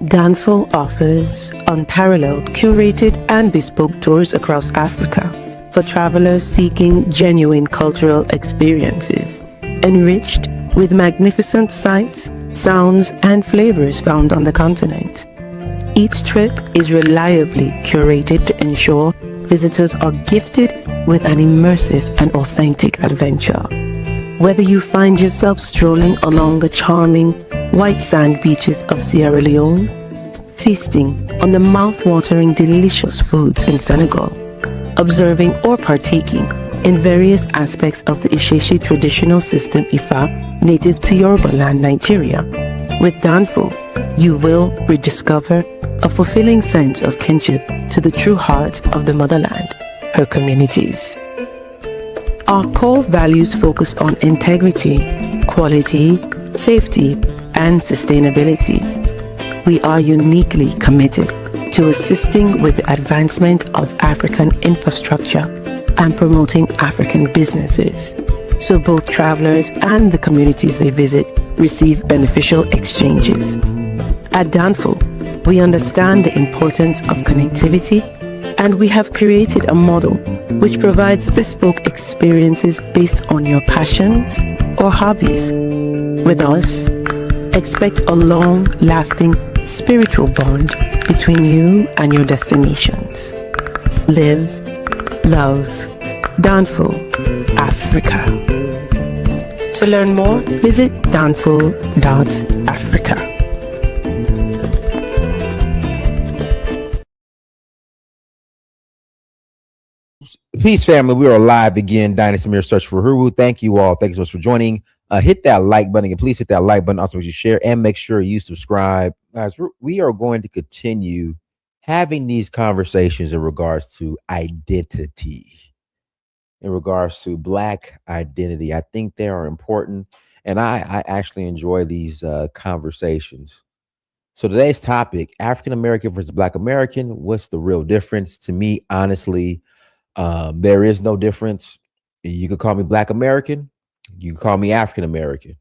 Danful offers unparalleled, curated, and bespoke tours across Africa for travelers seeking genuine cultural experiences, enriched with magnificent sights, sounds, and flavors found on the continent. Each trip is reliably curated to ensure visitors are gifted with an immersive and authentic adventure. Whether you find yourself strolling along the charming white sand beaches of Sierra Leone, feasting on the mouth-watering delicious foods in Senegal, observing or partaking in various aspects of the Isheshe traditional system Ifa native to Yoruba land, Nigeria, with Danful, you will rediscover a fulfilling sense of kinship to the true heart of the motherland, her communities. Our core values focus on integrity, quality, safety, and sustainability. We are uniquely committed to assisting with the advancement of African infrastructure and promoting African businesses, so both travelers and the communities they visit receive beneficial exchanges. At Danful, we understand the importance of connectivity, and we have created a model which provides bespoke experiences based on your passions or hobbies. With us, expect a long-lasting spiritual bond between you and your destinations. Live, love, Danful, Africa. To learn more, visit danful.africa. Peace, family. We are live again. Dynasty Mirror Search for Huru. Thank you all. Thank you so much for joining. Hit that like button and please hit that like button. Also, make sure you share and make sure you subscribe. Guys, we are going to continue having these conversations in regards to identity, in regards to Black identity. I think they are important, and I actually enjoy these conversations. So today's topic, African American versus Black American, what's the real difference? To me, honestly, there is no difference. You could call me Black American, you can call me African American.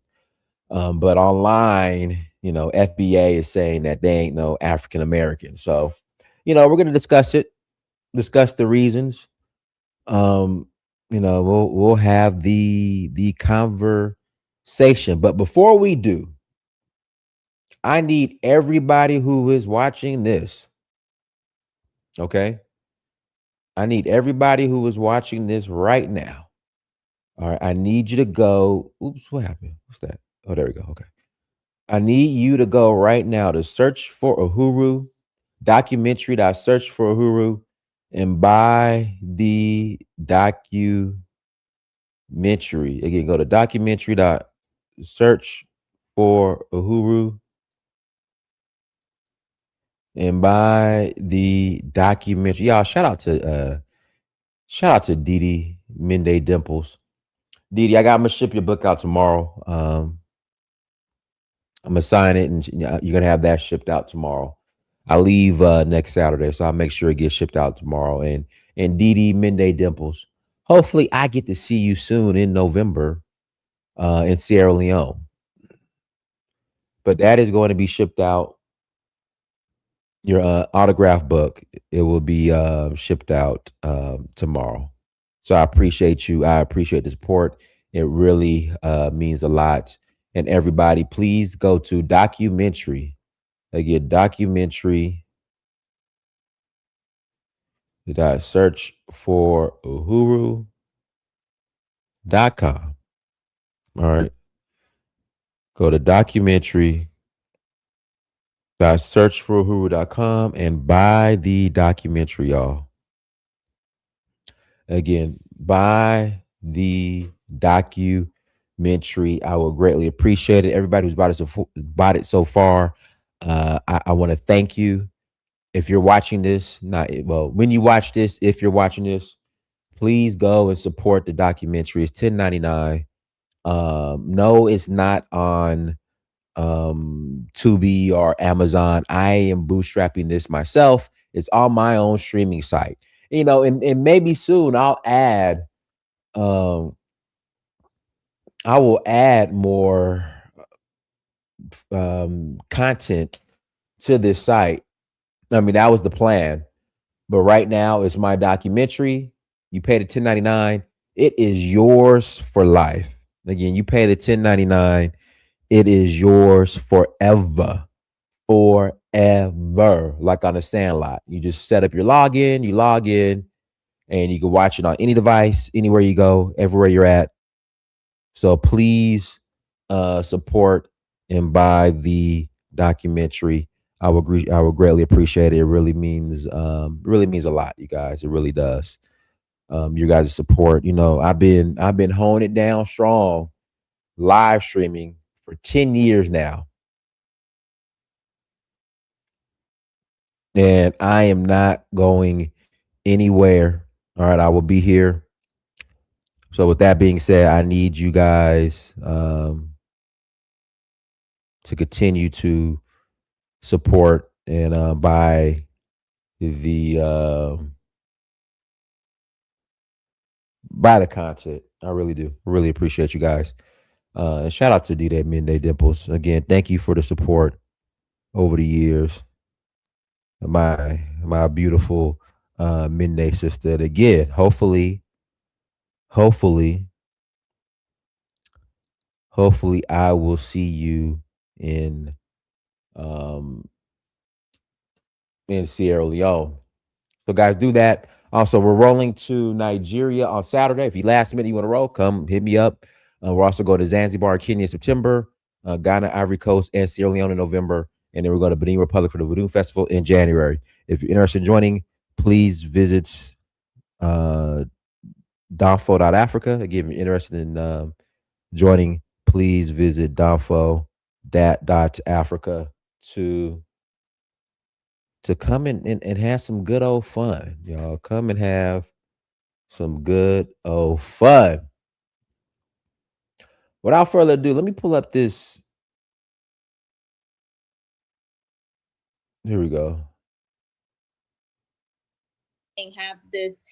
But online, FBA is saying that they ain't no African American. So, we're gonna discuss it, discuss the reasons. We'll have the conversation. But before we do, I need everybody who is watching this. Okay. I need everybody who is watching this right now. All right. I need you to go. Oops, what happened? What's that? Oh, there we go. Okay. I need you to go right now to search for Uhuru, documentary.search for Uhuru, and buy the documentary. Again, go to documentary.search for Uhuru and buy the documentary. Y'all, shout out to Didi Mende Dimples. Didi, I'm gonna ship your book out tomorrow. I'm gonna sign it, and you're gonna have that shipped out tomorrow. I leave next Saturday, so I'll make sure it gets shipped out tomorrow. And Didi Mende Dimples. Hopefully, I get to see you soon in November in Sierra Leone. But that is going to be shipped out. Your autograph book, it will be shipped out tomorrow. So I appreciate you. I appreciate the support. It really means a lot. And everybody, please go to documentary. Again, documentary. Search for Uhuru.com. All right. Go to documentary. Search for Uhuru.com and buy the documentary, y'all. Again, buy the documentary. I will greatly appreciate it. Everybody who's bought it so far, I want to thank you. If you're watching this, when you watch this, if you're watching this, please go and support the documentary. It's $10.99. No, it's not on Tubi or Amazon. I am bootstrapping this myself. It's on my own streaming site. And maybe soon I'll add I will add more content to this site. I mean, that was the plan. But right now, it's my documentary. You pay the 1099. It is yours for life. Again, you pay the 1099. It is yours forever. Forever. Like on a Sandlot. You just set up your login, you log in, and you can watch it on any device, anywhere you go, everywhere you're at. So please support and buy the documentary. I would greatly appreciate it. It really means a lot, you guys. It really does. You guys' support. You know, I've been honing it down strong, live streaming for 10 years now. And I am not going anywhere. All right, I will be here. So with that being said, I need you guys to continue to support and the uh, buy the content. I really do. Really appreciate you guys. And shout out to D Day Midday Dimples again. Thank you for the support over the years. My beautiful midday sister. And again, hopefully, hopefully, I will see you in um in Sierra Leone. So guys, do that. Also, we're rolling to Nigeria on Saturday. If you last minute you want to roll, come hit me up. We're also going to Zanzibar, Kenya in September, Ghana, Ivory Coast, and Sierra Leone in November. And then we're going to Benin Republic for the Voodoo Festival in January. If you're interested in joining, please visit uh, donfo.africa. Again, if you're interested in joining, please visit donfo.africa to come and have some good old fun. Y'all come and have some good old fun. Without further ado, let me pull up this. Here we go. Have this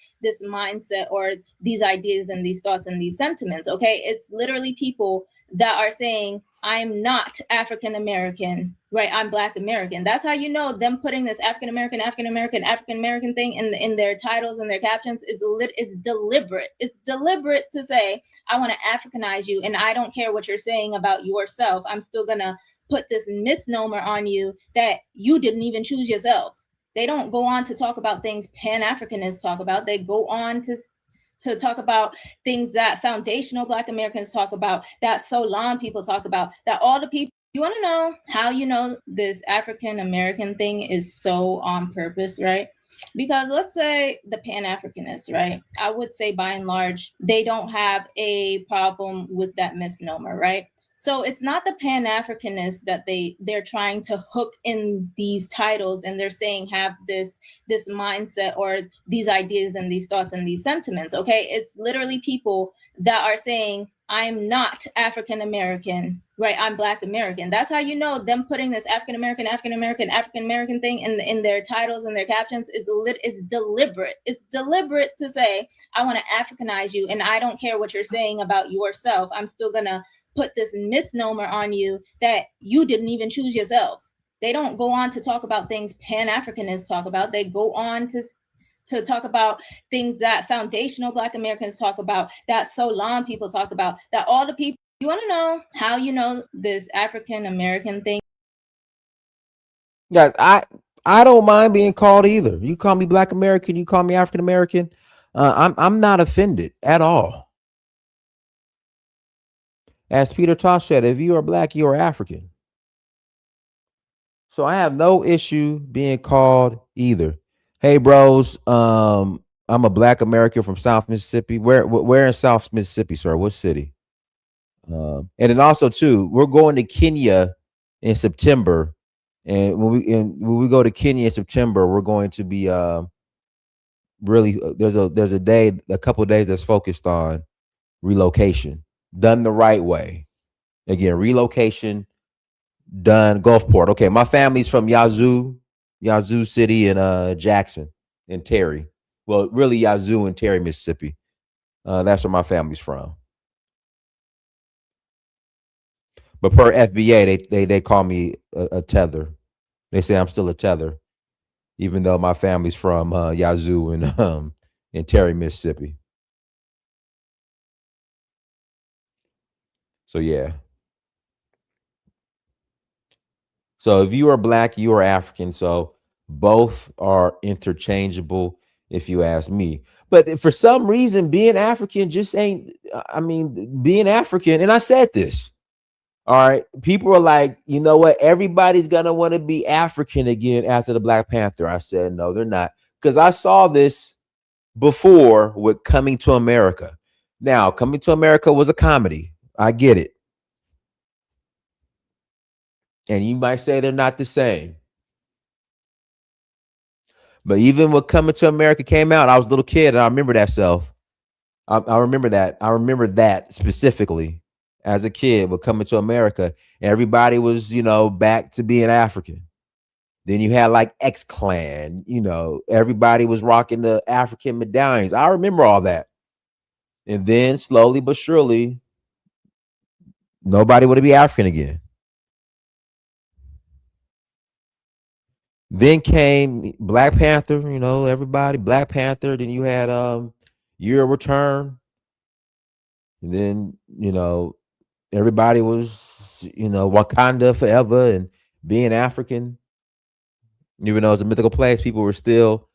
mindset or these ideas and these thoughts and these sentiments. Okay, it's literally people that are saying I'm not African American, right? I'm Black American. That's how you know them putting this African American, African American, African American thing in their titles and their captions is deliberate. It's deliberate to say I want to Africanize you, and I don't care what you're saying about yourself. I'm still gonna put this misnomer on you that you didn't even choose yourself. They don't go on to talk about things Pan-Africanists talk about. They go on to talk about things that foundational Black Americans talk about, that Solon people talk about, that all the people. You want to know how you know this African American thing is so on purpose, right? Because let's say the Pan-Africanists, right? I would say by and large, they don't have a problem with that misnomer, right? So it's not the Pan-Africanists that they're trying to hook in these titles, and they're saying have this mindset or these ideas and these thoughts and these sentiments. Okay, it's literally people that are saying I'm not African American, right? I'm Black American. That's how you know them putting this African American, African American, African American thing in their titles and their captions is deliberate. It's deliberate to say I want to Africanize you, and I don't care what you're saying about yourself. I'm still gonna put this misnomer on you that you didn't even choose yourself. They don't go on to talk about things Pan-Africanists talk about. They go on to talk about things that foundational Black Americans talk about, that Solon people talk about, that all the people. You want to know how you know this African American thing? Guys, I don't mind being called either. You call me Black American, you call me African American. I'm not offended at all. As Peter Tosh said, if you are Black, you are African. So I have no issue being called either. Hey, bros, I'm a Black American from South Mississippi. Where in South Mississippi, sir? What city? And then also too, we're going to Kenya in September, and when we go to Kenya in September, we're going to be really there's a day, a couple of days that's focused on relocation done the right way. Again, relocation done Gulfport. Okay, my family's from Yazoo City and Jackson and Terry. Well, really Yazoo and Terry, Mississippi. That's where my family's from. But per FBA, they call me a tether. They say I'm still a tether, even though my family's from Yazoo and in Terry, Mississippi. So yeah. So if you are black, you are African. So both are interchangeable, if you ask me. But for some reason, being African just ain't. I mean, being African, and I said this. All right, people are like, you know what? Everybody's gonna want to be African again after the Black Panther. I said no, they're not, because I saw this before with Coming to America. Now, Coming to America was a comedy. I get it. And you might say they're not the same. But even when Coming to America came out, I was a little kid and I remember that self. I remember that. I remember that specifically as a kid with Coming to America. Everybody was, back to being African. Then you had like X Clan, everybody was rocking the African medallions. I remember all that. And then slowly but surely, nobody would be African again. Then came Black Panther, everybody, Black Panther. Then you had Year of Return. And then, everybody was, Wakanda forever and being African. Even though it's a mythical place, people were still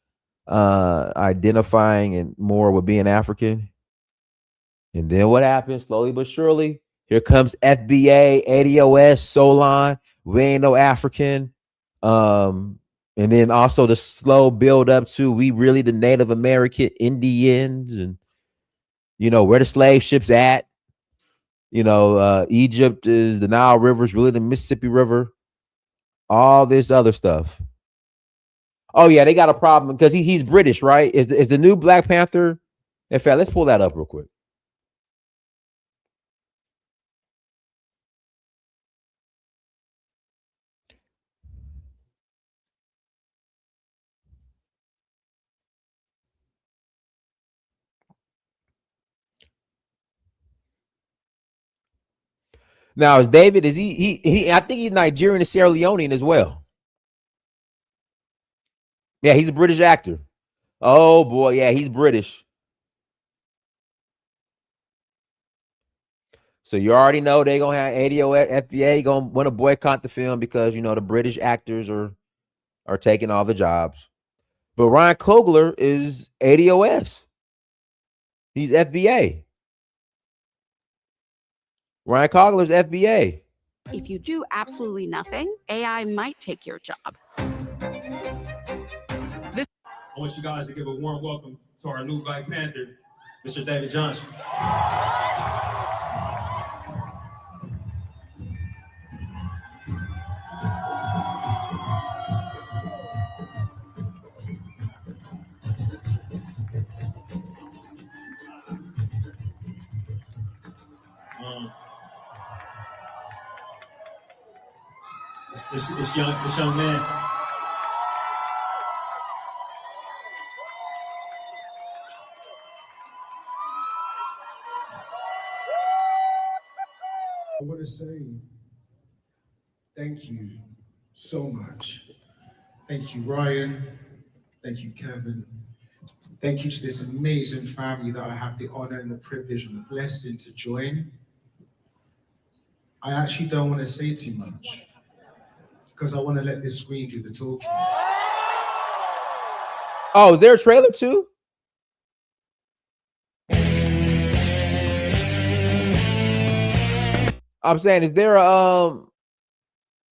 identifying and more with being African. And then what happened? Slowly but surely, here comes FBA, ADOS, Solon. We ain't no African. And then also the slow build up to we really the Native American Indians, and where the slave ships at. Egypt is the Nile River, is really the Mississippi River. All this other stuff. Oh yeah, they got a problem because he's British, right? Is the new Black Panther? In fact, let's pull that up real quick. Now, is David? Is he? I think he's Nigerian and Sierra Leonean as well. Yeah, he's a British actor. Oh boy, yeah, he's British. So you already know they're gonna have ADO FBA gonna want to boycott the film because the British actors are taking all the jobs. But Ryan Coogler is ADOS. He's FBA. Ryan Coogler's FBA. If you do absolutely nothing, AI might take your job. I want you guys to give a warm welcome to our new Black Panther, Mr. David Johnson. This young man. I want to say thank you so much. Thank you, Ryan. Thank you, Kevin. Thank you to this amazing family that I have the honor and the privilege and the blessing to join. I actually don't want to say too much because I want to let this screen do the talking. Oh, is there a trailer too? I'm saying, is there a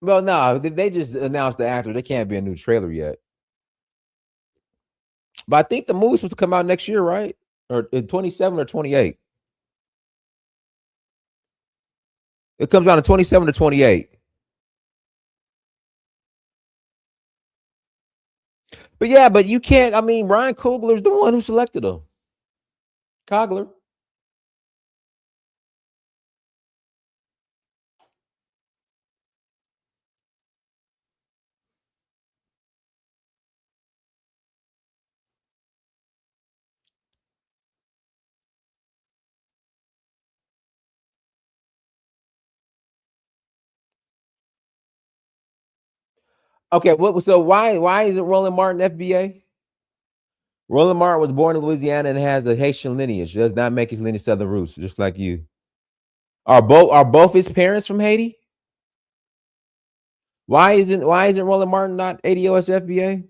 well, no, they just announced the actor. There can't be a new trailer yet. But I think the movie's supposed to come out next year, right? Or 27 or 28. It comes out in 27 or 28. But yeah, but you can't. I mean, Ryan Coogler's the one who selected him. Coogler. Okay, so why is it Roland Martin FBA? Roland Martin was born in Louisiana and has a Haitian lineage. Does not make his lineage Southern roots, just like you. Are both his parents from Haiti? Why isn't Roland Martin not ADOS FBA?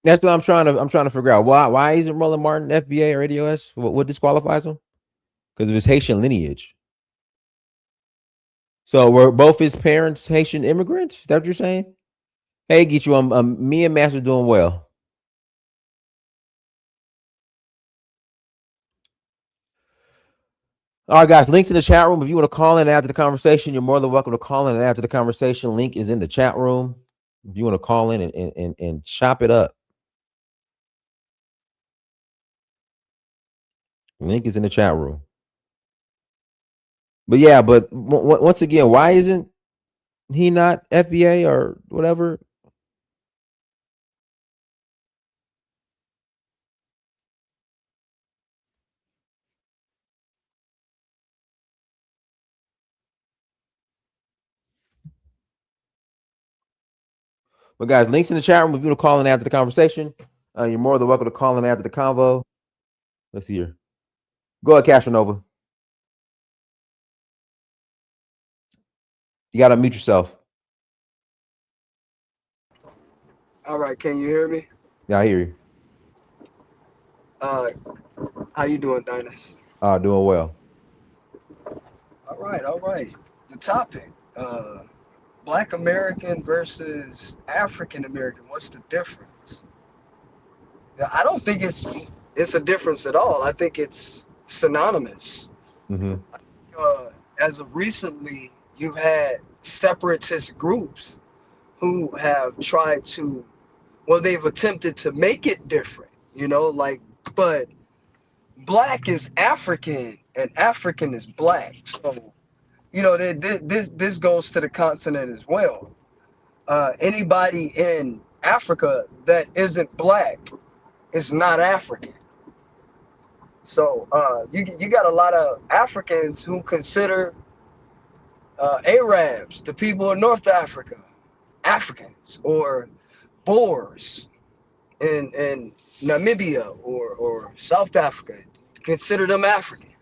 That's what I'm trying to figure out. Why isn't Roland Martin FBA or ADOS? What disqualifies him? Because of his Haitian lineage. So were both his parents Haitian immigrants? Is that what you're saying? Hey, get you. Me and Master doing well. All right, guys. Links in the chat room. If you want to call in and add to the conversation, you're more than welcome to call in and add to the conversation. Link is in the chat room. If you want to call in and chop it up, link is in the chat room. But yeah, but once again, why isn't he not FBA or whatever? But guys, links in the chat room. If you want to call and add to the conversation, you're more than welcome to call and add to the convo. Let's see here. Go ahead, Castronova. You got to mute yourself. All right, can you hear me? Yeah, I hear you. How you doing, Dynas? Doing well. All right. The topic, Black American versus African American. What's the difference? Yeah, I don't think it's a difference at all. I think it's synonymous. Mm-hmm. As of recently, you've had separatist groups who have tried to, well, they've attempted to make it different, but Black is African and African is Black. So, this goes to the continent as well. Anybody in Africa that isn't Black is not African. So you got a lot of Africans who consider Arabs, the people of North Africa, Africans, or Boers in Namibia or South Africa, consider them African.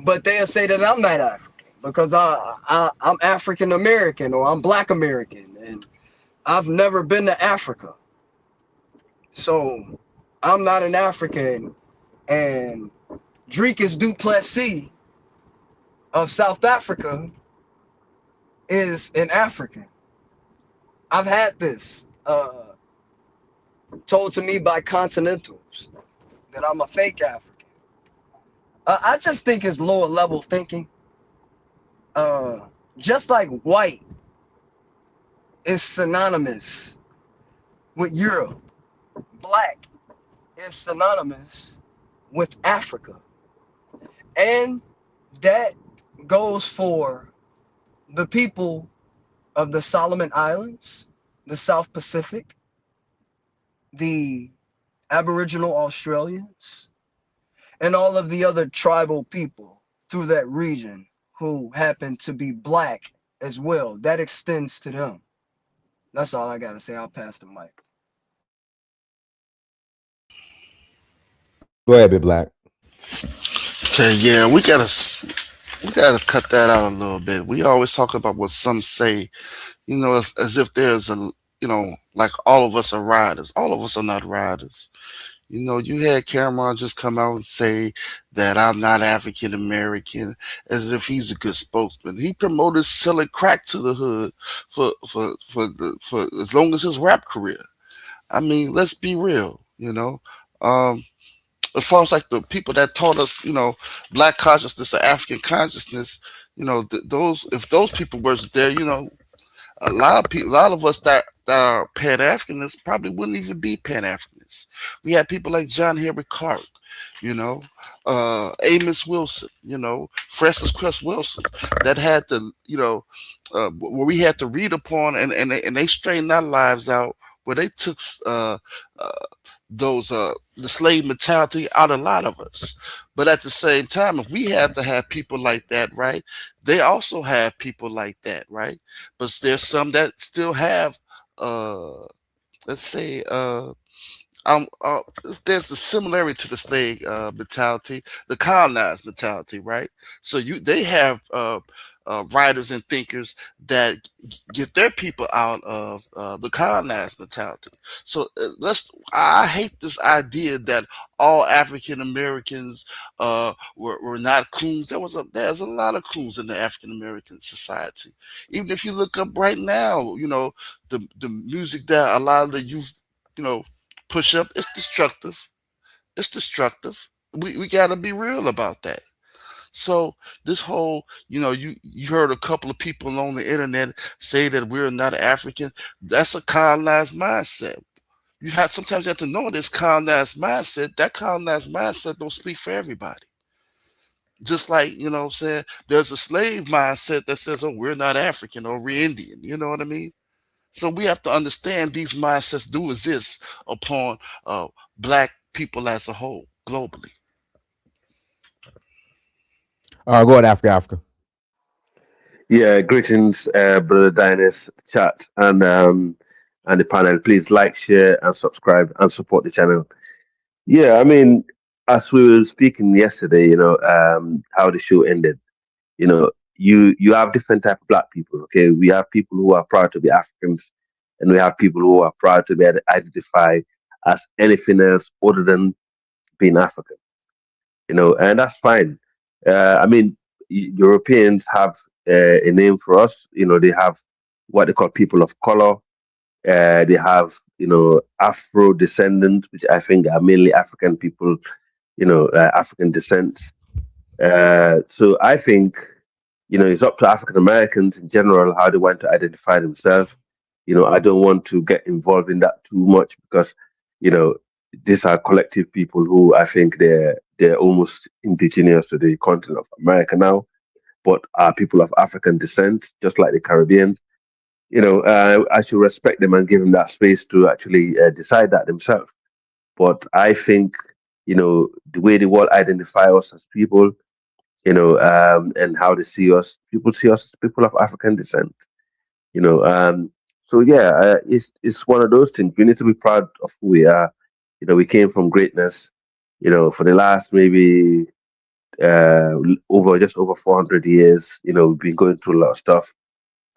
But they'll say that I'm not African because I'm African American or I'm Black American and I've never been to Africa. So I'm not an African, and Dricus du Plessis of South Africa is an African. I've had this told to me by Continentals that I'm a fake African. I just think it's lower level thinking. Just like white is synonymous with Europe, Black is synonymous with Africa. And that goes for the people of the Solomon Islands, the South Pacific, the Aboriginal Australians, and all of the other tribal people through that region who happen to be Black as well. That extends to them. That's all I got to say. I'll pass the mic. Go ahead, Big Black. Okay, yeah, we gotta cut that out a little bit. We always talk about what some say, as if there's like all of us are riders. All of us are not riders. You had Cameron just come out and say that I'm not African American, as if he's a good spokesman. He promoted selling crack to the hood for as long as his rap career. I mean, let's be real. As far as like the people that taught us, Black consciousness or African consciousness, if those people weren't there, a lot of people, a lot of us that are Pan Africanists probably wouldn't even be Pan Africanists. We had people like John Henry Clark, you know, Amos Wilson, you know, Francis Cress Wilson, that had to, you know, where we had to read upon, and they straightened our lives out, where they took uh, those the slave mentality out of a lot of us. But at the same time, if we have to have people like that, right? They also have people like that, right? But there's some that still have, let's say, there's a similarity to the slave mentality, the colonized mentality, right? So they have writers and thinkers that get their people out of the colonized mentality. So I hate this idea that all African Americans were not coons. There's a lot of coons in the African American society. Even if you look up right now, you know, the music that a lot of the youth, you know, push up, it's destructive. It's destructive. We got to be real about that. So this whole, you know, you heard a couple of people on the internet say that we're not African. That's a colonized mindset. Sometimes you have to know this colonized mindset. That colonized mindset don't speak for everybody. Just like, you know what I'm saying, there's a slave mindset that says, oh, we're not African or we're Indian. You know what I mean? So we have to understand these mindsets do exist upon black people as a whole globally. All right, go ahead, Africa. Yeah, greetings, Brother Dinus, chat, and the panel. Please like, share, and subscribe, and support the channel. Yeah, I mean, as we were speaking yesterday, how the show ended. You have different type of black people. Okay, we have people who are proud to be Africans, and we have people who are proud to be identified as anything else other than being African. And that's fine. I mean, Europeans have a name for us. They have what they call people of color. They have, Afro descendants, which I think are mainly African people, African descent. So I think, it's up to African Americans in general how they want to identify themselves. I don't want to get involved in that too much because, you know, these are collective people who I think they're almost indigenous to the continent of America now, but are people of African descent, just like the Caribbeans. I should respect them and give them that space to actually decide that themselves. But I think, the way the world identify us as people, and how they see us. People see us as people of African descent. You know, um, so yeah, it's one of those things. We need to be proud of who we are. We came from greatness. For the last maybe over just over 400 years. We've been going through a lot of stuff,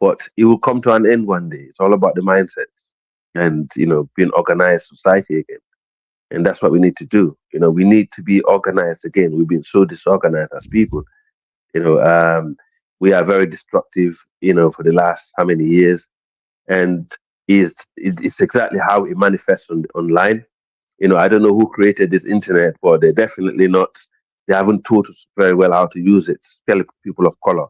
but it will come to an end one day. It's all about the mindset and being organized society again. And that's what we need to do. We need to be organized again. We've been so disorganized as people. You know, um, we are very destructive, for the last how many years, and it's exactly how it manifests online. I don't know who created this internet, but they're definitely not. They haven't taught us very well how to use it, especially people of color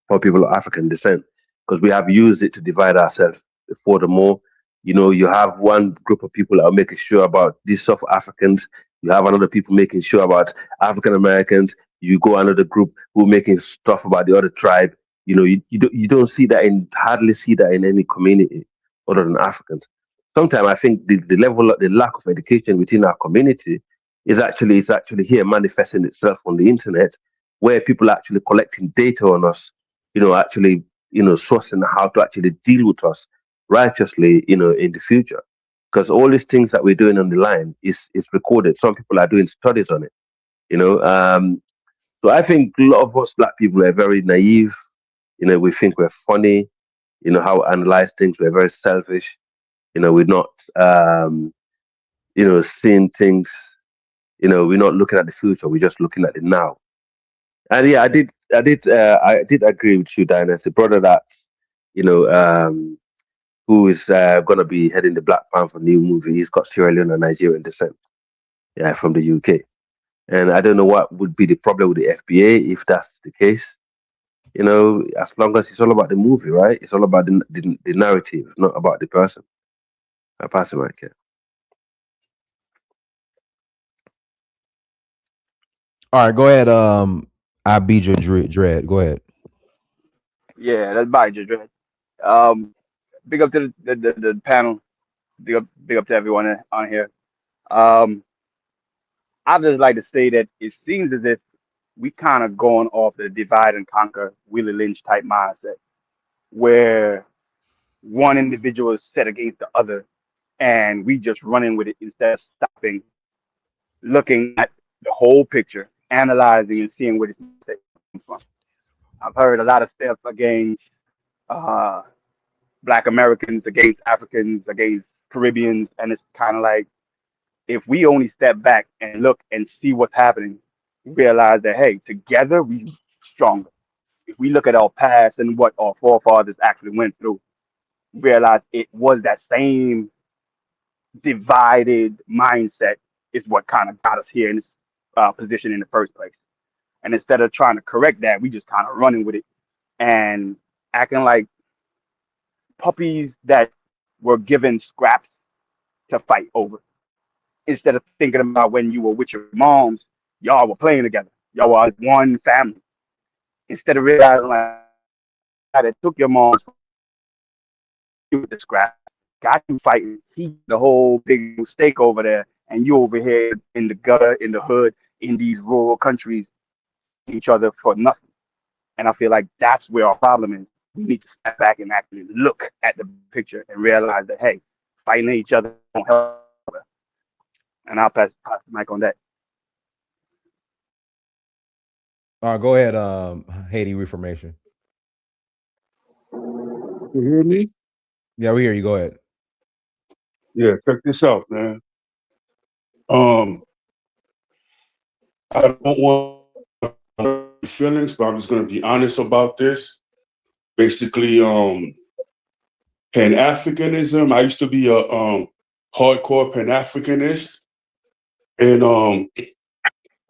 for people of African descent, because we have used it to divide ourselves furthermore. You have one group of people that are making sure about these South Africans. You have another people making sure about African Americans. You go another group who making stuff about the other tribe. You don't see that hardly see that in any community other than Africans. Sometimes I think the lack of education within our community is actually here manifesting itself on the internet, where people are actually collecting data on us, actually, sourcing how to actually deal with us righteously, in the future. Because all these things that we're doing on the line is recorded. Some people are doing studies on it, you know. So I think a lot of us black people are very naive. We think we're funny, how we analyze things. We're very selfish. We're not, seeing things, we're not looking at the future. We're just looking at the now. And yeah, I did agree with you, Diana. The brother that, you know, who is going to be heading the Black Panther new movie. He's got Sierra Leone and Nigerian descent. Yeah, from the UK. And I don't know what would be the problem with the FBA if that's the case. As long as it's all about the movie, right? It's all about the narrative, not about the person. I pass it, Mike. Yeah. All right, go ahead. I beat your dread. Go ahead. Yeah, that's by Dread. Um, big up to the panel. Big up to everyone on here. Um, I just like to say that it seems as if we kind of going off the divide and conquer Willie Lynch type mindset, where one individual is set against the other, and we just running with it instead of stopping, looking at the whole picture, analyzing and seeing where this mistake comes from. I've heard a lot of stuff against uh, Black Americans, against Africans, against Caribbeans, and it's kind of like if we only step back and look and see what's happening, realize that hey, together we stronger. If we look at our past and what our forefathers actually went through, realize it was that same divided mindset is what kind of got us here in this position in the first place. And instead of trying to correct that, we just kind of running with it and acting like puppies that were given scraps to fight over. Instead of thinking about when you were with your moms, y'all were playing together. Y'all were one family. Instead of realizing like that took your moms with the scrap, got you fighting. He the whole big stake over there, and you over here in the gutter, in the hood, in these rural countries, each other for nothing. And I feel like that's where our problem is. We need to step back and actually look at the picture and realize that hey, fighting each other don't help. And I'll pass the mic on that. Go ahead. Haiti Reformation. You hear me? Yeah, we hear you. Go ahead. Yeah, check this out, man. Um, I don't want feelings, but I'm just gonna be honest about this. Basically, Pan-Africanism. I used to be a hardcore Pan-Africanist, and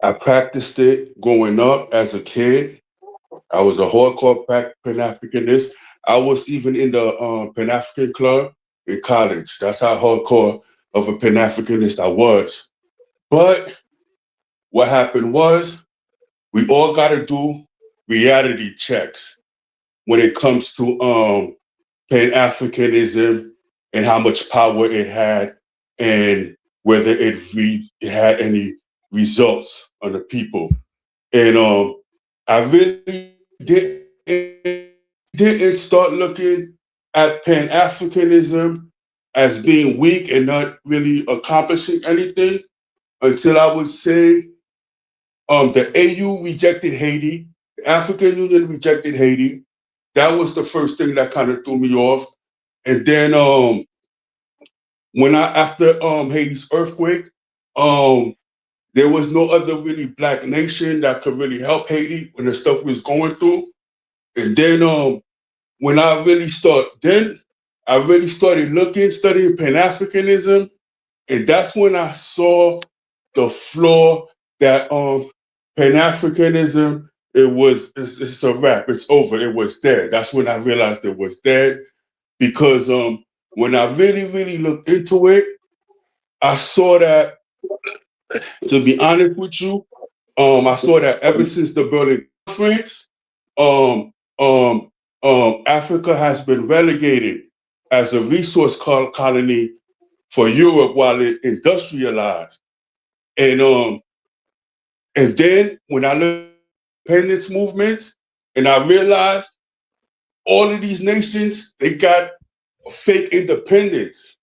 I practiced it growing up as a kid. I was a hardcore Pan-Africanist. I was even in the Pan-African club in college. That's how hardcore of a Pan-Africanist I was. But what happened was we all got to do reality checks when it comes to Pan-Africanism and how much power it had and whether it had any results on the people. And I really didn't start looking at Pan Africanism as being weak and not really accomplishing anything until I would say the AU rejected Haiti, the African Union rejected Haiti. That was the first thing that kind of threw me off. And then when I after Haiti's earthquake, um, there was no other really black nation that could really help Haiti when the stuff was going through. And then when I really started studying Pan-Africanism, and that's when I saw the flaw that Pan-Africanism, it's a wrap, it's over, it was dead. That's when I realized it was dead because when I really, really looked into it, I saw that, to be honest with you, I saw that ever since the Berlin Conference, um, Africa has been relegated as a resource colony for Europe while it industrialized. And then when I looked at the independence movement, and I realized all of these nations, they got fake independence.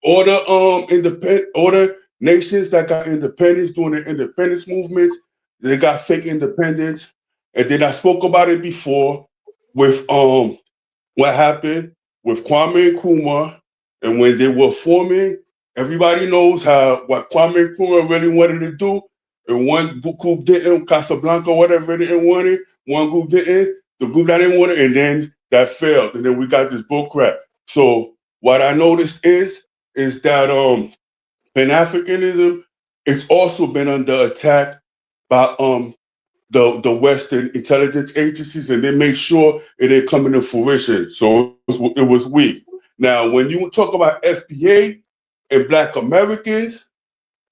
All the nations that got independence during the independence movement, they got fake independence. And then I spoke about it before with what happened with Kwame Nkrumah, and when they were forming, everybody knows what Kwame Nkrumah really wanted to do, and one group didn't, Casablanca, whatever, didn't want it. One group didn't. The group that didn't want it, and then that failed, and then we got this bull crap. So what I noticed is that Pan Africanism, it's also been under attack by the Western intelligence agencies, and they make sure it ain't coming to fruition. So it was weak. Now, when you talk about FBA and Black Americans,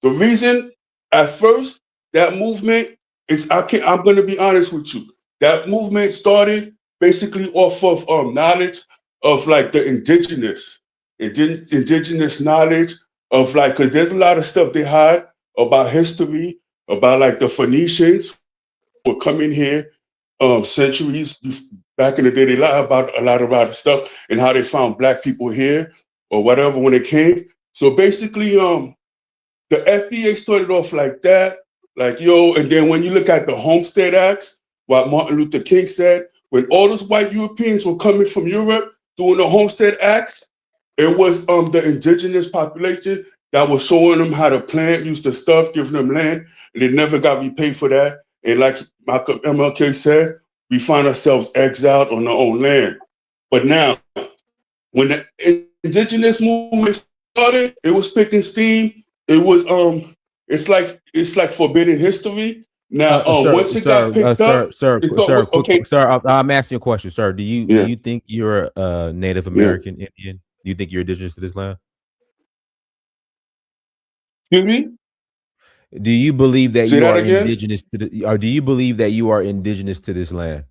the reason at first that movement I'm going to be honest with you. That movement started basically off of knowledge of like the indigenous knowledge of like, because there's a lot of stuff they had about history, about like the Phoenicians who were coming here centuries back in the day. They lie about a lot of stuff and how they found black people here or whatever when they came. So basically, the FBA started off like that, like yo, and then when you look at the Homestead Acts, what Martin Luther King said, when all those white Europeans were coming from Europe doing the Homestead Acts, it was the indigenous population that was showing them how to plant, use the stuff, giving them land, and they never got repaid for that. And like Malcolm MLK said, we find ourselves exiled on our own land. But now, when the indigenous movement started, it was picking steam. It was it's like forbidden history. Now, once it got picked up, okay. Sir, I'm asking you a question, sir. Do Yeah. you think you're a Native American Indian? Do you think you're indigenous to this land? Excuse me? Do you believe that Say you that are again? indigenous to the, or do you believe that you are indigenous to this land?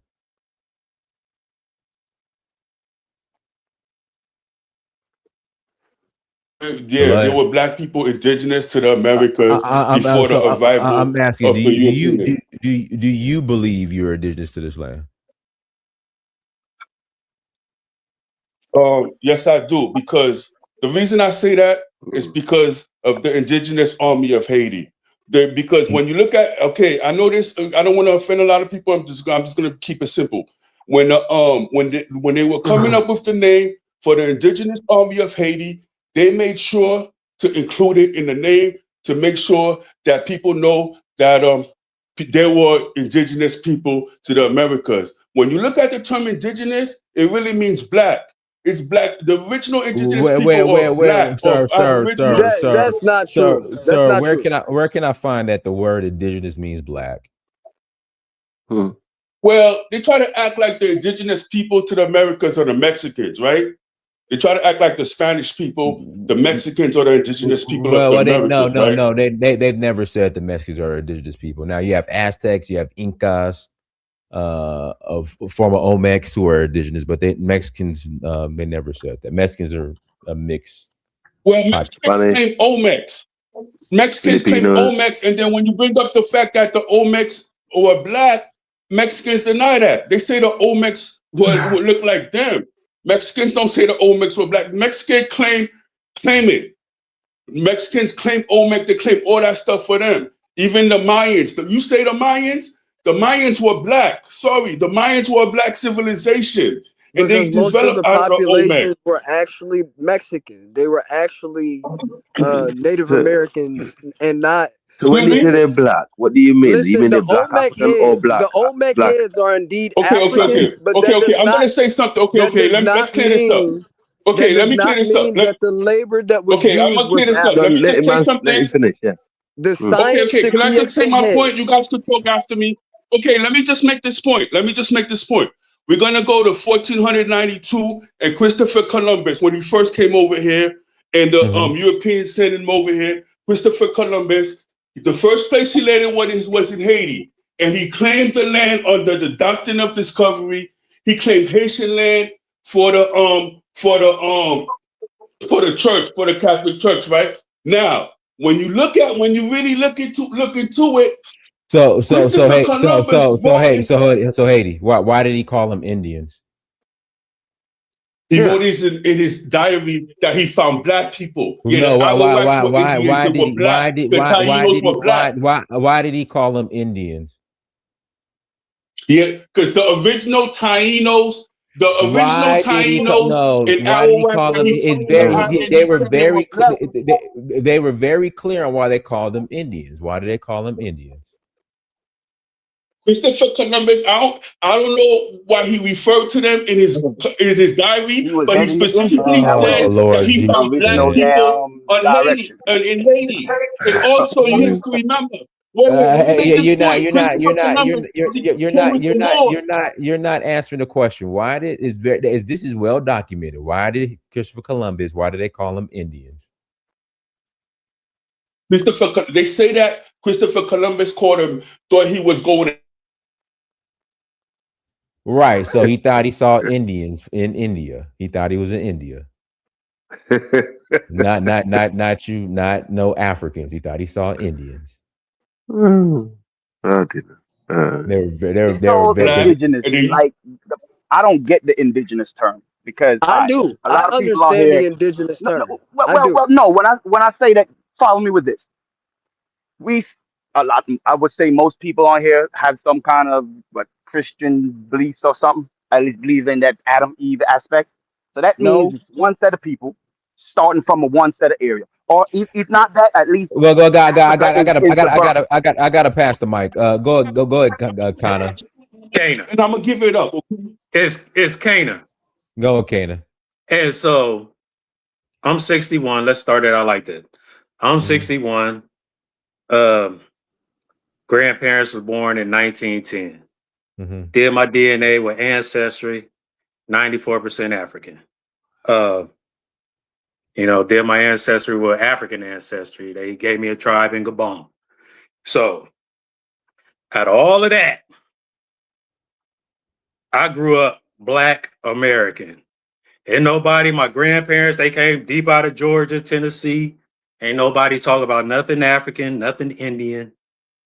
Yeah, there were black people indigenous to the Americas before the arrival I'm asking, of the Europeans. do you believe you're indigenous to this land? Yes, I do, because the reason I say that is because of the indigenous army of Haiti. Because when you look at, okay, I know this, I don't want to offend a lot of people. I'm just going to keep it simple. When they were coming up with the name for the indigenous army of Haiti, they made sure to include it in the name to make sure that people know that there were indigenous people to the Americas. When you look at the term indigenous, it really means black. It's black. The original indigenous people are black. Sir, That's not true. That's sir, not where true. can I find that the word indigenous means black? Well, they try to act like the indigenous people to the Americas are the Mexicans, right? They try to act like the Spanish people, the Mexicans, or the indigenous people of the Americas, right? No. They've never said the Mexicans are indigenous people. Now you have Aztecs, you have Incas, of former Olmecs who are indigenous, but Mexicans they never said that. Mexicans are a mix. Well, Mexicans claim Olmecs. Mexicans claim Olmecs, and then when you bring up the fact that the Olmecs were black, Mexicans deny that. They say the Olmecs would look like them. Mexicans don't say the Olmecs were black. Mexicans claim it. Mexicans claim Olmec, they claim all that stuff for them. Even the Mayans. You say the Mayans were black. Sorry, the Mayans were a black civilization. And they most of the developed out of the Olmec. populations were actually Mexican. They were actually Native Americans and not. So when you say they're black, what do you mean? Listen, you mean the they're black Olmec African heads, or black? the Olmec black? heads are indeed Okay. African, but that does I'm not, gonna say something. Okay. Let's clear this up. Okay, let me clear this up. That the labor that was Okay, I'm used gonna clear was this up. Let me just say Let something. him finish, yeah. The science Okay. to Can I create just say the my head. point? You guys could talk after me. Okay, let me just make this point. We're gonna go to 1492 and Christopher Columbus when he first came over here, and the Europeans sent him over here. Christopher Columbus, the first place he landed was in Haiti, and he claimed the land under the doctrine of discovery. He claimed Haitian land for the church, for the Catholic Church, right? Now, when you really look into it, So Haiti. Why did he call them Indians? He wrote in his diary that he found black people. Yeah, No, the Arawaks were Indians, they were black. The Tainos were black. Why did he call them Indians? Yeah, because the original Tainos in Arawak, when he found the island, they were very clear on why they called them Indians. Why do they call them Indians? Christopher Columbus, I don't know why he referred to them in his diary, but he specifically said that he found black people in Haiti. And also, you have to remember, you're not answering the question. Why this is well documented? Why did Christopher Columbus? Why do they call them Indians? They say that Christopher Columbus caught him, thought he was going. Right. So he thought he saw Indians in India. He thought he was in India. not no Africans. He thought he saw Indians. Oh, goodness. It's so indigenous. I don't get the indigenous term because I do. a lot I of people out understand here. the indigenous term. Well, no. When I say that, follow me with this. I would say most people on here have some kind of Christian beliefs or something. At least believe in that Adam Eve aspect. So that means it's one set of people starting from a one set of area, or if not that, at least. Well, I gotta pass the mic. Go ahead, Connor. Kana. And I'm gonna give it up. It's Kana. Go, Kana. And so I'm 61. Let's start it out like that. I'm 61. Grandparents were born in 1910. Did my DNA with Ancestry, 94% African. Did my ancestry with African ancestry. They gave me a tribe in Gabon. So out of all of that, I grew up Black American. Ain't nobody, my grandparents, they came deep out of Georgia, Tennessee. Ain't nobody talk about nothing African, nothing Indian.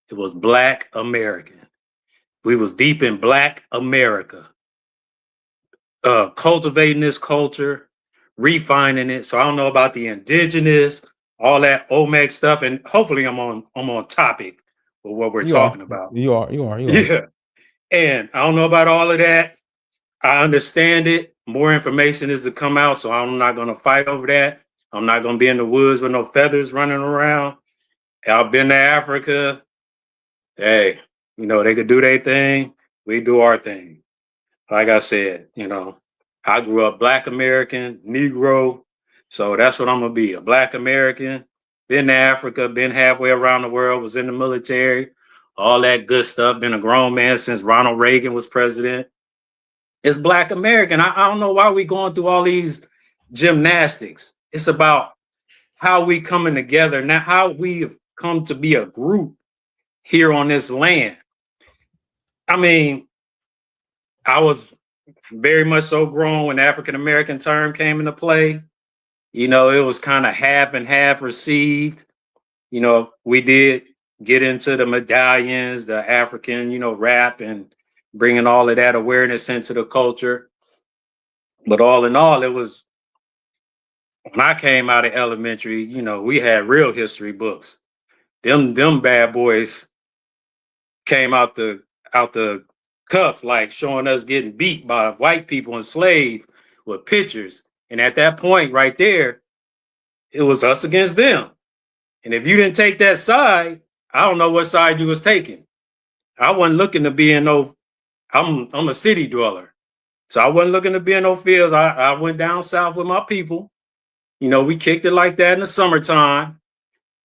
It was Black American. We was deep in Black America. Cultivating this culture, refining it. So I don't know about the indigenous, all that OMEG stuff. And hopefully I'm on topic with what we're talking about. You are. Yeah. And I don't know about all of that. I understand it. More information is to come out. So I'm not going to fight over that. I'm not going to be in the woods with no feathers running around. I've been to Africa. Hey, they could do their thing. We do our thing. Like I said, I grew up Black American, Negro. So that's what I'm going to be, a Black American. Been to Africa, been halfway around the world, was in the military, all that good stuff. Been a grown man since Ronald Reagan was president. It's Black American. I don't know why we going through all these gymnastics. It's about how we coming together, now how we've come to be a group here on this land. I mean, I was very much so grown when the African American term came into play. It was kind of half and half received. We did get into the medallions, the African, rap, and bringing all of that awareness into the culture. But all in all, it was, when I came out of elementary, we had real history books. Them bad boys came out the cuff, like showing us getting beat by white people enslaved with pictures. And at that point right there, it was us against them. And if you didn't take that side, I don't know what side you was taking. I wasn't looking to be in I'm a city dweller. So I wasn't looking to be in no fields. I went down south with my people. We kicked it like that in the summertime.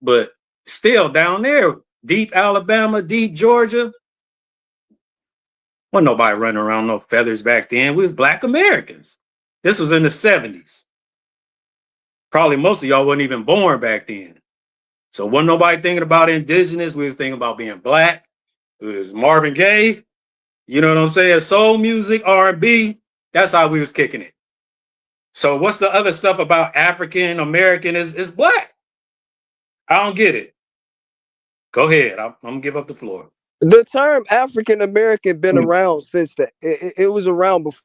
But still down there, deep Alabama, deep Georgia, wasn't nobody running around no feathers back then. We was Black Americans. This was in the 70s. Probably most of y'all wasn't even born back then. So wasn't nobody thinking about indigenous. We was thinking about being Black. It was Marvin Gaye. You know what I'm saying? Soul music, R&B. That's how we was kicking it. So what's the other stuff about African American is Black? I don't get it. Go ahead. I'm gonna give up the floor. The term African American been around since it was around before.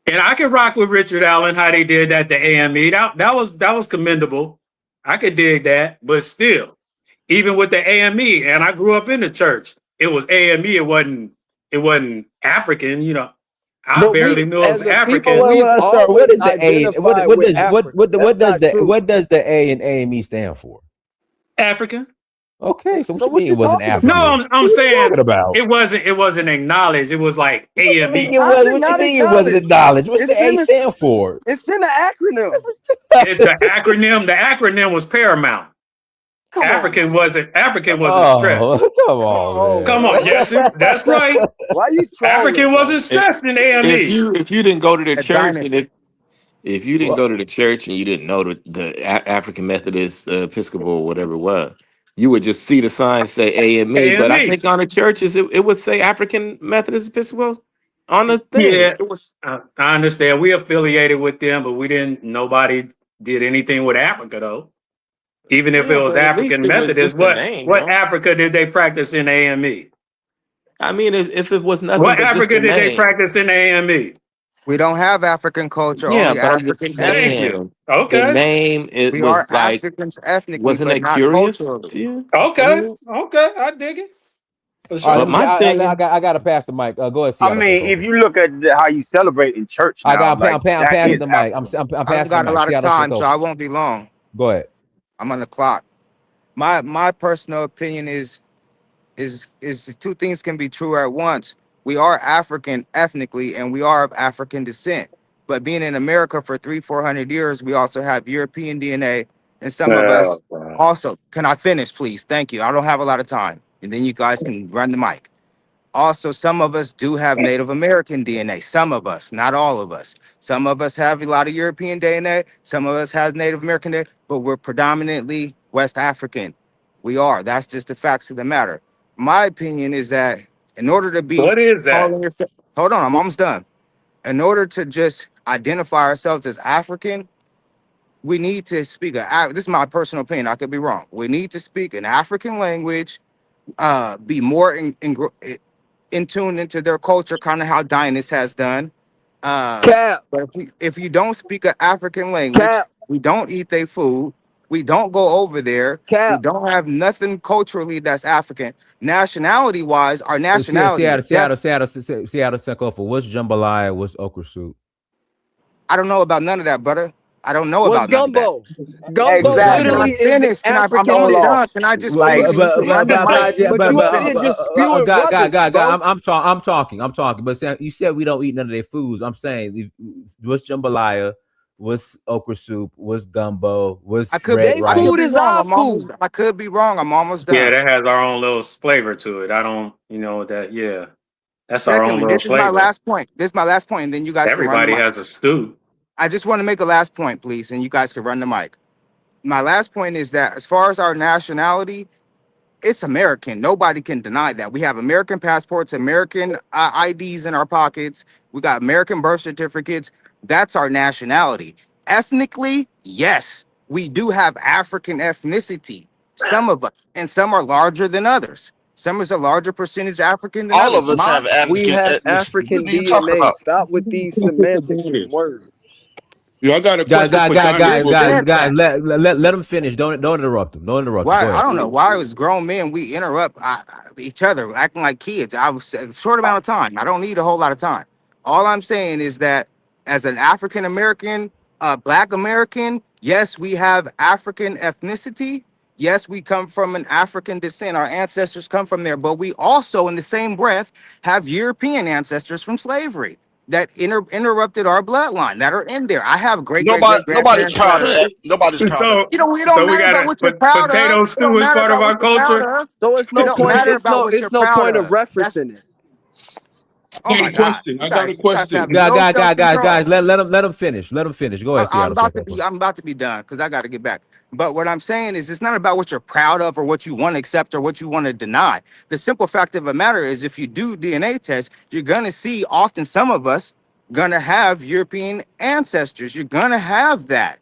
And I can rock with Richard Allen, how they did that to AME. That was commendable. I could dig that, but still, even with the AME, and I grew up in the church, it was AME. It wasn't African. I barely knew it was African. What is the A? What does the A in AME stand for? African. Okay, so what you mean it wasn't African? No, I'm saying it wasn't acknowledged. It was like AME. What you mean it wasn't acknowledged? What's the A stand for? It's in the acronym. The acronym was paramount. African wasn't stressed. Come on, yes, that's right. Why you African wasn't stressed in AME. If you didn't go to the church, If you didn't go to the church and you didn't know the African Methodist Episcopal, whatever it was, you would just see the sign say AME. But I AME. think on the churches, it would say African Methodist Episcopal on the thing. Yeah, it was. I understand. We affiliated with them, but we didn't. Nobody did anything with Africa, though. Even if it Yeah, was but at least African it was Methodist, just a name, what no? Africa did they practice in AME? I mean, if it was nothing What but just Africa a did they name. practice in AME? We don't have African culture, Yeah, only but I'm just African Thank ethnically. you. saying the Okay. name, it We are was like, Africans ethnically, wasn't but that not curious culturally. to you? I Okay. mean, Okay. I dig it. For All right, but let sure. me. my thing is, I got to pass the mic. Go ahead, I Seattle mean, if Sankofa. you look at how you celebrate in church I now, got. like I'm that passing is the mic. Africa. I'm I don't passing the got a mic. lot of Seattle time, so I Sankofa. won't be long. Go ahead. I'm on the clock. My personal opinion is two things can be true at once. We are African ethnically, and we are of African descent. But being in America for 300-400 years, we also have European DNA, and some of us also. Can I finish, please? Thank you. I don't have a lot of time, and then you guys can run the mic. Also, some of us do have Native American DNA. Some of us, not all of us. Some of us have a lot of European DNA. Some of us have Native American DNA, but we're predominantly West African. We are. That's just the facts of the matter. My opinion is that in order to be What is that? calling yourself, hold on, I'm almost done. In order to just identify ourselves as African, we need to speak this is my personal opinion. I could be wrong. We need to speak an African language, be more in tune into their culture, kind of how Dynas has done. But if you don't speak an African language, Cap, we don't eat their food. We don't go over there. We cap. don't have nothing culturally that's African. Nationality wise, our nationality Seattle is definitely. Sankofa. What's jambalaya? What's okra soup? I don't know about none of that, brother. I don't know What's about none of that. gumbo? Gumbo Can I literally Exactly. is finish? I'm African almost dish. done. Can I just Like, finish and you can run the mic? but you over there just spewing rubbish, bro. I'm talking. But you said we don't eat none of their foods. I'm saying, what's jambalaya? What's okra soup? What's gumbo? What's red They I rice? could food be is wrong. our food. I could be wrong. I'm almost Yeah, done. that has our own little flavor to it. I don't, that. Yeah, that's our own Secondly, little this is my flavor. last point. This is my last point, and then you guys can run the Everybody mic. has a stew. I just want to make a last point, please, and you guys can run the mic. My last point is that as far as our nationality, it's American. Nobody can deny that. We have American passports, American IDs in our pockets. We got American birth certificates. That's our nationality. Ethnically, yes, we do have African ethnicity. Some of us, and some are larger than others. Some is a larger percentage African than All others. of us have We African have ethnicity. What African are you talking DNA. about? Stop with these semantics and words. Yeah, I got a Guys, question for Dinus real quick. let them finish. Don't interrupt them. Don't interrupt them. Why? Go I ahead. don't know why as grown men we interrupt each other, acting like kids. I was short amount of time. I don't need a whole lot of time. All I'm saying is that as an African American, Black American, yes, we have African ethnicity. Yes, we come from an African descent. Our ancestors come from there, but we also, in the same breath, have European ancestors from slavery that interrupted our bloodline that are in there. I have great great great Nobody's grandparents that proud of are. that. Nobody's proud of So, It so don't we matter got about what you're proud of. potato It don't stew is matter part of about our what you're proud culture. of. So it's It no don't point. matter about what you're It's no proud point of of. That's referencing it. oh my God. I got a You guys question. have no self-control. Let them finish. Let them finish. Go ahead, I'm Seattle about to Sankofa. be done because I got to get back. But what I'm saying is it's not about what you're proud of or what you want to accept or what you want to deny. The simple fact of the matter is if you do DNA tests, you're gonna see often some of us gonna have European ancestors. You're gonna have that.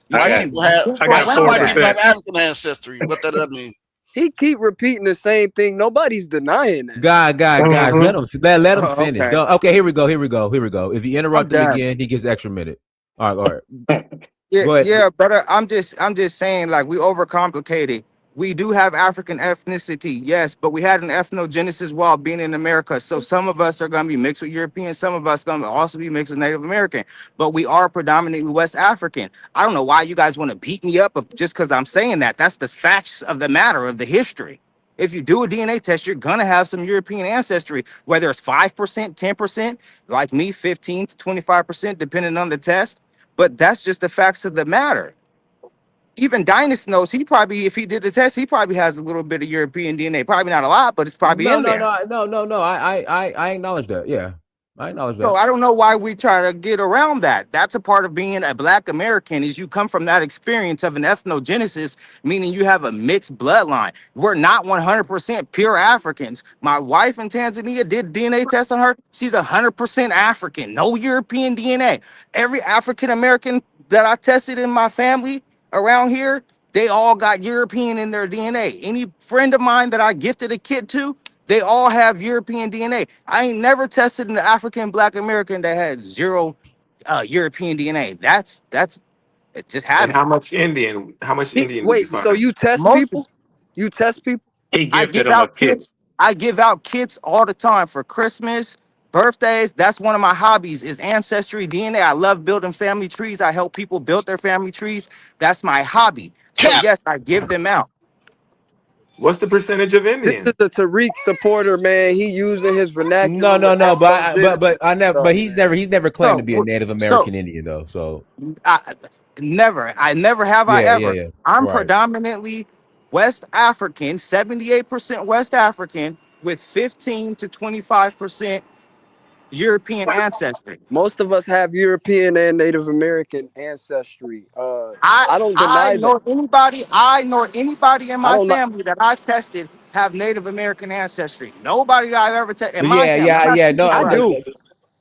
You I white got, can't people have I go got some around white that. people have 4%. African ancestry. What does that mean? He keep repeating the same thing. Nobody's denying that. Guys, let them finish. Okay, Okay, here we go. If you I'm interrupt him done. again, he gets an extra minute. All right. Yeah, Go ahead. yeah, brother. I'm just saying, like, we overcomplicate it. We do have African ethnicity, yes, but we had an ethnogenesis while being in America. So some of us are going to be mixed with European, some of us going to also be mixed with Native American, but we are predominantly West African. I don't know why you guys want to beat me up just because I'm saying that. That's the facts of the matter of the history. If you do a DNA test, you're gonna have some European ancestry, whether it's 5%, 10%, like me, 15 to 25%, depending on the test. But that's just the facts of the matter. Even Dynas knows he probably, if he did the test, he probably has a little bit of European DNA. Probably not a lot, but it's probably No. in there. I acknowledge that. Yeah. I acknowledge So that. I don't know why we try to get around that. That's a part of being a Black American is you come from that experience of an ethnogenesis, meaning you have a mixed bloodline. We're not 100% pure Africans. My wife in Tanzania did DNA test on her. She's 100% African, no European DNA. Every African American that I tested in my family around here, they all got European in their DNA. Any friend of mine that I gifted a kid to, they all have European DNA. I ain't never tested an African Black American that had zero European DNA. That's it. Just And haven't. how much Indian did you Wait, so find? you test Most people? You test people? He I gifted give him a out kit. kits. I give out kits all the time for Christmas, birthdays. That's one of my hobbies is ancestry DNA. I love building family trees. I help people build their family trees. That's my hobby. So Cap. yes, I give them out. What's the percentage of This is Indian? a Tariq supporter, man. He using his No, vernacular no, with no. ethnogenesis I and never. stuff, But man. he's never claimed to be a So Native so American Indian though. So I never have I yeah, yeah, ever. yeah. I'm Right. predominantly West African, 78% West African with 15 to 25% European ancestry. Most of us have European and Native American ancestry. I I don't I deny that. nor anybody, I nor anybody in I my don't know. family that I've tested have Native American ancestry. Nobody that I've ever tested in my Yeah, family. yeah, I'm not yeah. No, speaking I for do. others.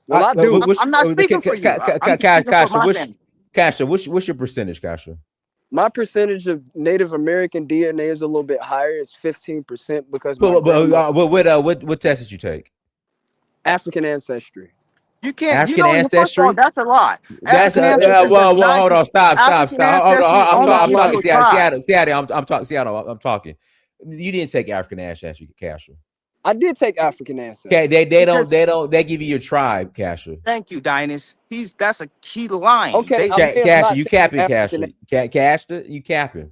Well, I do. which I'm not speaking for you. I'm just speaking for Kasha, my family. what's your percentage, Kasha? My percentage of Native American DNA is a little bit higher. It's 15% because my But grandma what test did you take? African ancestry. You can't, you African don't even, first of all, ancestry. that's a lie. That's African ancestry does well, not hold give, on, stop. African Hold on, ancestry I'm only not I'm gives talking you a lying. tribe. Seattle. I'm talking Seattle. I'm talking. You didn't take African ancestry, Kasha. I did take African Okay, ancestry. they give you your tribe, Kasha. Thank you, Dynas. That's a key to lying. Okay, I may have Kasha, not you taken capping, African. Kasha. Kasha, you capping.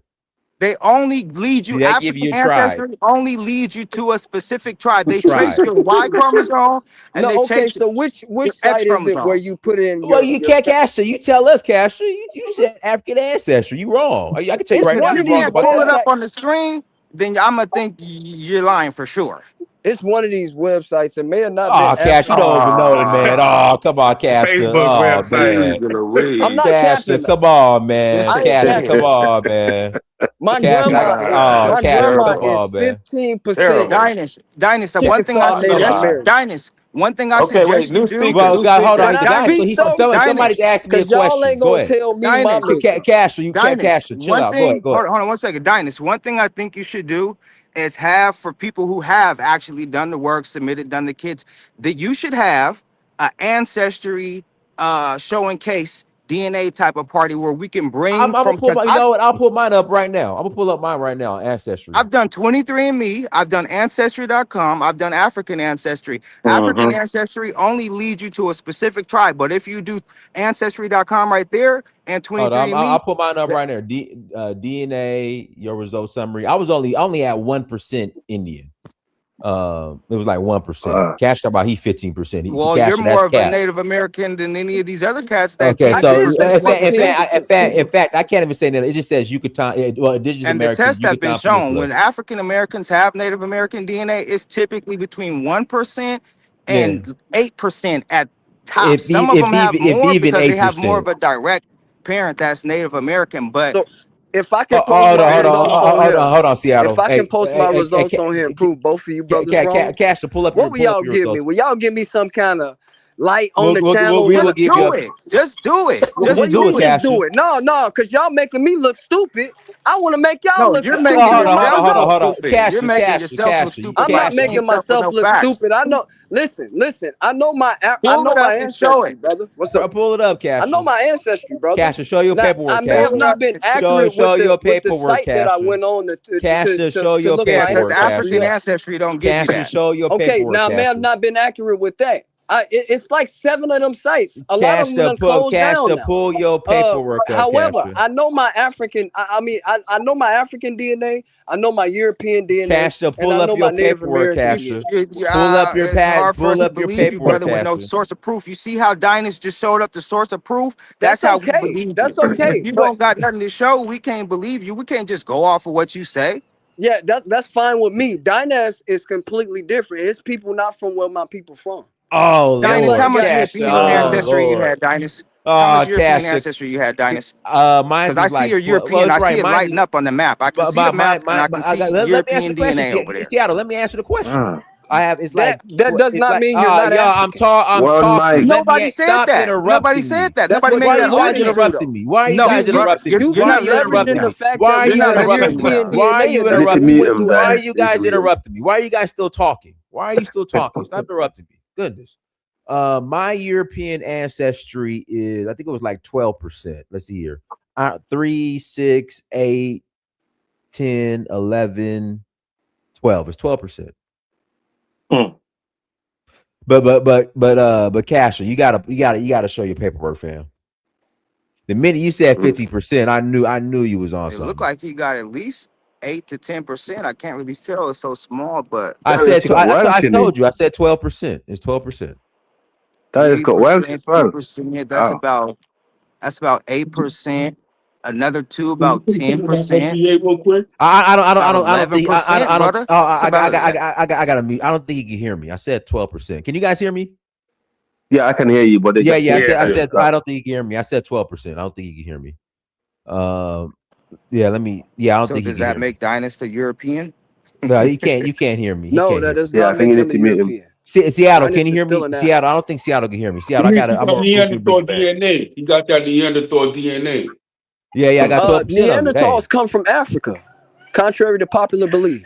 They only lead you, They give African you a tribe. ancestry only leads you to a specific tribe. They trace Tribe. your Y chromosome and No, they okay. trace So which your X site is it where chromosome. you put in Well, you your can't, Kasha. You tell us, Kasha. You said African ancestry. You wrong. I can tell you It's right now. If one you of You wrong these can't about pull it that. up websites. on the screen, then I'm going to think you're lying for sure. It's one of these websites. It may have not been Oh, Cash, you African. don't even know, man. Oh, come on, Castor. Facebook Oh, website. man. Please and I'm Louise. not Castor, capping though. come on, man. I ain't Castor, come capping. on, man. My Castor, grandma is oh, my Castor, grandma come Terrible. is on, man. 15% Terrible. Dynas, one thing I Chickasaw Native suggest, Lie. American. Dynas, one thing I Okay, wait. suggest you New do, speaker. Well, New God, hold speaker. on. Can I Dynas, speak though? Somebody's asking me a Cause y'all question. ain't Go gonna ahead. tell me my Dynas, business. Castor, Dynas, Castor, chill one out. Go ahead, thing, go ahead. hold on one second. Dynas, one thing I think you should do is have for people who have actually done the work, submitted, done the kits, that you should have an ancestry show and case DNA type of party where we can I'm bring gonna from pull because my. You know what? I'll pull mine up right now. I'm gonna pull up mine right now. Ancestry. I've done 23andMe, I've done Ancestry.com, I've done African Ancestry. African Mm-hmm. Ancestry only leads you to a specific tribe, but if you do Ancestry.com right there and Hold on, 23andMe, I'll put mine up right there. DNA, your result summary. I was only at 1% Indian. It was like 1%. Cash about he 15%. He well, you're cashed that's more of a cap. Native American than any of these other cats that Okay, came I so through did here say since what we seen. in fact, I can't even say that. It just says Yucatan. Well, indigenous And the American tests have been Yucatan shown Peninsula. when African Americans have Native American DNA, it's typically between 1% Yeah, and 8% at top. Some of them have if more even because they have more 8%. of a direct parent that's Native American. But so if I can post my results on here, Hold on, if Seattle. I can post my results on here and prove both of you brothers wrong, Cash to pull up what will y'all your give me? results. Will y'all give me some kind of light on the channel? We will just give you do a. it. Just do it. Just What Just do you do do it, mean it. just Cash. do it? No, because y'all making me look stupid. I want to make y'all No, look you're making stupid with my yourself look Hold on. results. stupid. Cash, You're making yourself look stupid I'm by not saying making stuff with myself no look facts. stupid. I know. Listen. I know Pull it up my and show ancestry, it. brother. What's up? Bro, pull it up, I Cash. know my ancestry, brother. Cash, show your Now, I paperwork, may Cash. have Pull it not up been and show it. accurate Show your with the paperwork, site that I Cash. went on Cash, show to your look Yeah, my because paperwork, Cash. ancestry African up. ancestry don't give you Cash, that. show your Okay, paperwork, now I may Cash. have not been accurate with that. It's like 7 of them sites. A lot of Cash them done closed down now. pull your paperwork up, Cash. However, I know my African. I know my African DNA. I know my European DNA, Cash, and pull I up know my your Native paperwork, American Cash. DNA. It's hard for us Pull to up your believe you, paperwork, brother, with Cash. no source of proof. You see how Dynas just showed up the source of proof? That's That's how we okay. believe you. That's If okay. you But don't got nothing to show, we can't believe you. We can't just go off of what you say. yeah, that's fine with me. Dynas is completely different. His people not from where my people from. Oh Dinus, how Lord, much Cash. European Oh ancestry you Lord. had, Dinus? How much Oh, European Cash. ancestry you had, Dinus? Mine Because I was see like your 12. Well, European, it's I see right. it Mine lighting is, up on the map. I can see the map, and I can see let me answer European the question. DNA over there. Seattle, let me answer the question. Ah, I have it's like That does it's not like mean you're not y'all. African. I'm one talking. mic. Let me Nobody said stop that. Nobody interrupting said me. that. That's Nobody what made Why are that you guys Europeans do, argument. interrupting though. me? Why are you No, guys brother, interrupting me? you're You Why are not you listening leveraging interrupting the now. me? fact Why that are You're we you not have interrupting listening me? European now. Why are DNA you and that's You need to what we interrupting mute me? went him, through Why are Africa. Dennis. you You need to guys mute him. interrupting me? Why are you guys still talking? Why are you still talking? Stop interrupting me. Goodness. My European ancestry is, I think it was like 12%. Let's see here. 3, 6, 8, 10, 11, 12. It's 12%. But Casher, you gotta show your paperwork, fam. The minute you said 50%, I knew you was on It looked something. like he got at least 8 to 10%. I can't really tell. It's so small, but Dennis, you got I Welsh in it. told you. I said 12%. It's 12%. Dennis got Welsh as 3%, well. 2%. Oh. That's about 8%. Another two, Can you about put something about 10%, FBA real quick? I about don't think I 11%, don't brother. oh It's about 11. I gotta mute. I don't think he can hear me. I said 12%. Can you guys hear me? Yeah, I can hear you, but they just keep I getting said cut. I don't think he can hear me. I said 12%. I don't think he can hear me. Yeah, I don't So think he does can that hear me. make Dynasty European? No, you can't hear me. He No, can't that hear me. does Yeah, not I think make you need him a to mute him. European. Seattle, can Dynas you is hear still me? an Seattle, I African. don't think Seattle can hear me. He Seattle, got I'm gonna remove you and bring Neanderthal you back. DNA. He got that Neanderthal DNA. Yeah, I got 12% of it. Hey. Neanderthals come from Africa, contrary to popular belief.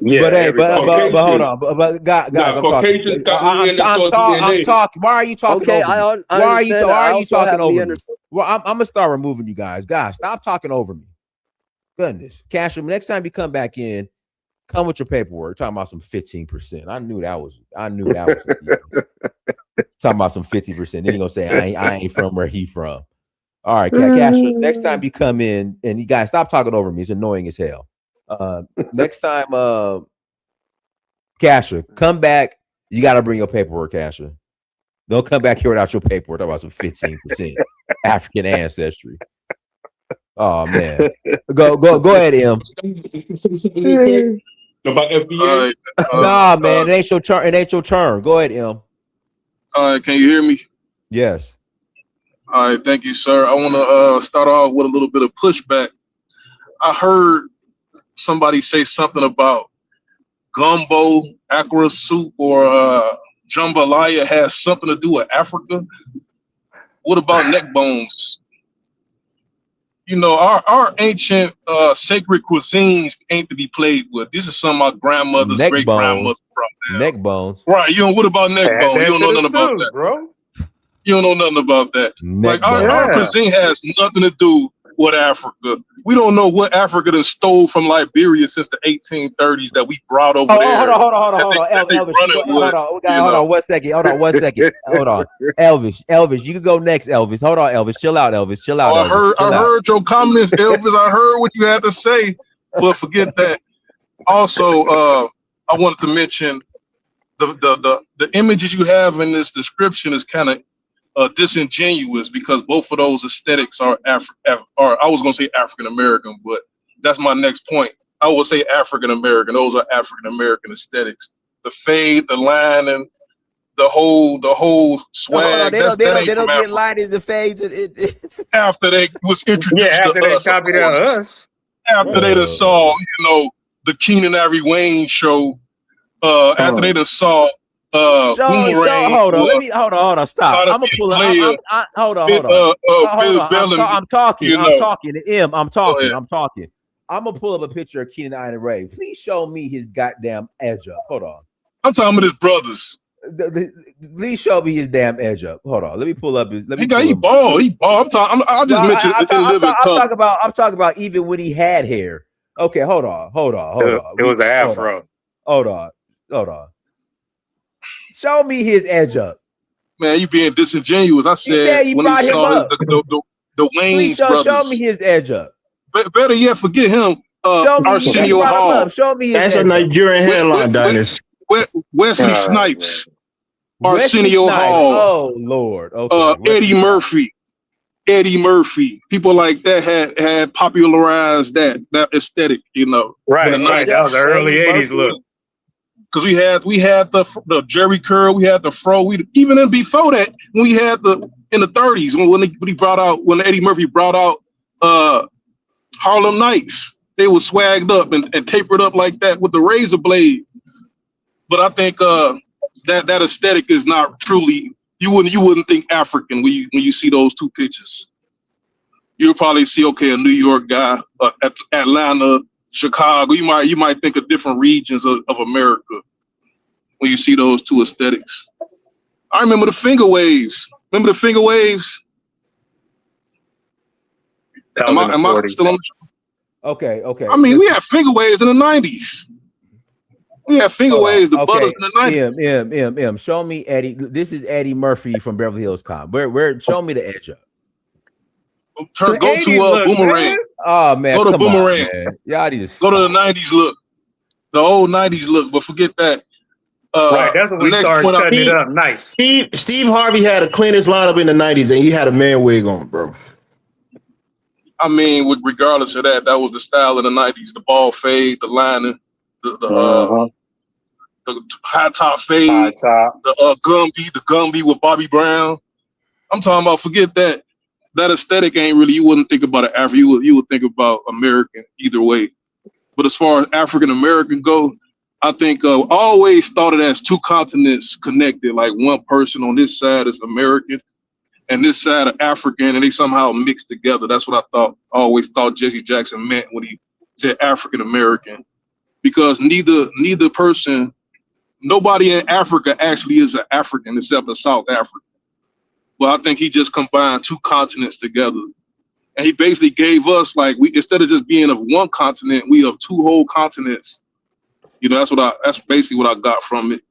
Yeah, But hey, everybody but knows hold Caucasians. that. on, but guys, Nah, I'm talking. Caucasians got Neanderthal I'm DNA. talking. Why are you talking Okay, over me? I understand that. Why I are you also talking have over me? Neanderthal. Well, I'm gonna start removing you guys. Guys, stop talking over me. Goodness, Cashman. Next time you come back in, come with your paperwork. Talking about some 15%. I knew that was some BS. Talking about some 50%. Then you gonna say I ain't from where he from. All right, Cashman. Next time you come in, and you guys stop talking over me. It's annoying as hell. Next time, Casher, come back. You got to bring your paperwork, Casher. Don't come back here without your paperwork. Talk about some 15% African ancestry. Oh man, go ahead, M. About FBA. Nah, man, it ain't your turn. It ain't your turn. Go ahead, M. Can you hear me? Yes. All right, thank you, sir. I want to start off with a little bit of pushback. I heard somebody say something about gumbo, akra soup, or jambalaya has something to do with Africa. What about neck bones? You know, our ancient sacred cuisines ain't to be played with. This is some of my grandmother's Neck great grandmother bones. brought Neck down. bones. Right, you know, what about neck Add bones? You that don't to know the nothing about stew, that. bro. You don't know nothing about that. Neck Like our bones. Yeah. cuisine has nothing to do with Africa. We don't know what Africa done stole from Liberia since the 1830s that we brought over Oh, there hold on. that they Elvis, you running go. with, Hold on. you Hold know. on. 1 second. Hold on. Elvis, you can go next. Elvis, hold on. Elvis, chill out. Elvis, chill out. Oh, Elvis, I chill out. heard your comments, Elvis. I heard what you had to say, but forget that. Also, I wanted to mention the images you have in this description is kind of disingenuous because both of those aesthetics are or I was going to say African American, but that's my next point. I would say African American. Those are African American aesthetics. The fade, the line, and the whole Hold on. swag. That They ain't from don't get Africa. liners and fades. After they was Yeah, introduced to after they us, of copied course. us. After they done saw, Oh. the Keenan Ivory Wayne show. After they Oh. done saw So Boomerang hold on. or Hold on. Stop. How to I'm gonna Be pull a it. Player, Hold on. Hold on. Hold Bill on. Bellamy. I'm talking. You know, I'm go ahead. talking. I'm gonna pull up a picture of Keenan Iron Ray. Please show me his goddamn edge up. Hold on. I'm talking about his brothers. Please show me his damn edge up. Hold on. Let me pull up his. Let me He pull him. bald. He bald. I'll No, just mention it in living color. I'm talking about even when he had hair. Okay, hold on. It was an afro. Hold on. Show me his edge up. Man, you being disingenuous. I He said said you when he brought him saw up. the Please Wayne's show me brothers. his edge up. Better yet, forget him. Show me you Arsenio brought him up. Hall, Show me his That's a edge up. Nigerian headline, We- Dennis. Wesley Oh, man. Snipes, Wesley Arsenio Snipes. Hall, Oh Lord. Okay. Wesley Eddie Snipes. Murphy. Eddie Murphy, people like that had popularized that aesthetic, in the But Right. edge That up, was the 90s. early Eddie 80s Murphy. look. because we had the Jerry curl, we had the fro. We even before that, when we had in the 30s when Eddie Murphy brought out Harlem Nights, they were swagged up and tapered up like that with the razor blade. But I think that aesthetic is not truly, you wouldn't think African when you see those two pictures. You'll probably see, okay, a New York guy, Atlanta, Chicago. You might think of different regions of America when you see those two aesthetics. I remember the finger waves. Remember the finger waves? That was in the 40s. Still on the show? Okay. I mean, we had finger waves in the 90s. We had finger waves, the butters in the 90s. M. Show me Eddie. This is Eddie Murphy from Beverly Hills Cop. Where? Show me the edge up. Go to Boomerang. Man. Oh man, go to Boomerang. On, man. Y'all need to go to the 90s look, the old 90s look. But forget that. Right, that's when we started cutting it up. Nice. Steve Harvey had the cleanest lineup in the 90s, and he had a man wig on, bro. I mean, regardless of that, that was the style of the 90s: the ball fade, the lining, the high top fade, the Gumby with Bobby Brown. I'm talking about. Forget that. That aesthetic ain't really. You wouldn't think about it after. You would think about American either way. But as far as African American go, I think I always thought it as two continents connected. Like one person on this side is American, and this side of African, and they somehow mixed together. That's what I always thought Jesse Jackson meant when he said African American, because neither person, nobody in Africa actually is an African except a South African. Well, I think he just combined two continents together, and he basically gave us, like, we, instead of just being of one continent, we have two whole continents. You know, that's basically what I got from it.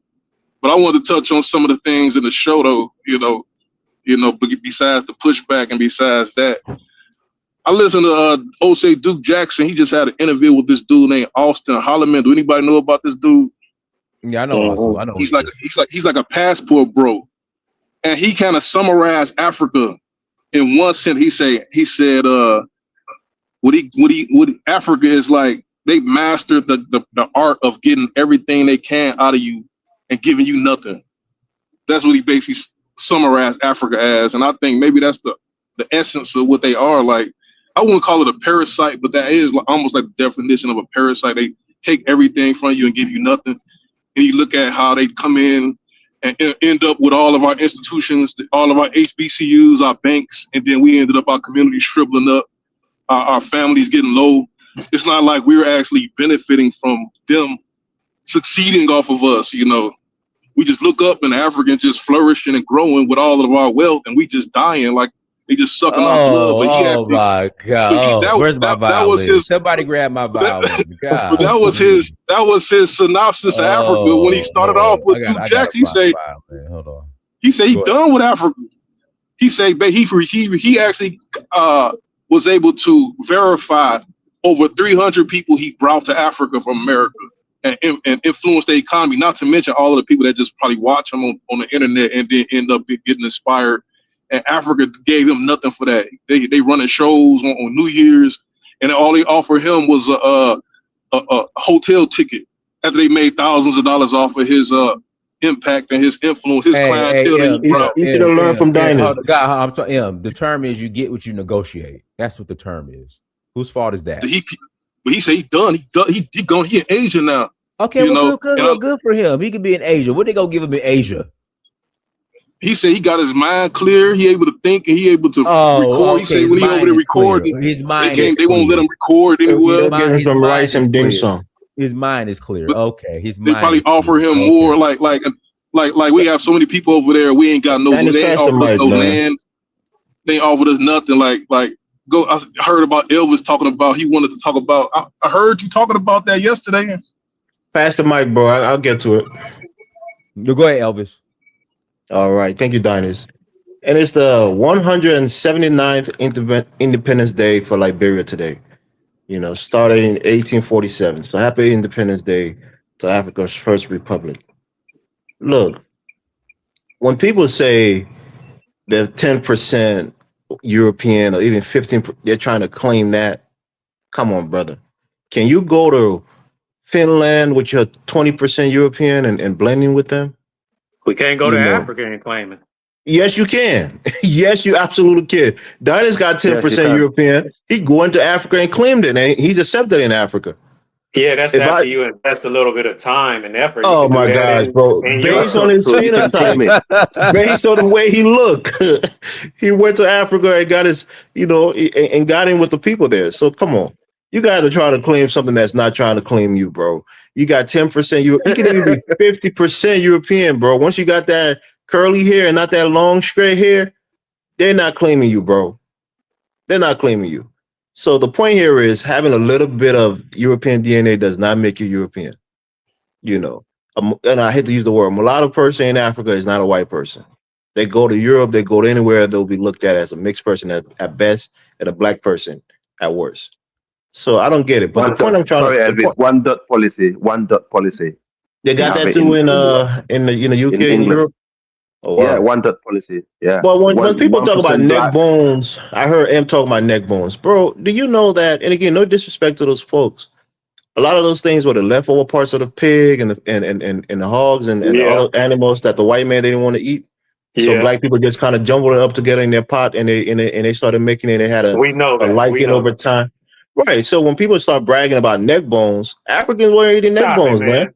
But I wanted to touch on some of the things in the show, though. You know, besides the pushback and besides that, I listened to Osei Duke Jackson. He just had an interview with this dude named Austin Holloman. Do anybody know about this dude? Yeah, I know. Also, I know. He's like a passport bro. And he kind of summarized Africa in one sentence. He said what Africa is like, they mastered the art of getting everything they can out of you and giving you nothing. That's what he basically summarized Africa as. And I think maybe that's the essence of what they are. Like, I wouldn't call it a parasite, but that is almost like the definition of a parasite. They take everything from you and give you nothing. And you look at how they come in and end up with all of our institutions, all of our HBCUs, our banks, and then we ended up our community shriveling up, our families getting low. It's not like we're actually benefiting from them succeeding off of us, you know. We just look up and Africans just flourishing and growing with all of our wealth, and we just dying like they just sucking our blood. But my God! Where's my violin? That was his, somebody grab my violin. But that was his synopsis of Africa when he started off with Duke Jackson. He said he done with Africa. He said he actually was able to verify over 300 people he brought to Africa from America and influence the economy. Not to mention all of the people that just probably watch him on the internet and then end up getting inspired. And Africa gave him nothing for that. They running shows on New Year's, and all they offered him was a hotel ticket after they made thousands of dollars off of his impact and his influence, his clientele. You should have learned from Dinah. I'm talking. The term is you get what you negotiate. That's what the term is. Whose fault is that? But he said he done. He gone. He in Asia now. Okay, good for him. He could be in Asia. What they gonna give him in Asia? He said he got his mind clear. He able to think and he able to record. Okay. He said when he over there recording, his mind they won't let him record anywhere. His mind is clear. Okay, his mind. They probably offer him more like we have so many people over there. We ain't got no. They ain't offered us no land. They offered us nothing. Like go. I heard about Elvis talking about. He wanted to talk about. I heard you talking about that yesterday. Pass the mic, bro. I'll get to it. Go ahead, Elvis. All right. Thank you, Diners. And it's the 179th Independence Day for Liberia today. You know, started in 1847. So happy Independence Day to Africa's first republic. Look, when people say they're 10% European or even 15%, they're trying to claim that. Come on, brother. Can you go to Finland with your 20% European and blending with them. We can't go You to know, Africa and claim it. yes, you can. Yes, you absolutely can. Dinah's got Yes, you 10% can. European. He going to Africa and claimed it, and he's accepted in Africa. Yeah, that's If I, after you invest a little bit of time and effort. You oh can do my that gosh, in, bro, in based Europe. on his So you can claim phenotype, it. based on the way he looked, he went to Africa and got his, and got in with the people there. So come on, you got to try to claim something that's not trying to claim you, bro. You got 10%. You can even be 50% European, bro. Once you got that curly hair and not that long straight hair, they're not claiming you, bro. They're not claiming you. So the point here is having a little bit of European DNA does not make you European. You know, and I hate to use the word mulatto person in Africa is not a white person. They go to Europe, they go to anywhere, they'll be looked at as a mixed person at best and a black person at worst. So I don't get it. But the One point dot. I'm trying Sorry, to the Elvis. point One dot policy. One dot policy. they We got have that it too in the UK in in England. Europe. Oh Yeah, wow. one dot policy. Yeah, Well, when one people one talk about percent neck black. bones, I heard M talking about neck bones. Bro, do you know that? And again, no disrespect to those folks. A lot of those things were the leftover parts of the pig and the hogs and the Yeah, other animals that the white man didn't want to eat. So yeah. black people just kind of jumbled it up together in their pot and they started making it. They had We know a that. We liking know over that. time. Right. So when people start bragging about neck bones, Africans were eating neck Stop it, bones, man.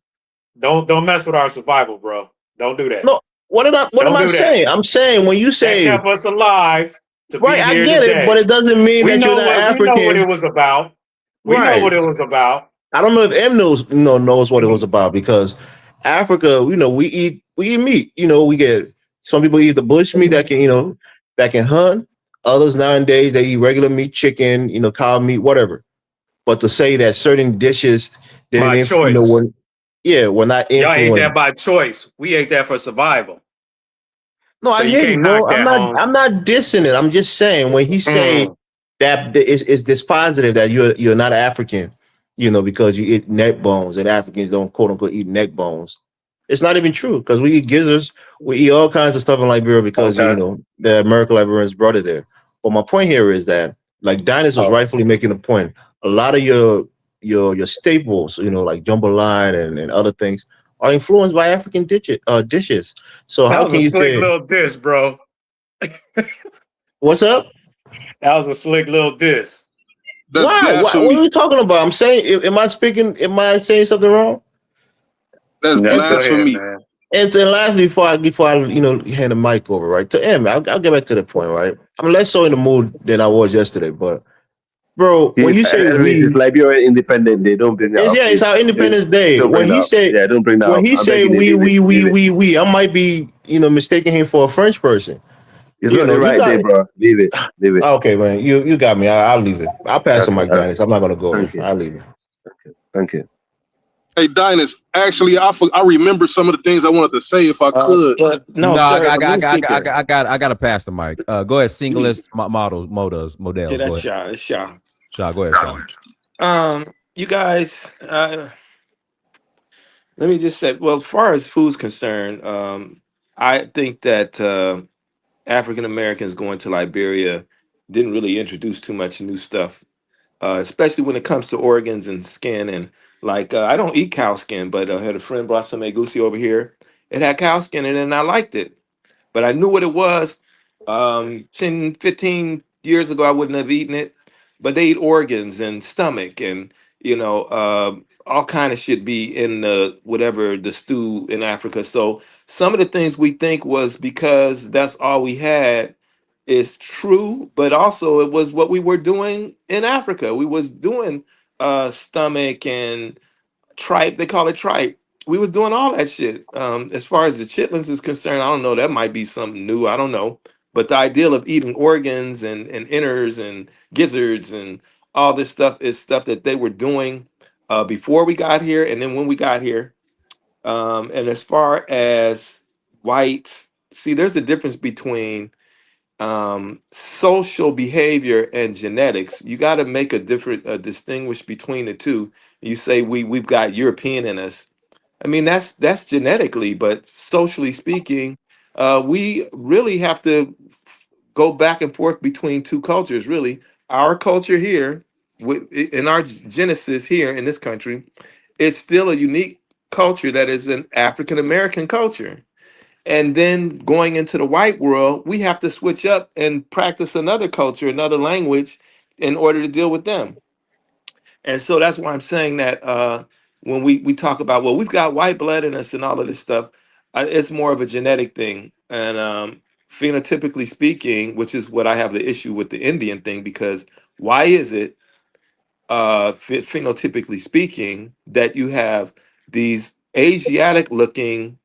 man. Don't mess with our survival, bro. Don't do that. No, what am Don't I do that. saying? I'm saying when you That say kept us alive to right, be I here get it, but today. it doesn't mean that you're not We know what African. it was about. We know Right. what it was about. I don't know if M knows what it was about because Africa, we eat meat. We get some people eat the bush meat that can hunt. Others nowadays they eat regular meat, chicken, cow meat, whatever. But to say that certain dishes didn't By choice. were not Y'all ate that influenced. by choice. We ate that for survival. No, So I you hear you. can't knock No, I'm that, not. I'm Holmes. not dissing it. I'm just saying when he say Mm. that is dispositive that you're not African, because you eat neck bones and Africans don't quote unquote eat neck bones. It's not even true because we eat gizzards, we eat all kinds of stuff in Liberia because Okay. the American Liberians brought it there. But my point here is that like Dinus was Oh, rightfully making a point. A lot of your staples, like jambalaya and other things, are influenced by African dishes. So that how was can a you slick say little diss, bro. what's up? That was a slick little diss. That's Why? What are blasphemy. you talking about? I'm saying, am I speaking? Am I saying something wrong? That's No, And go to, ahead, blasphemy. man. and then lastly, before I hand the mic over, right to M, I'll get back to the point, right? I'm less so in the mood than I was yesterday, but bro, when you say Elvis is we, Liberian Independent Day. Don't bring that up, it's please. our Independence Day. Don't bring that up. Yeah, don't bring that When up. he I'm say begging you, leave it. Leave it. I might be mistaking him for a French person. It's not the You right got day, bro. Leave it. Leave it. okay, man. You got me. I'll leave it. I'll pass the Okay. mic, Okay. Dennis. I'm not gonna go there. Thank you. I'll leave it. Thank you. Hey, Dinus, actually, I remember some of the things I wanted to say if I could. But no, No, sir. Let me speak here. I got to pass the mic. Go ahead, singlest models. Yeah, Go that's ahead. Shaw. That's Shaw. Shaw, go ahead, Shaw. You guys, let me just say, well, as far as food's concerned, I think that African Americans going to Liberia didn't really introduce too much new stuff, especially when it comes to organs and skin. And like, I don't eat cow skin, but I had a friend brought some egusi over here. It had cow skin in it, and I liked it. But I knew what it was. 10, 15 years ago, I wouldn't have eaten it. But they eat organs and stomach and, all kind of shit be in the whatever the stew in Africa. So some of the things we think was because that's all we had is true, but also it was what we were doing in Africa. We was doing stomach and tripe. They call it tripe. We was doing all that shit. As far as the chitlins is concerned, I don't know. That might be something new. I don't know. But the ideal of eating organs and innards and gizzards and all this stuff is stuff that they were doing before we got here, and then when we got here. And as far as whites, see, there's a difference between social behavior and genetics. You got to make a different distinguish between the two. You say we've got European in us. I mean that's genetically, but socially speaking, we really have to go back and forth between two cultures. Really, our culture here, in our genesis here in this country, it's still a unique culture that is an African American culture. And then going into the white world, we have to switch up and practice another culture, another language in order to deal with them. And so that's why I'm saying that when we talk about, well, we've got white blood in us and all of this stuff, it's more of a genetic thing. And phenotypically speaking, which is what I have the issue with the Indian thing, because why is it, phenotypically speaking, that you have these Asiatic looking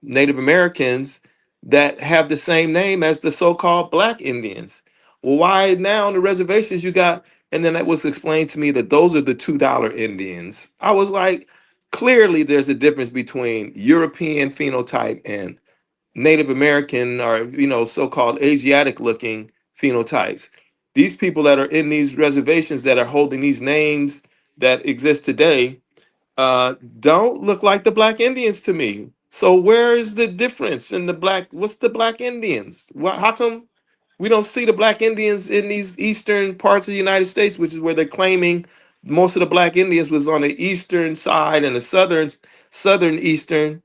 Native Americans that have the same name as the so-called Black Indians? Well, why now on the reservations you got? And then it was explained to me that those are the $2 Indians. I was like, clearly there's a difference between European phenotype and Native American, or so-called Asiatic looking phenotypes. These people that are in these reservations that are holding these names that exist today don't look like the Black Indians to me. So where's the difference in the Black? What's the Black Indians? How come we don't see the Black Indians in these eastern parts of the United States, which is where they're claiming most of the Black Indians was on the eastern side and the southern eastern,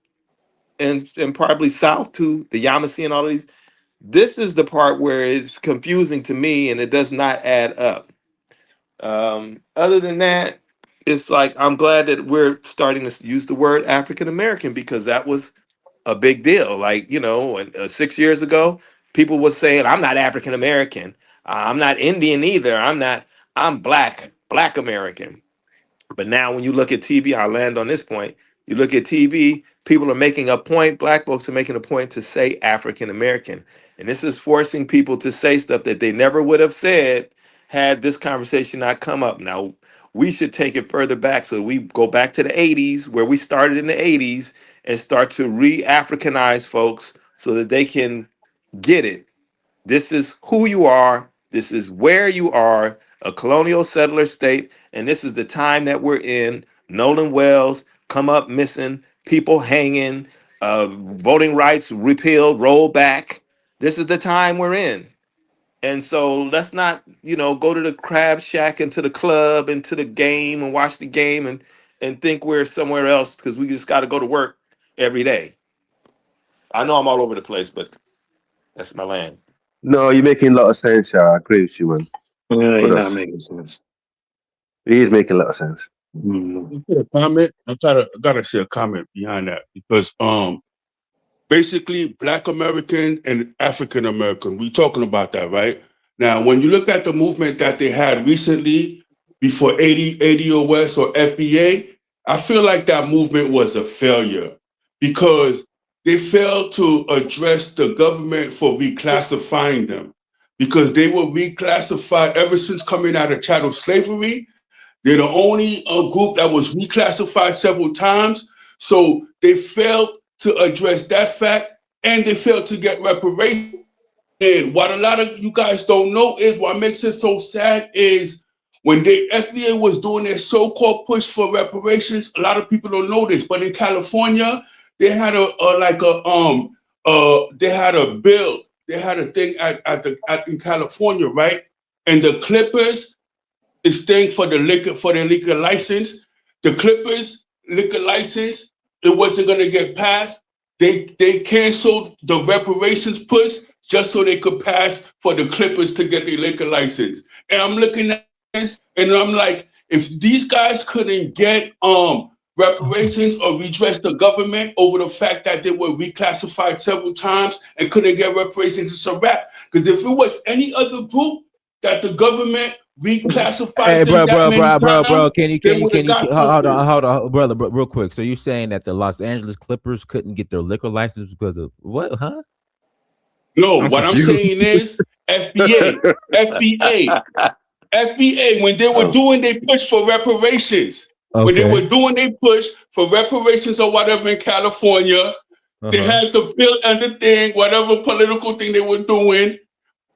and probably south to the Yamasee and all of these. This is the part where it's confusing to me and it does not add up. Other than that, it's like I'm glad that we're starting to use the word African American, because that was a big deal. Like, and, 6 years ago, people was saying, I'm not African American. I'm not Indian either. I'm Black American. But now when you look at TV, I'll land on this point. You look at TV, people are making a point, Black folks are making a point to say African American. And this is forcing people to say stuff that they never would have said had this conversation not come up. Now, we should take it further back. So we go back to the 80s, where we started in the 80s, and start to re-Africanize folks so that they can get it. This is who you are. This is where you are, a colonial settler state. And this is the time that we're in. Nolan Wells, come up missing, people hanging, voting rights repealed, rolled back. This is the time we're in. And so let's not, go to the crab shack and to the club and to the game and watch the game and think we're somewhere else because we just got to go to work every day. I know I'm all over the place, but that's my land. No, you're making a lot of sense. I agree with you, man. Yeah, What you're not else? making sense. He is making a lot of sense. A comment. I gotta say a comment behind that, because basically Black American and African American, we talking about that, right? Now, when you look at the movement that they had recently before ADOS or FBA, I feel like that movement was a failure because they failed to address the government for reclassifying them, because they were reclassified ever since coming out of chattel slavery. They're the only group that was reclassified several times. So they failed to address that fact, and they failed to get reparations. And what a lot of you guys don't know is what makes it so sad is when the FDA was doing their so-called push for reparations, a lot of people don't know this, but in California, they had they had a bill, they had a thing in California, right? And the Clippers is thing for their liquor license. The Clippers liquor license, it wasn't gonna get passed. They canceled the reparations push just so they could pass for the Clippers to get their liquor license. And I'm looking at this and I'm like, if these guys couldn't get reparations or redress the government over the fact that they were reclassified several times and couldn't get reparations, it's a wrap. Because if it was any other group that the government reclassified Hey, them that many bro. times, Can they you would have got hold something. on, brother, real quick. So you're saying that the Los Angeles Clippers couldn't get their liquor license because of what? Huh? No, I'm what I'm confused. saying is FBA. When they were Oh, doing they push for reparations, when they okay. were doing they push for reparations or whatever in California, they Uh-huh. had the bill and the thing, whatever political thing they were doing.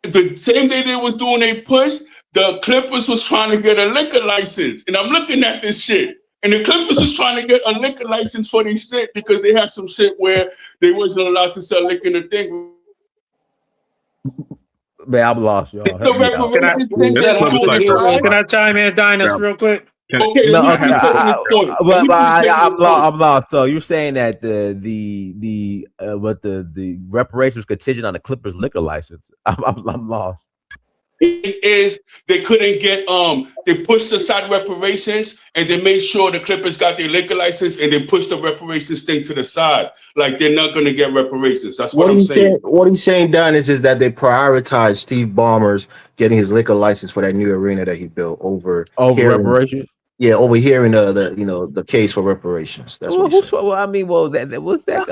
The same day they was doing a push, the Clippers was trying to get a liquor license. And I'm looking at this shit. And the Clippers was trying to get a liquor license for their shit because they had some shit where they wasn't allowed to sell liquor in the thing. Man, I'm lost, y'all. The Help me out. Can I reparations yeah, thing this that club is happened like in real July. Can I chime in, Dinus, Yeah. real quick? Can I, Okay, then No, we okay, can take this point. Then we can take this point. I'm lost. So you're saying that the reparations contingent on the Clippers liquor license? I'm lost. Is they couldn't get they pushed aside reparations and they made sure the Clippers got their liquor license and they pushed the reparations thing to the side. Like they're not gonna get reparations. That's what I'm saying. What he's saying, Don, is that they prioritized Steve Ballmer's getting his liquor license for that new arena that he built over Reparations. Yeah, over here in the case for reparations. That's what he's saying. Well, I mean, well, what's that?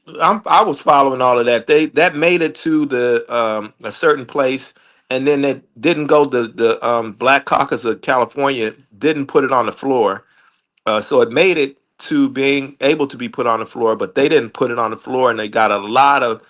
And I was following all of that. That made it to the a certain place, and then it didn't go. The Black Caucus of California didn't put it on the floor, so it made it to being able to be put on the floor, but they didn't put it on the floor, and they got a lot of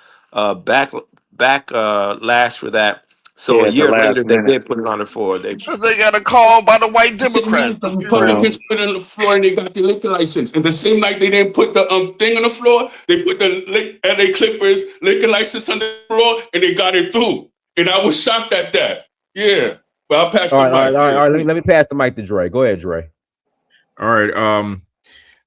backlash for that. So Yeah, a at the year later, last they minute. did put it on the floor. Because they got a call by the white The Democrats. Let's be real. Republicans put it on the floor and they got the liquor license. And the same night they didn't put the thing on the floor, they put the LA Clippers liquor license on the floor and they got it through. And I was shocked at that. Yeah. But I'll pass the mic. All right. Let me pass the mic to Dre. Go ahead, Dre. all right.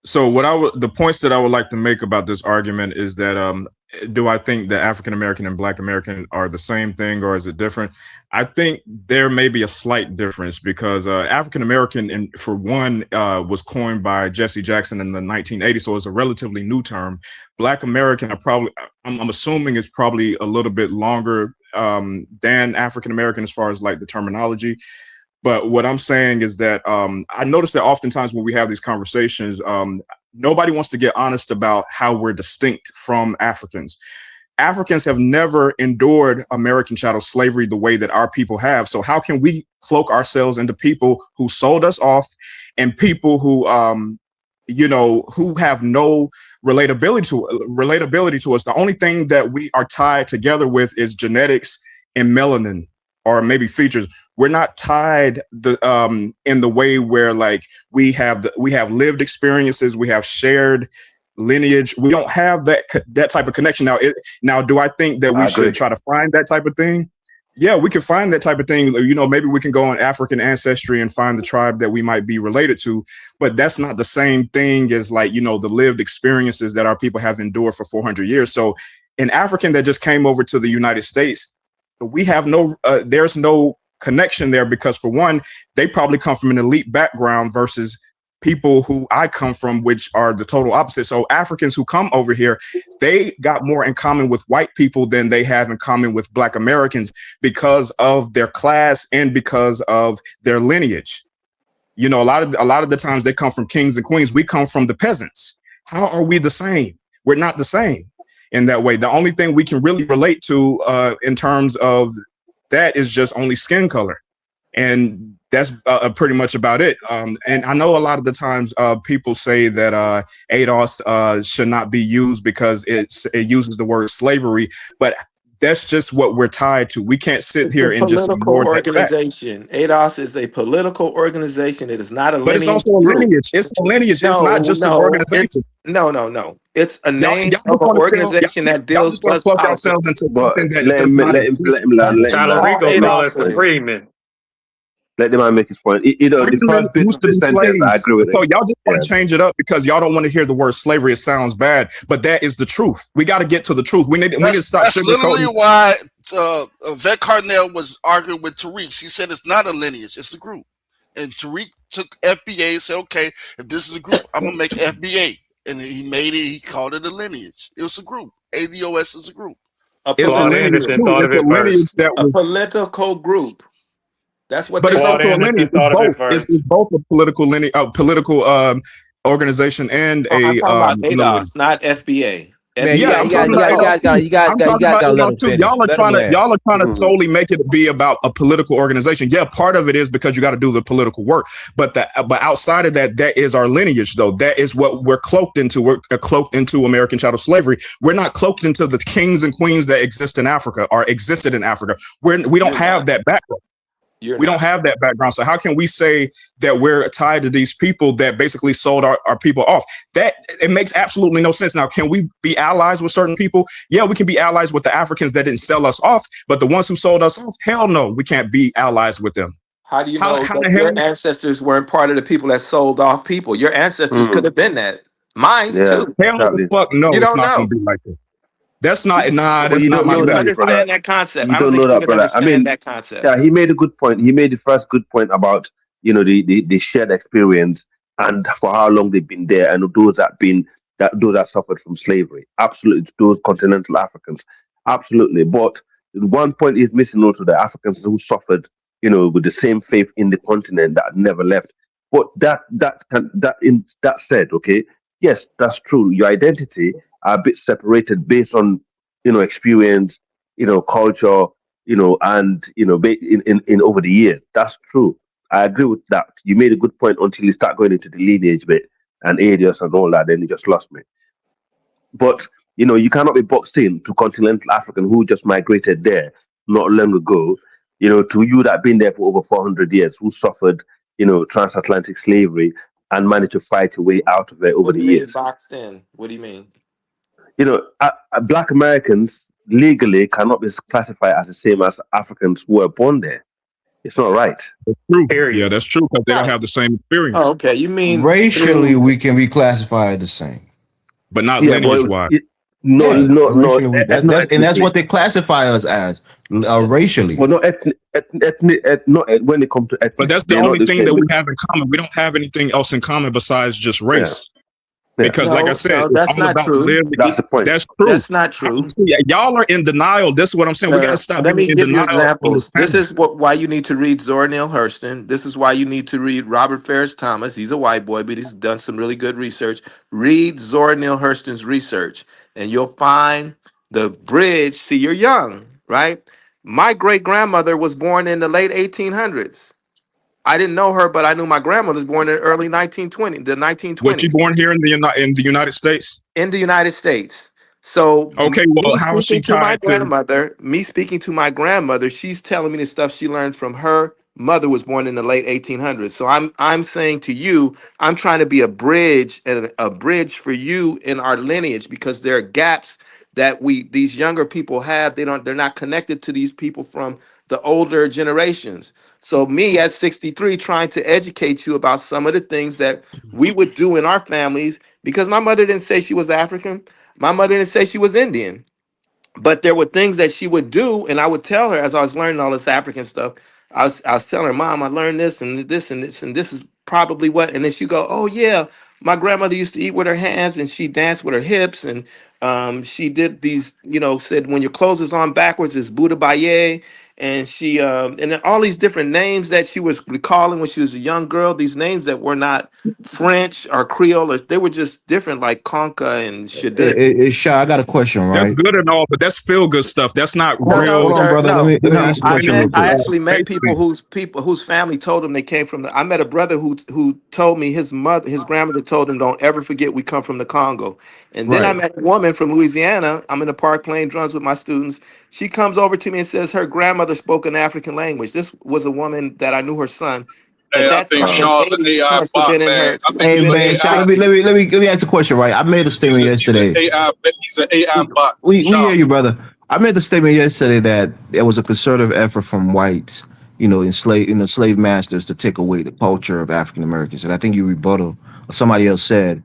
So the points that I would like to make about this argument is that do I think that African American and Black American are the same thing or is it different? I think there may be a slight difference because African American, for one, was coined by Jesse Jackson in the 1980s, so it's a relatively new term. Black American, I'm assuming it's probably a little bit longer than African American as far as like the terminology. But what I'm saying is that I notice that oftentimes when we have these conversations, nobody wants to get honest about how we're distinct from Africans. Africans have never endured American chattel slavery the way that our people have. So how can we cloak ourselves into people who sold us off and people who, who have no relatability to us? The only thing that we are tied together with is genetics and melanin, or maybe features. We're not tied in the way where like we have lived experiences, we have shared lineage. We don't have that type of connection. Now, do I think that we should try to find that type of thing? Yeah, we can find that type of thing. Maybe we can go on African ancestry and find the tribe that we might be related to, but that's not the same thing as like, the lived experiences that our people have endured for 400 years. So an African that just came over to the United States, we have there's no connection there because for one, they probably come from an elite background versus people who I come from, which are the total opposite. So Africans who come over here, they got more in common with white people than they have in common with Black Americans because of their class and because of their lineage. A lot of the times they come from kings and queens. We come from the peasants. How are we the same? We're not the same in that way. The only thing we can really relate to in terms of that is just only skin color. And that's pretty much about it. And I know a lot of the times people say that ADOS should not be used because it uses the word slavery, but that's just what we're tied to. We can't sit here and just ignore that fact. Organization. ADOS is a political organization. It is not a lineage. But it's also a lineage. It's a lineage. It's not just an organization. No. It's a name of an organization that deals with cloak ourselves into something that let him land. Tyler Rico call us the freedmen. Let the man make his point. The first bit of the sentence, I agree with it. So y'all just want to change it up because y'all don't want to hear the word slavery. It sounds bad, but that is the truth. We got to get to the truth. We need to stop. That's literally why Vet Cardinell was arguing with Tariq. He said it's not a lineage, it's a group. And Tariq took FBA and said, okay, if this is a group, I'm going to make FBA. And he made it, he called it a lineage. It was a group. ADOS is a group. It's a lineage too. It's a lineage that was a political group. That's what. But it's also a lineage. It's both a political lineage, political organization, and ADOS, not FBA. Man, you guys got to let them finish. Y'all are trying to solely make it be about a political organization. Yeah, part of it is because you got to do the political work, but outside of that, that is our lineage, though. That is what we're cloaked into. We're cloaked into American chattel slavery. We're not cloaked into the kings and queens that exist in Africa or existed in Africa. We don't have that background. We don't have that background. So how can we say that we're tied to these people that basically sold our people off? That it makes absolutely no sense. Now, can we be allies with certain people? Yeah, we can be allies with the Africans that didn't sell us off, but the ones who sold us off, hell no, we can't be allies with them. How do you How know how the that hell? your ancestors weren't part of the people that sold off people? Your ancestors could Mm, have been that. Mine's yeah, too. Hell the exactly. fuck You no, it's don't not gonna know. be like that. That's not nah, But that's you not don't my know You that, lineage. brother. understand that concept. You I don't don't think know you that, even brother. I understand mean, that concept. yeah, he made a good point. He made the first good point about, you know, the shared experience and for how long they've been there, and those that suffered from slavery. Absolutely, those continental Africans. Absolutely. But one point is missing also, the Africans who suffered, you know, with the same faith in the continent that never left. But that said, okay, yes, that's true. Your identity are a bit separated based on, you know, experience, you know, culture, you know, and you know, in over the years. That's true. I agree with that. You made a good point until you start going into the lineage bit and areas and all that, then you just lost me. But you know, you cannot be boxed in to continental African who just migrated there not long ago. You know, to you that been there for over 400 years, who suffered, you know, transatlantic slavery and managed to fight your way out of it over What do the you mean years. boxed in? What do you mean? You know, Black Americans legally cannot be classified as the same as Africans who were born there. It's not right. That's true. Yeah, Period. that's true because they don't Right. have the same Oh, experience, okay. You mean Racially, through we can be classified the same. but not Yeah, lineage but wise. no, Yeah, no, no, racially, not and that's ethnically. what they classify us as, racially. Well, not not when it comes to But ethnic, that's the they're not only the thing that same. we have in common. We don't have anything else in common besides just Yeah, race. yeah, Because, like I no, said, no, it's that's all not about true. live to that's eat. the point. That's true. That's not true. See, y'all are in denial. This is what I'm saying. We got to stop Let being me in give you denial on this examples. This panel. is why you need to read Zora Neale Hurston. This is why you need to read Robert Ferris Thomas. He's a white boy, but he's done some really good research. Read Zora Neale Hurston's research, and you'll find the bridge. See, you're young, right? My great grandmother was born in the late 1800s. I didn't know her, but I knew my grandmother was born in the early 1920s, the Was she 1920s born here in the United States? in the United States. So Okay, well, how is she tied to? me speaking to my grandmother, she's telling me the stuff she learned from her mother was born in the late 1800s. So I'm saying to you, I'm trying to be a bridge and a bridge for you in our lineage because there are gaps that these younger people have. They're not connected to these people from the older generations. So me at 63 trying to educate you about some of the things that we would do in our families because my mother didn't say she was African. My mother didn't say she was Indian, but there were things that she would do, and I would tell her as I was learning all this African stuff. I was telling her, Mom, I learned this and this and this and this is probably what. And then she go, Oh yeah, my grandmother used to eat with her hands and she danced with her hips and she did these, said when your clothes is on backwards is Buddha Baye. And she and then all these different names that she was recalling when she was a young girl. These names that were not French or Creole, or they were just different, like Conca and Shadut. Shy, I got a question, That's right? good and all, but that's feel good stuff. That's not No, no, Hold real. on, sir. brother. Let No, me let me no. ask a question real I quick. actually met Faith thing. people whose family told them they came from the. I met a brother who told me his grandmother told him, "Don't ever forget we come from the Congo." And then I Right. met a woman from Louisiana. I'm in the park playing drums with my students. She comes over to me and says her grandmother spoke an African language. This was a woman that I knew her son. Hey, At I that think time in Shaw's an '80s, she AI must have bot, been in man. her. I She think must Hey have he's been an in man, her Shy, AI. '60s. let me ask a question, right? I made a statement yesterday. He's an AI bot. We Shaw. hear you, brother. I made the statement yesterday that there was a concerted effort from whites, slave masters to take away the culture of African Americans. And I think you rebuttal or somebody else said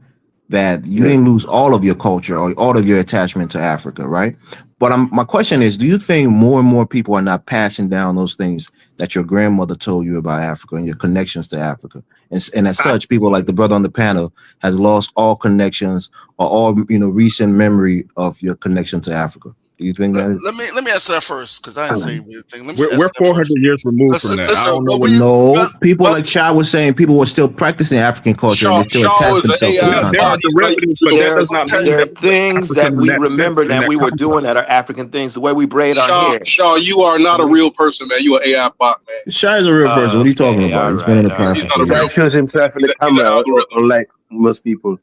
that you Yeah. didn't lose all of your culture or all of your attachment to Africa, right? But my question is, do you think more and more people are not passing down those things that your grandmother told you about Africa and your connections to Africa? And as I, such, people like the brother on the panel has lost all connections or all recent memory of your connection to Africa. Do you think that is? Let me answer that first because I didn't say anything. Let me We're answer that 400 first. years removed from Listen, that. I listen. don't know What what. we No, people what like Chad was saying, people were still practicing African culture and Shaw they still Shaw attach is an themselves to the AI Yeah, there content. are bot. He's like derivatives, but that does not mean there are that we're things African that in we that remember sense, in that that we were context. doing that are African things. The way we braid our Shaw. hair. Shaw, you are not a real person, man. You an AI bot, man. Shy is a real person. What are you talking Okay, about? all He's been on right, the all He's platform right. not for a years. real Guy shows person. himself in the He's an camera, algorithm. unlike most people.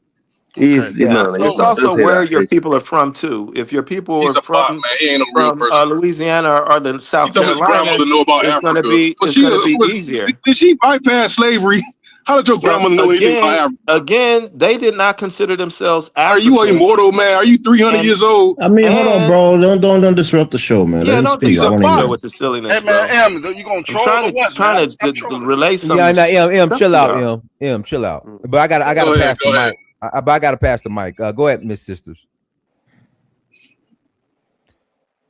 He's, okay. you Yeah, know, it's So he also doesn't say where that your occasionally. people are from too. If your people He's are a bot, man. He ain't a real from person. Louisiana or the He South told his Carolina, grandmother know about it's gonna Africa. be But it's gonna be was easier. did she bypass slavery? How did your So grandmother know anything about Africa? again, they did not consider themselves Are you African. immortal, man? Are you 300 And years old? I mean, hold on, bro. Don't disrupt the show, man. Let yeah, him don't speak. I disrupt want the to show hear. with the silliness, Hey man, bro. you gonna I'm troll or what, man? trying Stop to trolling. relay some Yeah, no, stuff chill to out, y'all. chill out. Mm. But I gotta Go ahead, pass the go ahead. mic. But I gotta pass the mic. Go ahead, Miss Sisters.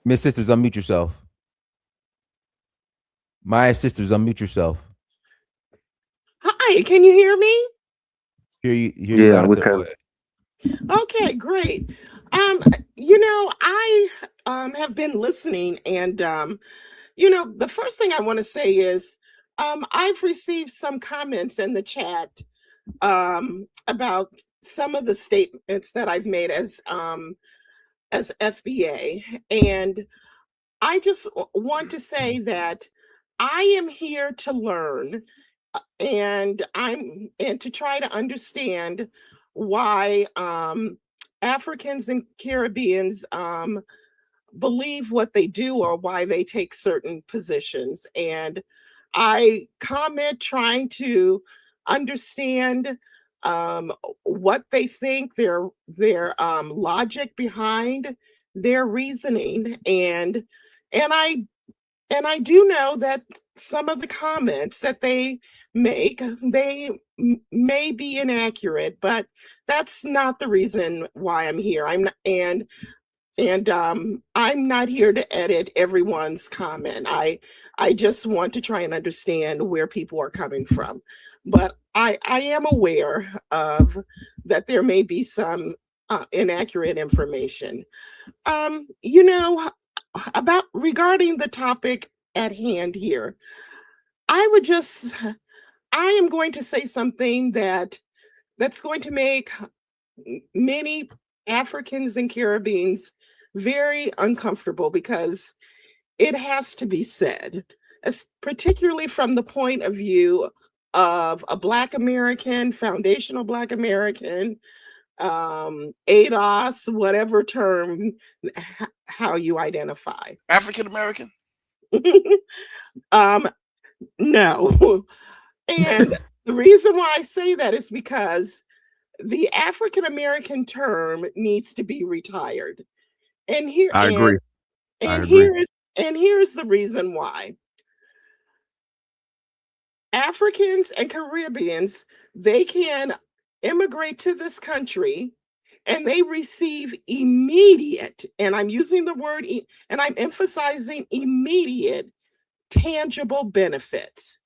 Miss Sisters, unmute yourself. My sisters, unmute yourself. Hi, can you hear me? Hear you Yeah, loud and we clear. Go can. ahead. Okay, great. You know, I have been listening and you know, the first thing I want to say is I've received some comments in the chat about some of the statements that I've made as FBA, and I just want to say that I am here to learn and to try to understand why Africans and Caribbeans believe what they do or why they take certain positions. And I comment trying to understand what they think, their logic behind their reasoning, and I do know that some of the comments that they make, may be inaccurate, but that's not the reason why I'm here. I'm not, and I'm not here to edit everyone's comment. I just want to try and understand where people are coming from. But I am aware of that there may be some inaccurate information. You know, about regarding the topic at hand here, I am going to say something that's going to make many Africans and Caribbeans very uncomfortable because it has to be said, particularly from the point of view of a Black American, foundational Black American, ADOS, whatever term, how you identify. African American? um, no. And the reason why I say that is because the African American term needs to be retired. And here I agree. and here's the reason why. Africans and Caribbeans, they can immigrate to this country and they receive immediate, and I'm using the word and I'm emphasizing immediate, tangible benefits.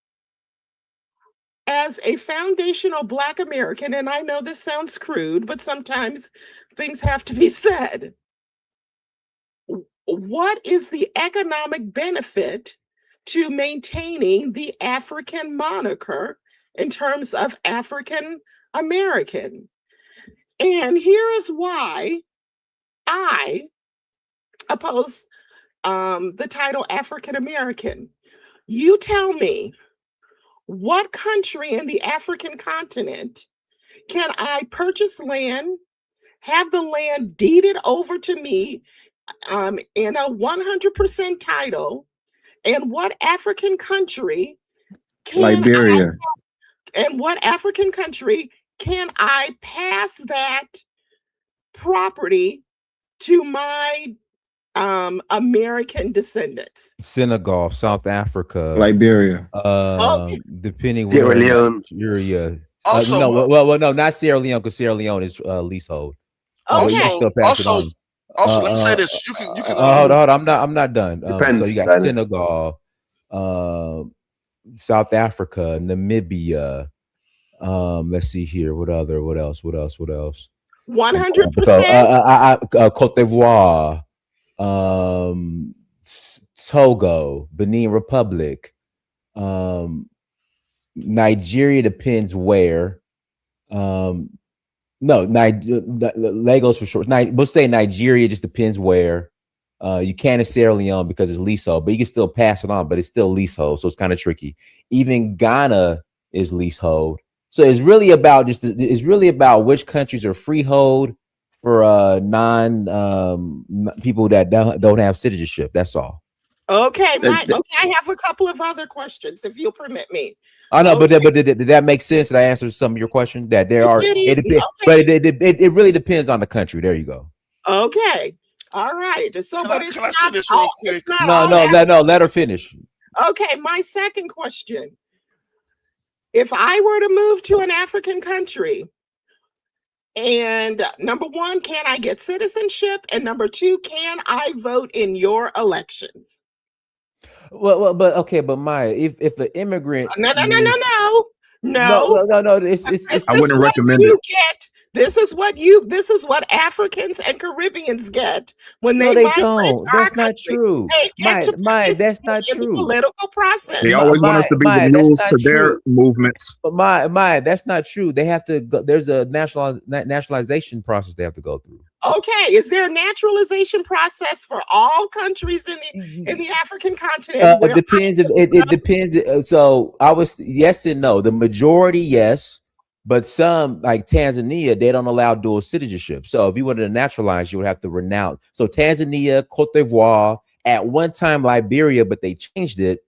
As a foundational Black American, and I know this sounds crude, but sometimes things have to be said. What is the economic benefit to maintaining the African moniker in terms of African American? And here is why I oppose the title African American. You tell me, what country in the African continent can I purchase land, have the land deeded over to me in a 100% title, and what African country Liberia. Can I pass that property to my American descendants? Senegal, South Africa, Liberia. Depending Sierra where in Leone. Nigeria. Also, No, not Sierra Leone, because Sierra Leone is leasehold. But you can still pass it on. let me say this. You can hold on. I'm not done. So Depends, you got Dennis. Senegal, South Africa, Namibia. Let's see here. What else? 100%. Cote d'Ivoire, Togo, Benin Republic, Nigeria depends where. No, Lagos for short. We'll say Nigeria just depends where. You can't in Sierra Leone because it's leasehold, but you can still pass it on, but it's still leasehold, so it's kind of tricky. Even Ghana is leasehold. So it's really about which countries are freehold for non people that don't have citizenship. That's all. Okay, I have a couple of other questions, if you'll permit me. I know, but did that make sense? That I answered some of your question? That there are, it depends, but it really depends on the country. There you go. Okay, all right. So, but it's can I say this real quick? No, let her finish. Okay, my second question: if I were to move to an African country, and number one, can I get citizenship? And number two, can I vote in your elections? Well, but Maya, if the immigrant, no. It's I wouldn't recommend it. This is what Africans and Caribbeans get when they migrate to our That's not true. They get to Maya, that's not in the true. political process. They always want us to be the mules to their movements. But Maya, that's not true. They have to go, there's a nationalization process they have to go through. Okay, is there a naturalization process for all countries in the African continent? It depends. It depends. So I was yes and no. The majority, yes, but some like Tanzania, they don't allow dual citizenship. So if you wanted to naturalize, you would have to renounce. So Tanzania, Cote d'Ivoire, at one time Liberia, but they changed it.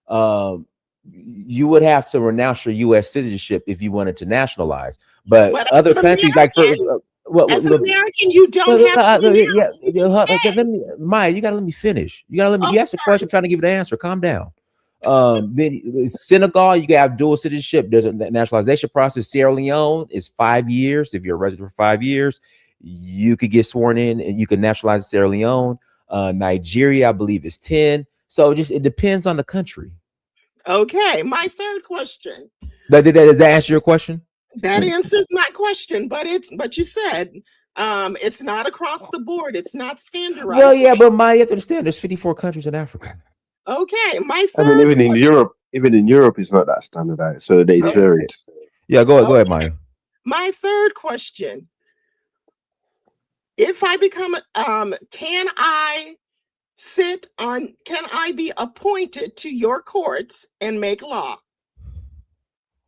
You would have to renounce your U.S. citizenship if you wanted to nationalize. But other countries like as an American, you don't have to. Maya, you gotta let me finish. You gotta let me. You asked a question, I'm trying to give it an answer. Calm down. Then Senegal, you can have dual citizenship. There's a nationalization process. Sierra Leone is 5 years. If you're a resident for 5 years, you could get sworn in and you can nationalize Sierra Leone. Nigeria, I believe, is 10. So it depends on the country. Okay, my third question. Does that answer your question? That answers my question, but you said it's not across the board. It's not standardized. Well, yeah, but Maya, you have to understand there's 54 countries in Africa. Okay, my third. even in Europe, it's not that standardized, so they vary. Yeah, go ahead, Maya. My third question: if I become, can I be appointed to your courts and make law?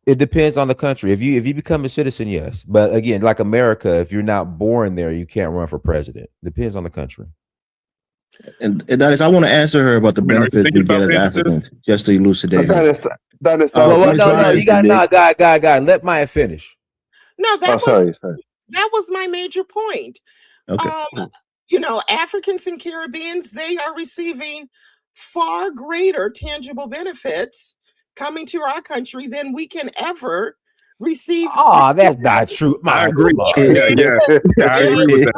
It depends on the country. If you become a citizen, yes. But again, like America, if you're not born there, you can't run for president. Depends on the country. And that is, I want to answer her about the benefits we get as Africans, just to elucidate her. No, you got guy. Let Maya finish. No, that was my major point. Okay. Africans and Caribbeans, they are receiving far greater tangible benefits coming to our country than we can ever receive. Oh, that's not true. I agree. Yeah. I agree with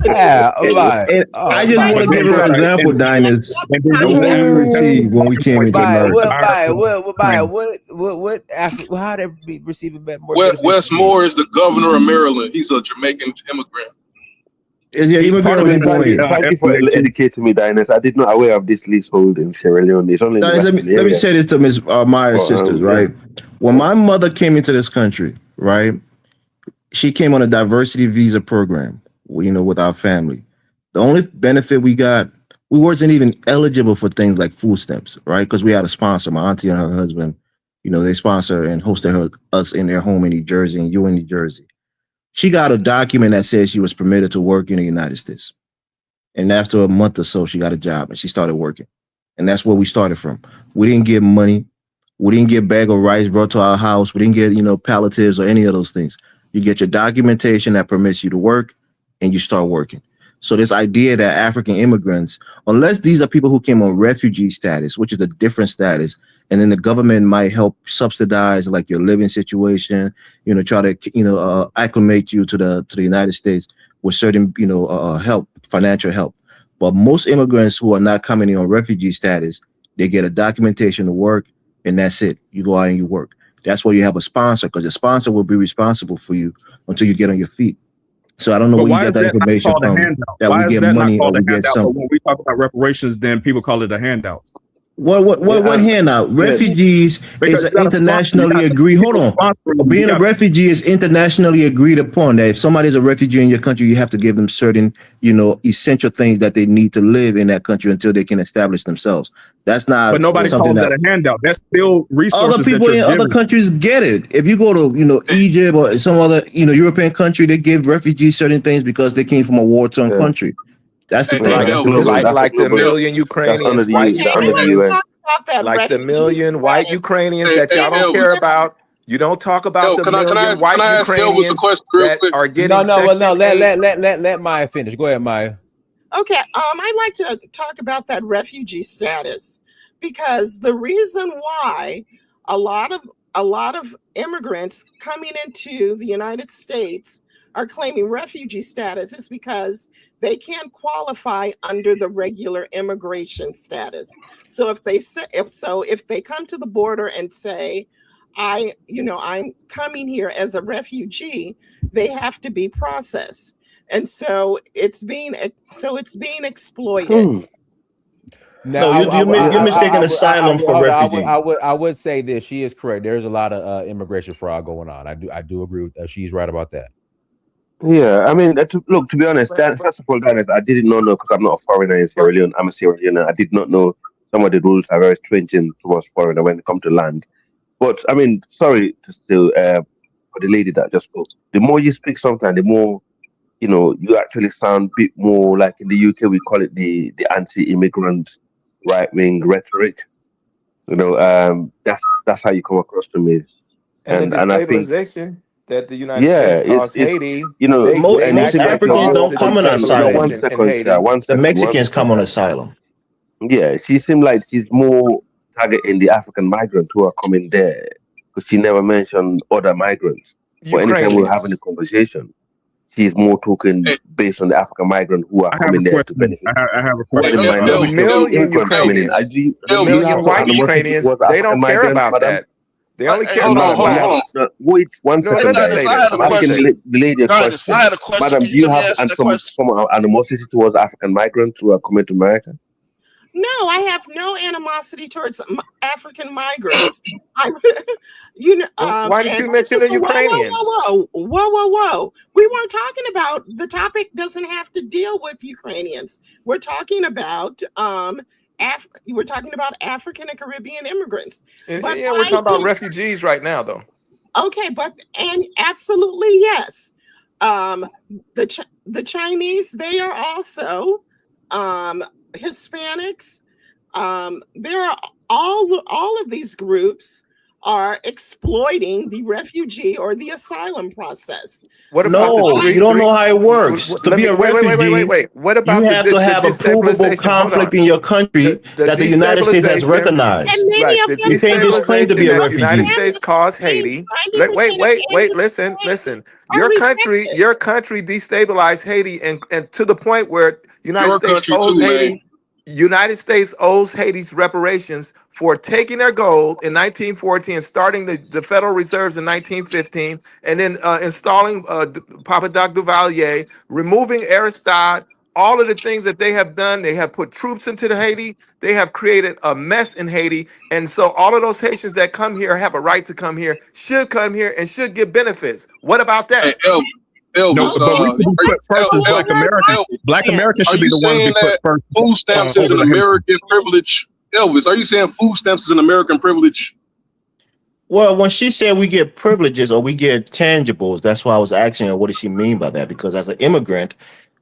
that. I just want to give her an example, Dinus. What we received when we came into America. How they be receiving more? Wes Moore is the governor of Maryland. He's a Jamaican immigrant. Thank you for educating me, Dinus. I did not aware of this leasehold in Sierra Leone. It's only let me say this to Ms. Maya's sisters, right? When my mother came into this country, right, she came on a diversity visa program, with our family. The only benefit we got, we wasn't even eligible for things like food stamps, right? Because we had a sponsor, my auntie and her husband, they sponsor and hosted us in their home in New Jersey and in New Jersey. She got a document that says she was permitted to work in the United States. And after a month or so, she got a job and she started working. And that's where we started from. We didn't get money. We didn't get a bag of rice brought to our house. We didn't get, palliatives or any of those things. You get your documentation that permits you to work and you start working. So this idea that African immigrants, unless these are people who came on refugee status, which is a different status, and then the government might help subsidize like your living situation, try to, acclimate you to the United States with certain, help, financial help. But most immigrants who are not coming in on refugee status, they get a documentation to work and that's it. You go out and you work. That's why you have a sponsor, because the sponsor will be responsible for you until you get on your feet. So I don't know where you get that information from. That why we is get that money not called or a we get handout? something. But when we talk about reparations, then people call it a handout. What handout? Refugees is internationally agreed. Hold on. Being a refugee is internationally agreed upon that if somebody's a refugee in your country, you have to give them certain, essential things that they need to live in that country until they can establish themselves. That's not. But nobody calls that a handout. That's still resources. Other people in other countries get it. If you go to, Egypt or some other, European country, they give refugees certain things because they came from a war-torn country. That's the Hey, thing. hey, Like, That's Elvis, global. like, That's a like the global. million That's under Ukrainians, white the Okay, I under the like to Ukrainians, UN. talk about that like the refugee million white status. Ukrainians hey, that hey, y'all don't Elvis. care about. You don't talk about the Can million I white ask Elvis a Ukrainians question real that quick? are No, getting no, well, no. Section Let 8. let Maya finish. Go ahead, Maya. Okay, I'd like to talk about that refugee status because the reason why a lot of immigrants coming into the United States are claiming refugee status is because they can't qualify under the regular immigration status. So if they come to the border and say, I'm coming here as a refugee, they have to be processed. And so it's being exploited. Now, No, you're mistaking asylum for hold on. refugee. I would say this. She is correct. There's a lot of immigration fraud going on. I do agree with that. She's right about that. Yeah, I mean, look, to be honest, first of all, guys, I didn't know because I'm not a foreigner in Sierra Leone. I'm a Sierra Leonean. I did not know some of the rules are very stringent towards foreigner when it comes to land. But I mean, sorry for the lady that just spoke. The more you speak, sometimes the more you actually sound a bit more like in the UK we call it the anti-immigrant right wing rhetoric. That's how you come across to me, And the and I think destabilization that the United yeah, States caused it's Haiti, they Most and actually Africans actually caused don't the come on one asylum. destabilization in second, Sha, Haiti. one The second, one Mexicans second, come on Sha. asylum. Yeah, she seemed like she's more targeting the African migrants who are coming there because she never mentioned other migrants. But anytime we were having a Ukrainians. conversation, she's more talking Hey, based on the African migrant who are I have a coming there to question. benefit. I have a Who hey, I question. don't mind. The Obviously, of course, million immigrants coming in. Ukrainians, the Do you million have Elvis, some white animosity Ukrainians, towards they African don't care migrants, about madam? that. They only Hey, care hold about on, hold on, hold blacks. on. Wait one No, second, let me guys. Dennis, say I this. had a I'm Let me asking say question. this. the lady a Dennis, I question. had a question. Madam, Can do you you let me have answer that question? some animosity towards African migrants who are coming to America? No, I have no animosity towards African migrants. I'm, Why did and you this mention is the Ukrainians? whoa. We weren't talking about the topic. Doesn't have to deal with Ukrainians. We're talking about we're talking about African and Caribbean immigrants. But Yeah, we're talking about refugees right now, though. okay, and absolutely yes. Um, the Chinese, they are also Hispanics. There are all of these groups are exploiting the refugee or the asylum process. What about the No, you don't know how it works. To let be me a refugee, wait. What you about have to the have a provable destabilization? Hold conflict on. in your country The that the United States has destabilization, And recognized. many right? of The them You can't just claim to destabilization be a that the United refugee. States caused claims, Haiti. 90% of Listen, amnesty claims listen. are rejected. Your country destabilized Haiti, and to the point where Your country too, man. United States owes Haiti's reparations for taking their gold in 1914 and starting the Federal Reserves in 1915, and then installing Papa Doc Duvalier, removing Aristide, all of the things that they have done. They have put troops into the Haiti. They have created a mess in Haiti. And so all of those Haitians that come here have a right to come here, should come here, and should get benefits. What about Hey, that? No, Elvis, Okay, but we should well, be put let's first do as a little Black more Americans. Elvis, Black then. Americans are should be you the ones to saying be put that first food stamps is over an the Haitians. American privilege? Elvis, are you saying food stamps is an American privilege? Well, when she said we get privileges or we get tangibles, that's why I was asking her what does she mean by that? Because as an immigrant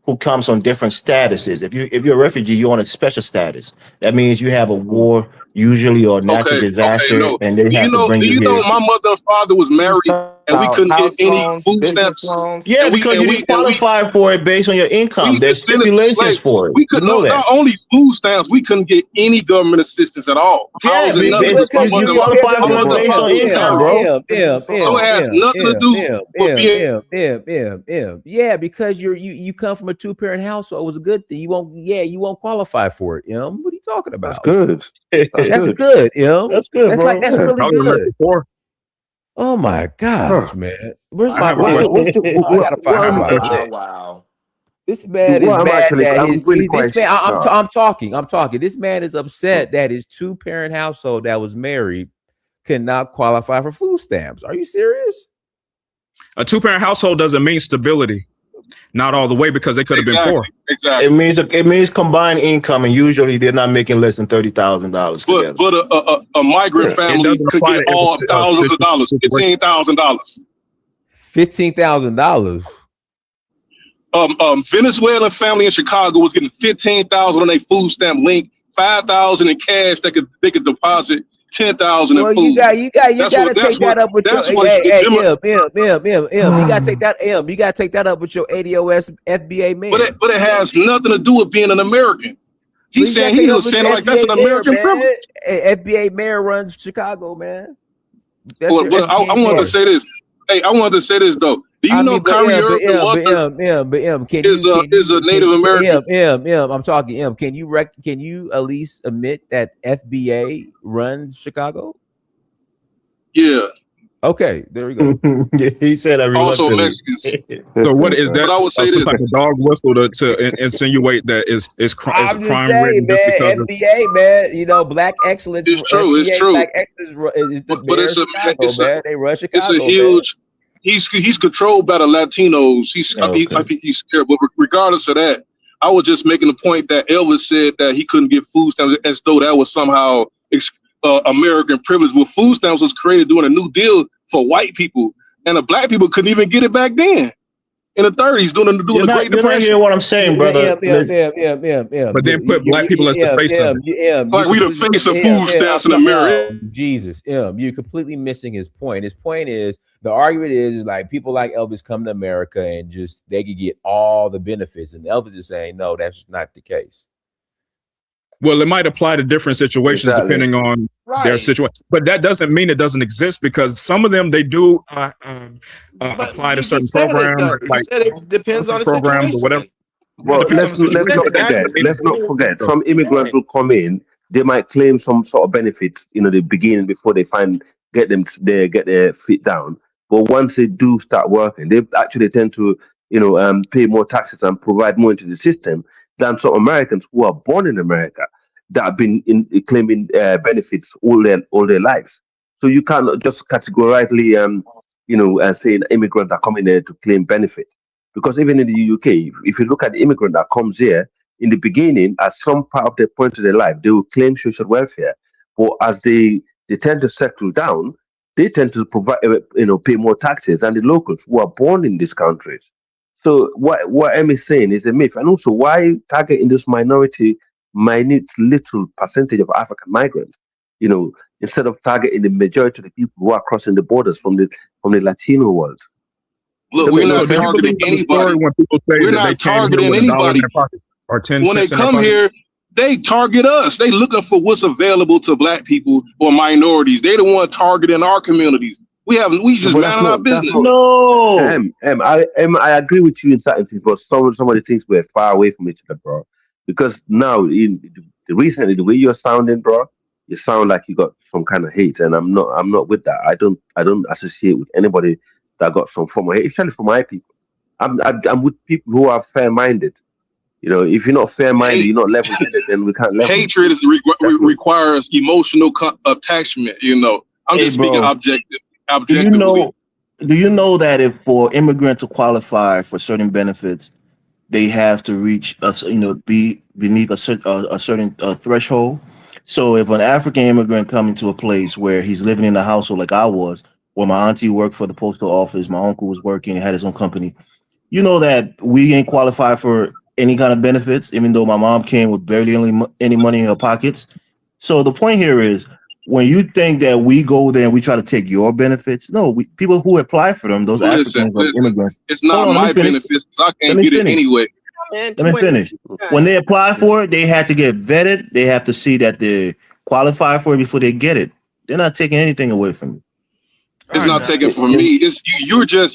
who comes on different statuses, if you're a refugee, you're on a special status. That means you have a war, usually or natural Okay, disaster, no. and they have to bring Do you you know here. my mother and father was married and we About couldn't get house any loans, food business stamps? loans. Yeah, because you didn't qualify for it based on your income. We There's descendants of stipulations slaves. for it. We You could know that. not only food stamps, we couldn't get any government assistance at all. Yeah, Housing, nothing, because my you mother qualify my for it mother and based father on was income, married. bro. Business So it loans. has nothing to do with being Yeah, because you come from a two-parent household. It was a good thing. You won't qualify for it. What are you talking That's about? good. That's That's good. good, That's good, bro. that's Yeah. really I was good. American before. Oh my Huh. gosh, man. Where's I my have a What, question. Bible? what's the, I gotta I find my have a Bible. question. Wow. This man is what mad that I'm really quite shocked. I'm talking. This man is upset that his two-parent household that was married cannot qualify for food stamps. Are you serious? A two-parent household doesn't mean stability. Not all the way, because they could have been poor. It means combined income, and usually they're not making less than $30,000 together. But a migrant It family doesn't could apply get to all thousands of dollars, situation. $15,000. $15,000. Venezuelan family in Chicago was getting 15,000 on their food stamp link, 5,000 in cash they could deposit, 10,000 in Well, food. you gotta take that up with your that's what you gotta take that you gotta take that up with your ADOS FBA mayor. but it has nothing to do with being an American. He's saying he was saying like that's an American privilege. FBA mayor runs Chicago, man. That's But I wanted to say this. Hey, I wanted to say this though. Do you know Kyrie Irving is a Native American? I'm talking can you at least admit that FBA runs Chicago? Yeah. Okay, there we go. He said that also Mexicans. So what is that? But I would say some this. type of dog whistle to insinuate that it's crime saying, man, FBA, man, you know, black excellence. It's true. FBA, it's true. Black excellence is the but it's Chicago, man. They run Chicago. It's a huge. Man. He's controlled by the Latinos. I think he's scared. But regardless of that, I was just making the point that Elvis said that he couldn't get food stamps as though that was somehow American privilege. Well, food stamps was created during a New Deal for white people, and the black people couldn't even get it back then. In the 30s, doing the Great Depression. You're not hearing what I'm saying, brother. But then put black people as the face of it. Like we the face of food stamps in America. Jesus, you're completely missing his point. His point is the argument is like people like Elvis come to America and just they could get all the benefits, and Elvis is saying no, that's not the case. Well, it might apply to different situations depending on their situation, but that doesn't mean it doesn't exist because some of them they do apply to certain programs. Like it depends on the programs or whatever. Well, let's not forget. Some immigrants will come in. They might claim some sort of benefits, the beginning before they get their feet down. But once they do start working, they actually tend to, pay more taxes and provide more into the system than some Americans who are born in America that have been claiming benefits all their lives. So you can't just categorically, saying immigrants are coming there to claim benefits. Because even in the UK, if you look at the immigrant that comes here, in the beginning, at some part of their point of their life, they will claim social welfare. But as they tend to settle down, they tend to provide, pay more taxes than the locals who are born in these countries. So what Em is saying is a myth. And also, why targeting this minute little percentage of African migrants, instead of targeting the majority of the people who are crossing the borders from the Latino world? Look, we're not targeting anybody. When people say we're that they not came targeting here with $1 in anybody. their pocket or 10 When they cents in their come pocket. here, they target us. They looking for what's available to black people or minorities. They the one targeting our communities. We just minding our business. No, I agree with you in certain things, but some of the things we're far away from each other, bro. Because now, recently, the way you're sounding, bro, you sound like you got some kind of hate, and I'm not with that. I don't associate with anybody that got some form of hate, especially for my people. I'm with people who are fair-minded. If you're not fair-minded, you're not level-headed, then we can't level. Hatred requires emotional attachment. I'm just speaking objectively. Do you know that if for immigrants to qualify for certain benefits, they have to reach be beneath a certain threshold? So if an African immigrant coming to a place where he's living in a household like I was, where my auntie worked for the postal office, my uncle was working and had his own company, that we ain't qualified for any kind of benefits, even though my mom came with barely any money in her pockets. So the point here is, when you think that we go there and we try to take your benefits, no, people who apply for them, those Africans or immigrants. It's not my benefits because I can't get it anyway. Let me finish. When they apply for it, they have to get vetted. They have to see that they qualify for it before they get it. They're not taking anything away from you. It's not taken from me. It's you're just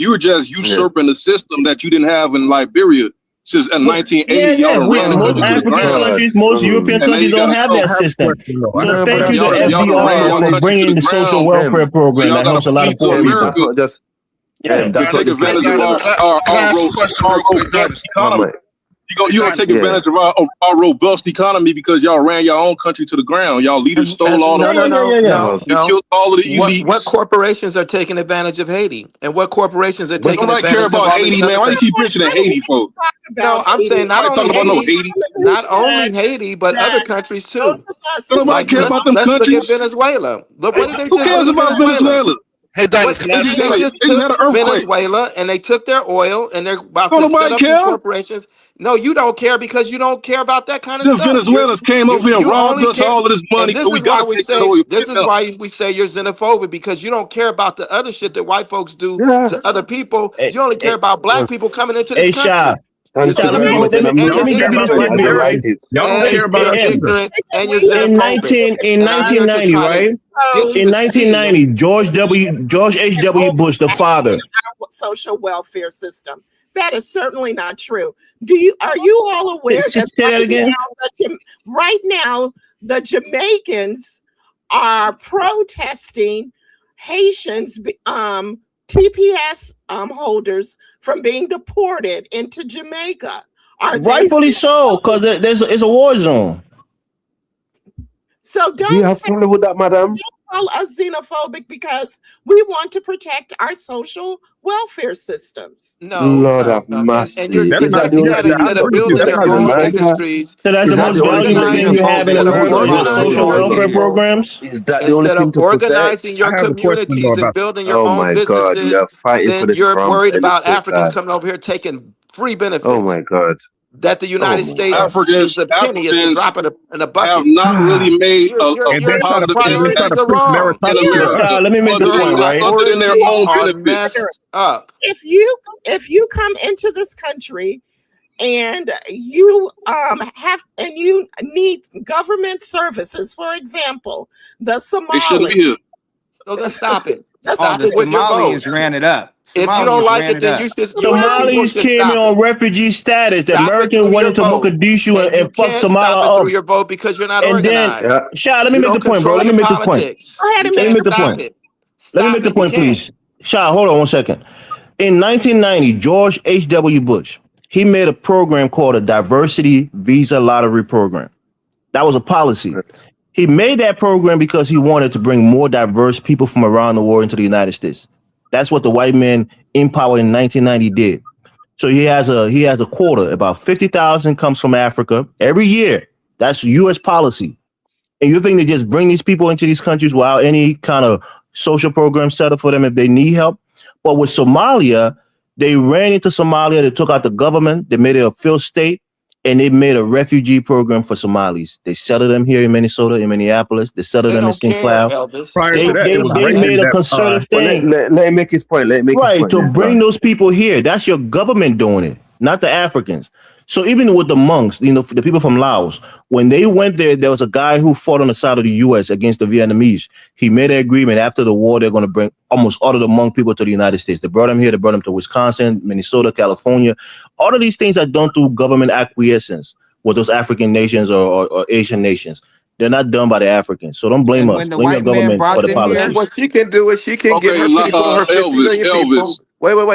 usurping the system that you didn't have in Liberia. Since 1980, y'all ran most African countries, most European countries don't have that system. So thank you to FDR for bringing the social welfare program that helps a lot of poor people. Take advantage of our you're gonna take advantage of our robust economy because y'all ran your own country to the ground. Y'all leaders stole all the No. You killed all of the elites. What corporations are taking advantage of Haiti? And what corporations are taking advantage of care about Haiti, man? Why you keep mentioning Haiti, folks? No, I'm saying not only Haiti, but other countries too. Nobody care about them countries. Look at Venezuela. Look, what did they Who cares about Venezuela? Hey, Dinus, What can I ask you a they question? just They had took an earthquake. Venezuela and they took their oil and they're about Don't to set nobody up these care. corporations. No, you don't care because you don't care about that kind of The stuff. Venezuelans came over here and You robbed only us care, all of this and money, this and we is why got to we take that say away. this is why we say you're xenophobic because you don't care about the other shit that white folks do Yeah. to other people. Hey, You only care hey, about black Well, people coming into this hey, Sha, country. You're thank you Sha, very much, and xenophobic I'm and let you're not me give you this laughing tidbit, at the ignorant right? rioting. Y'all don't and care about you're us either. ignorant and you're In xenophobic. 19 in And I'm here to 1990, try to right? get you Those In to see. 1990, George and H.W. Bush, the father. our social welfare system. That is certainly not true. Are you all aware Say that that again. right now the Jamaicans are protesting Haitians TPS holders from being deported into Jamaica? Are they Rightfully so, because it's a war zone. so? Do you Don't have say problem with that, madam? call us xenophobic because we want to protect our social welfare systems. No, Lord no, have no. And you're mercy. That's Is not. that the suggesting only Yeah, that thing I you instead of agree with you. building That's protect your not in own xenophobic. America? industries, So that's the Is that instead the most of only thing valuable that thing you organizing, you protect? have in instead of America, Is your that the organizing social only your thing? welfare people, programs. Is that the only instead of thing to protect? organizing I your have a question though communities and about. building your Oh own my God, we are businesses, fighting for then the you're crumbs worried and it's about so Africans sad. coming over here taking free Oh benefits my God. that the Oh United my States God. gives a penny. It's a Africans drop in a have bucket. not really made And then try Your to positive and then try impact to priorities are push wrong. in meritocracy Yo, on us. America Sha, let me make the other Your point, than right? their priorities own are benefit. messed up. If you come into this country and you you need government services, for example, the They shouldn't Somali, be here. So then stop it. the Oh, Stop the it with your vote. Somalians ran it up. If you don't Somalians like ran it, it then up. your people Somalis should came here stop on it. refugee status. The Stop it American through went your into vote. Mogadishu And you and fucked can't Somalia stop it through up. your vote because you're not And then, organized. Yeah. Sha, let me You make the don't point, bro. control Let me your make the point. politics. go ahead You and Let make me can't make the the point. stop point. it. Let me make Stop the it. You point, can't. please. Sha, hold on 1 second. In 1990, George H.W. Bush, he made a program called a Diversity Visa Lottery Program. That was a policy. He made that program because he wanted to bring more diverse people from around the world into the United States. That's what the white man in power in 1990 did. So he has a quota. About 50,000 comes from Africa every year. That's U.S. policy. And you think they just bring these people into these countries without any kind of social program set up for them if they need help? But with Somalia, they ran into Somalia, they took out the government, they made it a failed state, and they made a refugee program for Somalis. They settled them here in Minnesota, in Minneapolis, they settled They them in don't St. care, Cloud. Elvis. Prior They to They, don't that, they, it care was about they racist. made that. a That concerted Well, let, thing. let him make his point. Let him make his Right, point. to Then go bring on. those people here. That's your government doing it, not the Africans. So even with the monks, the people from Laos, when they went there, there was a guy who fought on the side of the U.S. against the Vietnamese. He made an agreement after the war, they're going to bring almost all of the monk people to the United States. They brought them here, they brought them to Wisconsin, Minnesota, California. All of these things are done through government acquiescence with those African nations or Asian nations. They're not done by the Africans. So don't blame And us. when the Blame your white man government for brought the them And here, policies. what she can do is she can get Okay, her people, her 50 million people. Elvis,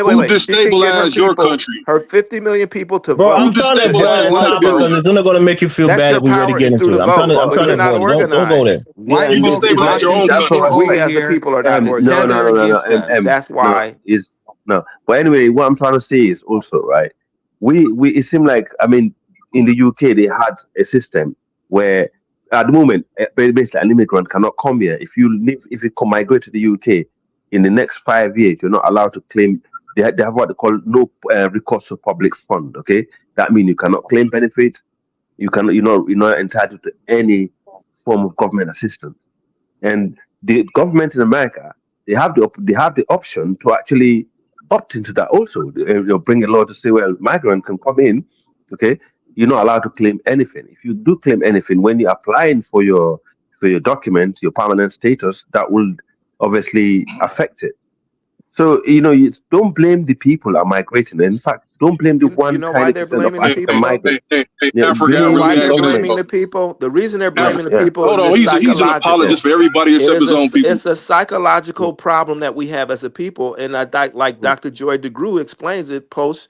who Wait. She can get her destabilized your people, country? her 50 million people to Bro, Who I'm vote. trying to And then avoid they destabilized that my won't topic because do. country? it's not going to make you feel That's bad your if we ready to power get is through into the it. vote, I'm Oh, but trying to you're not avoid it. Don't go there. organized. yeah, You no, destabilized it, your it, own that's all country. right. We over as the here people are not No, no, together no, organized. no, no. against us. M. That's No, why. is no. But anyway, what I'm trying to say is also right. We it seemed like, I mean, in the UK they had a system where at the moment basically an immigrant cannot come here. If you come migrate to the UK in the next 5 years, you're not allowed to claim. They have what they call no recourse to public fund. Okay, that means you cannot claim benefits. You're not entitled to any form of government assistance. And the government in America, they have the option to actually opt into that also. Bring a law to say, well, migrant can come in, okay. You're not allowed to claim anything. If you do claim anything when you're applying for your documents, your permanent status, that will obviously affect it. So you don't blame the people that are migrating. In fact, don't blame the You one know why tiny they're percent of blaming the African people though? migrants. Africa You Blame got know it to on why the they're reaction to this, government. blaming bro. the people? The reason they're Yeah, blaming the yeah. people Hold is on, it's he's an apologist psychological. for everybody It except is his own people. it's a psychological problem that we have as a people, and like Mm. Dr. Joy DeGruy explains it post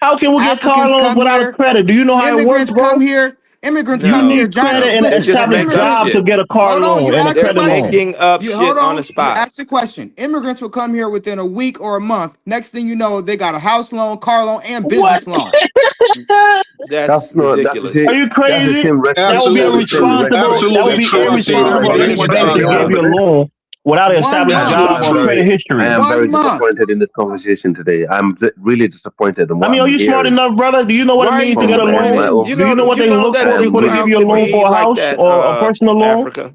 How can we get car Africans loans come without a here. credit? Do you know how it works, Immigrants bro? come here. Immigrants You come here, need Johnny. credit and They an Listen, just established make up immigrants. job to shit. get a car Hold on, loan you and a asked a They're credit question. loan. making up You shit hold on the on. You spot. asked a question. Immigrants will come here within a week or a month. Next thing you know, they got a house loan, car loan, and What? business loan. That's That's the ridiculous. Are same. you That's the crazy? same rhetoric. That would be That's Absolutely the same true. irresponsible. rhetoric. That would Absolutely be true. That's I the see same that. irresponsible of They any rhetoric. went bank down to there give with you it. a loan without an 1 established month. job I'm or very, credit I history. am very 1 month. disappointed in this conversation today. I'm really disappointed in I what mean, are I'm you smart hearing enough, brother? Do you know what it Why are you means to get a from my loan? disappointed? own You Do you know, know what you they know look that for I the am before they really give crowd you a could loan disappointed. be for a like house that. or a personal loan? Africa.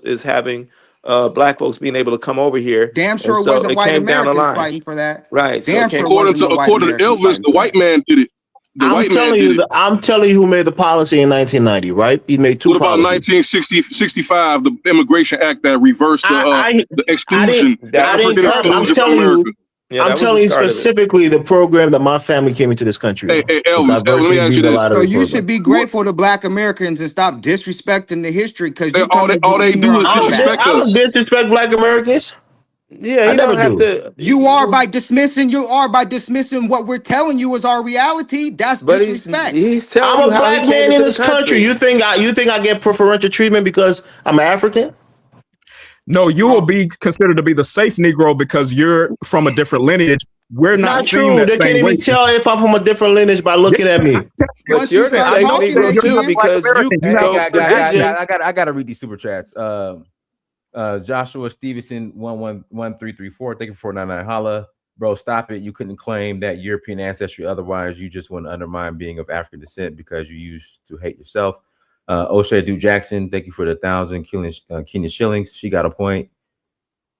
is having black folks being able to come over here. Damn And sure it so wasn't it white came down the Americans line. fighting for that. Right. So Damn it came, sure it wasn't no white According to Americans Elvis, fighting the for white that. man did it. The white man did it. I'm telling you who made the policy in 1990, right? He made two What about policies. 1965, the Immigration Act that reversed I the exclusion, the that was the African start of I'm exclusion it. from telling you, America? Yeah, I'm that was the telling you start of it. specifically the program that my family came into this country Hey, on. hey So Elvis, let me diversity, ask you visa this. So lottery you should program. be What grateful to black Americans and stop disrespecting the history because they, you come to all they demean do or is honor that. disrespect I don't us. disrespect black Americans. Yeah, I you never don't have do. to. You are by dismissing what we're telling you is our reality. That's But disrespect. he's telling I'm you a how he black came man in into the this country. country. You think I get preferential treatment because I'm African? No, you will be considered to be the safe Negro because you're from a different lineage. We're not Not seeing true. that They can't same even weight. tell if I'm from a different lineage by looking at me. But Once you you're the start safe talking, Negro they too can't. because you Hey, those division. I gotta read these super chats. Joshua Stevenson 111334. Thank you for 499. Holla, bro. Stop it. You couldn't claim that European ancestry. Otherwise, you just want to undermine being of African descent because you used to hate yourself. O'Shea Duke Jackson. Thank you for the 1,000 Kenyan shillings. She got a point.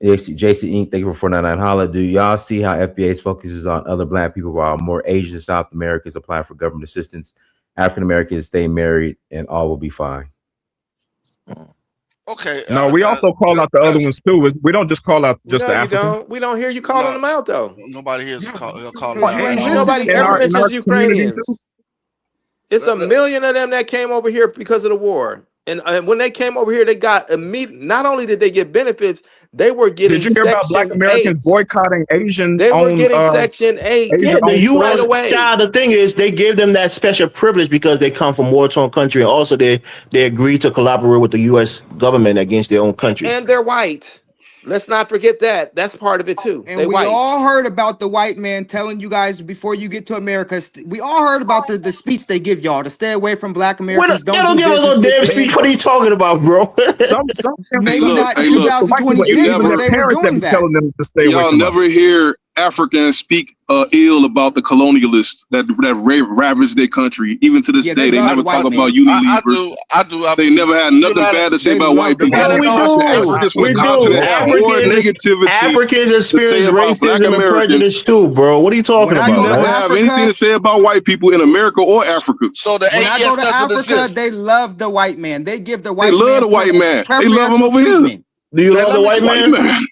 JC Inc. Thank you for 499. Holla. Do y'all see how FBA's focuses on other black people while more Asians and South Americans apply for government assistance? African Americans stay married and all will be fine. Okay. No, we also call out the other ones too. We don't just call out just No, the you African. don't. We don't hear you calling them out though. Nobody here is calling You ain't out. Nobody In ever our mentions community too. Ukrainians. It's a million of them that came over here because of the war. And when they came over here, they got immediate. Not only did they get benefits, they were getting Did you hear about Black Section Americans 8. boycotting Asian They were owned getting Section 8 Yeah, Asian the owned U.S. right stores? away. child. The thing is, they gave them that special privilege because they come from war-torn country, and also they agreed to collaborate with the U.S. government against their own country. And they're white. Let's not forget that. That's part of it too. And They we white. all heard about the white man telling you guys before you get to America. We all heard about the speech they give y'all to stay away from black Americans. They don't give us no damn speech. What are you talking about, bro? Some Maybe not in hey, look, 2026, even but their they were parents that doing be that. telling them to stay away y'all from never us. hear Africans speak ill about the colonialists that ravaged their country. Even to this Yeah, day, they they love never white talk men. about Unilever. I do. They never had nothing bad to say They about love white the people. white Yeah, we do. Africans We with do. confidence have more negativity Africans to say experience about Black racism and Americans. prejudice too, bro. What are you talking When I about, go to Never man? have anything to say about white people in America or Africa. So the When I go AES to doesn't Africa, exist. they love the white man. They give the They white love man the white man. They love him preferential over here. treatment. Do you love Let the me white see. White man? man.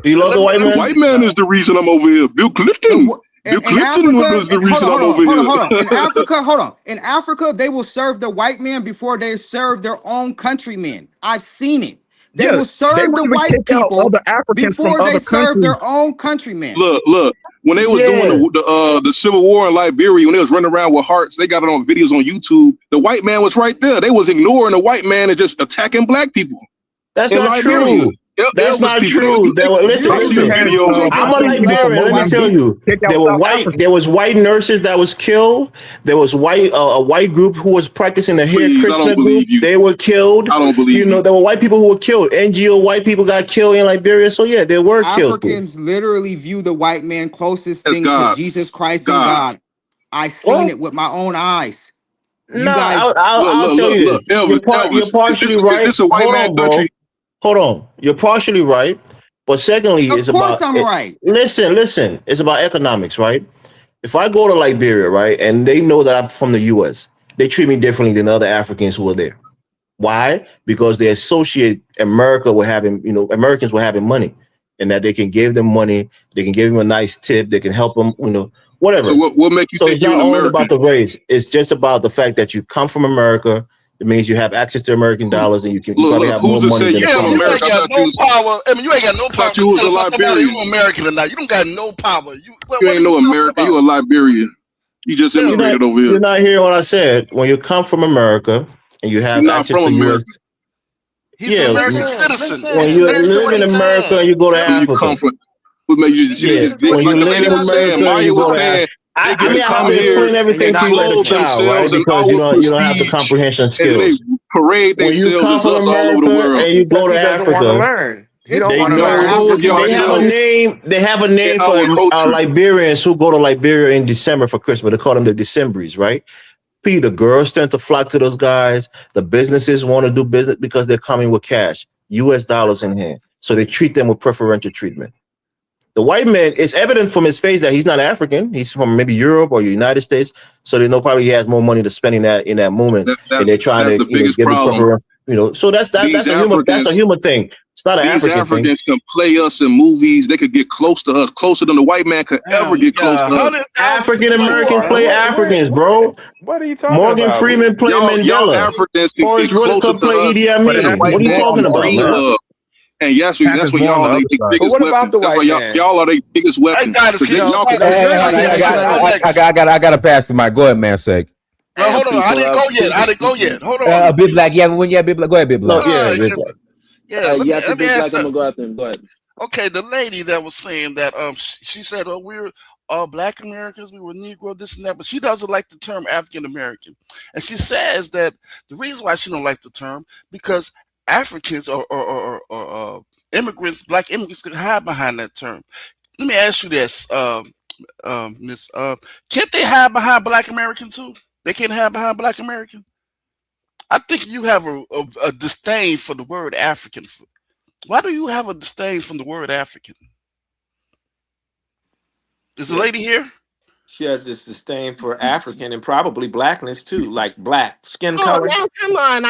Do you love the white The man? white man is the reason I'm over here. Bill Clinton. Bill In Clinton Africa, was the reason I'm over hold here. on. In Africa, In Africa, they will serve the white man before they serve their own countrymen. I've seen it. They Yeah, will they serve would the even white kick out people other Africans from before they other serve countries. their own countrymen. Look. When they was doing Yeah. the Civil War in Liberia, when they was running around with hearts, they got it on videos on YouTube. The white man was right there. They was ignoring the white man and just attacking black people That's in not Liberia. true. That's Elvis not people. true. Listen. I'm a Black people from Liberian. Let me tell Mozambique you, kick out there were South white. Africans. There was white nurses that was killed. There was a white group who was practicing the hair Please, I Krishna don't group. believe you. They were killed. I don't believe you. There were white people who were killed. NGO white people got killed in Liberia. So yeah, they were killed. Africans literally view the white man closest That's thing God. to Jesus Christ and God. I seen it with my own eyes. You No, guys, I'll tell you Look, this. Elvis, You're partially right. is this a white Hold man on, country? bro. Hold on. You're partially right. But secondly, of it's course about I'm right. Listen. It's about economics, right? If I go to Liberia, right, and they know that I'm from the U.S., they treat me differently than other Africans who are there. Why? Because they associate Americans with having money, and that they can give them money, they can give them a nice tip, they can help them, whatever. So what make you So think it's you're not an all American? about the race. It's just about the fact that you come from America. It means you have access to American dollars, and you probably have more Who's to money say than you the from common America? You ain't got no power. I mean, you ain't got no power thought you to was tell a about nobody Liberian. you American or not. You don't got no power. What You are ain't you no talking American. about? You a Liberian. You just immigrated over here. You're not hearing what I said. When you come from America and you have You're not access from to U.S. America. He's an American citizen. When He's you American live in citizen. America and you go to Where you Africa. come from? What made you see? They just did When like you the live lady in was saying. America and Maya you go was to saying I they mean, just come I'm here, explaining everything to you like a clothe child, right? themselves in Because our you don't have the prestige, comprehension and then they skills. parade When you themselves come as from us all over the America world. and you go Because to he doesn't want to Africa, learn. He don't they want to learn. He Clothe just wants they have a yourself name. They have a name in for our culture. Liberians who go to Liberia in December for Christmas. They call them the Decembries, right? The girls tend to flock to those guys. The businesses want to do business because they're coming with cash, U.S. dollars in hand. So they treat them with preferential treatment. The white man, it's evident from his face that he's not African. He's from maybe Europe or the United States. So they know probably he has more money to spend in that moment. And they're trying That's to the biggest give him problem. preference. So that's These a human thing. It's not an These African thing. Africans can play us in movies. They could get close to us, closer than the white man could ever get close to us. African Americans play Africans, bro. What are you talking Morgan about? Freeman played Y'all Mandela. Africans can Forrest get closer Whitaker to played us Idi than the Amin. white What are you man talking can about, dream man? of. And that's what y'all are their But biggest what about weapons. the That's white why man? y'all are their biggest weapons. I gotta pass the mic. Go ahead, man. Sake. Well, hold on. I didn't go yet. Hold on. Big Black. Yeah, when you have Big Black, go ahead, Big Black. No, yeah, Big Black. Yeah, let me Yes, it let me looks ask like I'm that. gonna go after him. Go ahead. Okay, the lady that was saying that she said, oh, we're Black Americans, we were Negro, this and that, but she doesn't like the term African American, and she says that the reason why she don't like the term because Africans or immigrants, Black immigrants, could hide behind that term. Let me ask you this, Miss, can't they hide behind Black American too? They can't hide behind Black American. I think you have a disdain for the word African. Why do you have a disdain from the word African? Is the Yeah. lady here? She has this disdain for African and probably blackness too, like black skin Oh, color. now come on.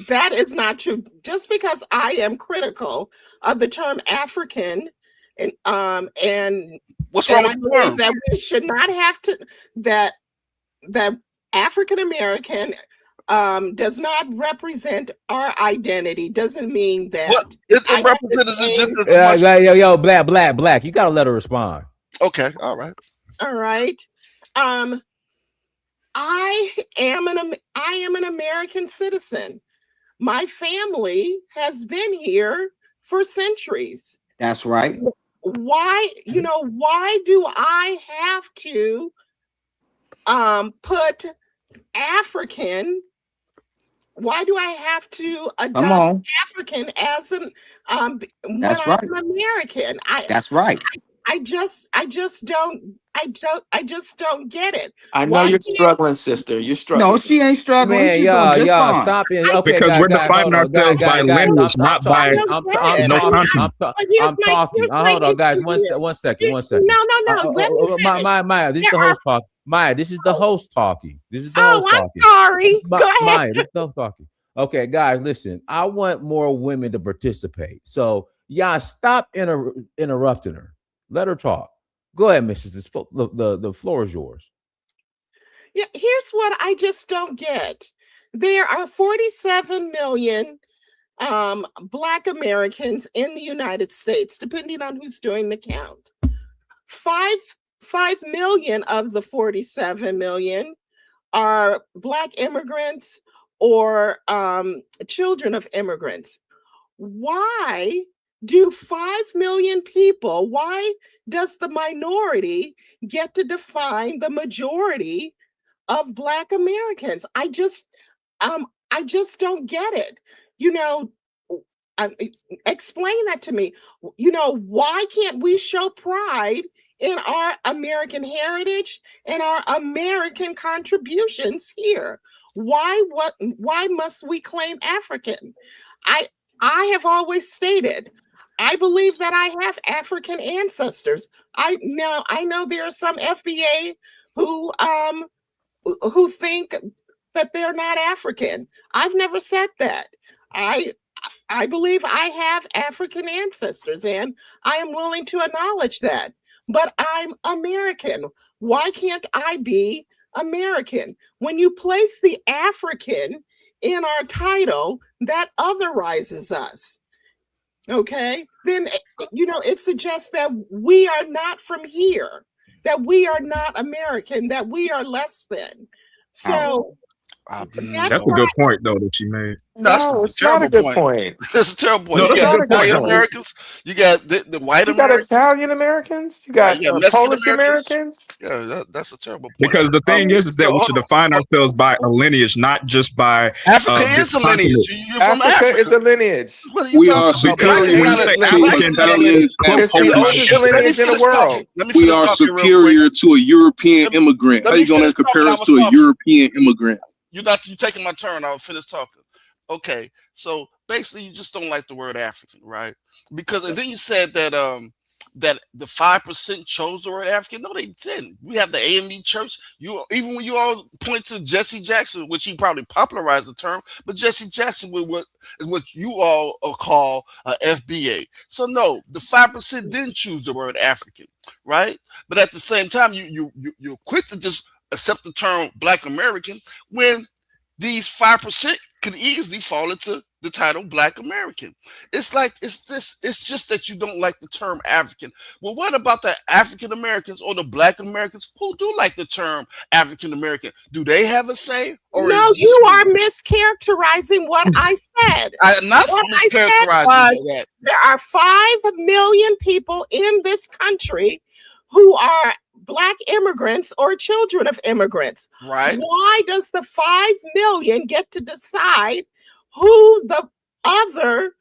That is not true. Just because I am critical of the term African and What's wrong I with the believe term? that we should not have to that African American does not represent our identity. Doesn't mean What that it I have the represents it same. just as much. Yo, black. You gotta let her respond. Okay, all right. All right. Um, I am an American citizen. My family has been here for centuries. That's right. Why, why do I have to put African? Why do I have to Come adopt on. African as an when That's I'm right. American? That's right. I just don't get it. I know Why you're can't struggling, sister. You're No, struggling. she ain't struggling. Man, She's doing just y'all, fine. stop it. Okay, Because we're guys, defining hold on, ourselves by guys. lineage, not I by don't get it? no content. But here's I'm my talking. Hold on, guys. issue here. One second. No. Let me finish. Maya, this is There the are host talking. Maya, this is the host talking. I'm sorry. Go ahead. Maya, this is the host talking. Okay, guys, listen. I want more women to participate. So, y'all, stop interrupting her. Let her talk. Go ahead, Mrs. The floor is yours. Yeah, here's what I just don't get. There are 47 million Black Americans in the United States, depending on who's doing the count. 5 million of the 47 million are Black immigrants or children of immigrants. Why do 5 million people, why does the minority get to define the majority of Black Americans? I just don't get it. You know, explain that to me. Why can't we show pride in our American heritage and our American contributions here? Why must we claim African? I have always stated I believe that I have African ancestors. I know there are some FBA who think that they're not African. I've never said that. I believe I have African ancestors and I am willing to acknowledge that. But I'm American. Why can't I be American? When you place the African in our title, that otherizes us. Okay? Then, it suggests that we are not from here, that we are not American, that we are less than. So That's a good point, though, that you made. No, that's No, a it's not a terrible good point. point. That's a terrible point. No, You that's a got good point, Italian though. Americans. You got the white You got Americans. Italian Americans. You Right? got You got Mexican Polish Americans. Americans. Yeah, that's a terrible point. Because the thing is that So we hold should on. define ourselves by a lineage, not just by Africa this is a lineage. continent. You're from Africa is Africa. a lineage. What are you We talking are about? Because Black is superior when you not say a to black is African, not a Italians lineage. and It's the everybody oldest Polish. gets that. Let me lineage in the finish talking. world. Let me We finish are talking real quick. superior to a European Let me, immigrant. let How me you going to finish talking. compare I us was to a talking. European immigrant? You taking my turn. I'll finish talking. Okay, so basically, you just don't like the word African, right? Because and then you said that the 5% chose the word African. No, they didn't. We have the AME Church. Even when you all point to Jesse Jackson, which he probably popularized the term, but Jesse Jackson is what you all call FBA. So no, the 5% didn't choose the word African, right? But at the same time, you're quick to just accept the term Black American when these 5% could easily fall into the title Black American. It's like it's just that you don't like the term African. Well, what about the African Americans or the Black Americans who do like the term African American? Do they have a say, or No, is this you are mischaracterizing what I said. I'm not What I said mischaracterizing was that? there are 5 million people in this country who are Black immigrants or children of immigrants. Right. Why does the 5 million get to decide who the other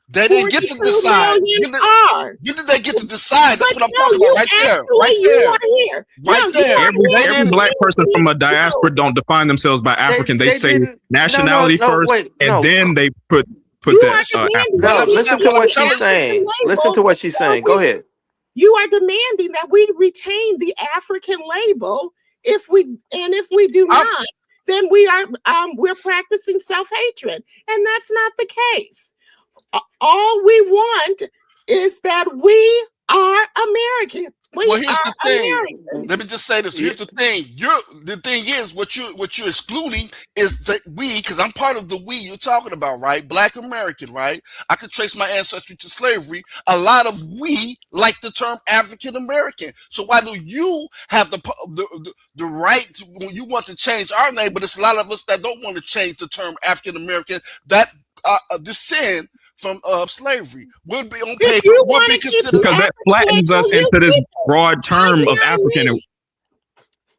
They didn't get to 42 decide. million are? When did they get to decide? That's But what I'm no, talking you about right there. actually, Right you there. are here. Right No, you there. are here. Every black person from a diaspora don't define themselves by African. They say didn't. nationality first, Wait, and no. then they put You are that demanding No, that we listen to retain what the she's African saying. Listen label to what she's before saying. Go we- ahead. You are demanding that we retain the African label. If we do not, then we are we're practicing self-hatred, and that's not the case. All we want is that we are American. Well, here's the thing. Americans. Let me just say this. Here's the thing. The thing is what you're excluding is that we, because I'm part of the we you're talking about, right? Black American, right? I could trace my ancestry to slavery. A lot of we like the term African American. So why do you have the right to, when you want to change our name? But it's a lot of us that don't want to change the term African American that descend from slavery. Would be on paper, would be considered, because that flattens us into this broad term of African.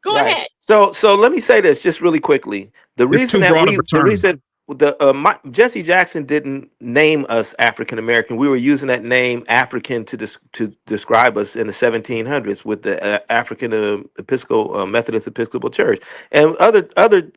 Go ahead. So let me say this just really quickly. The It's reason too that broad of a the term. reason Jesse Jackson didn't name us African American. We were using that name African to describe us in the 1700s with the African Episcopal Methodist Episcopal Church and other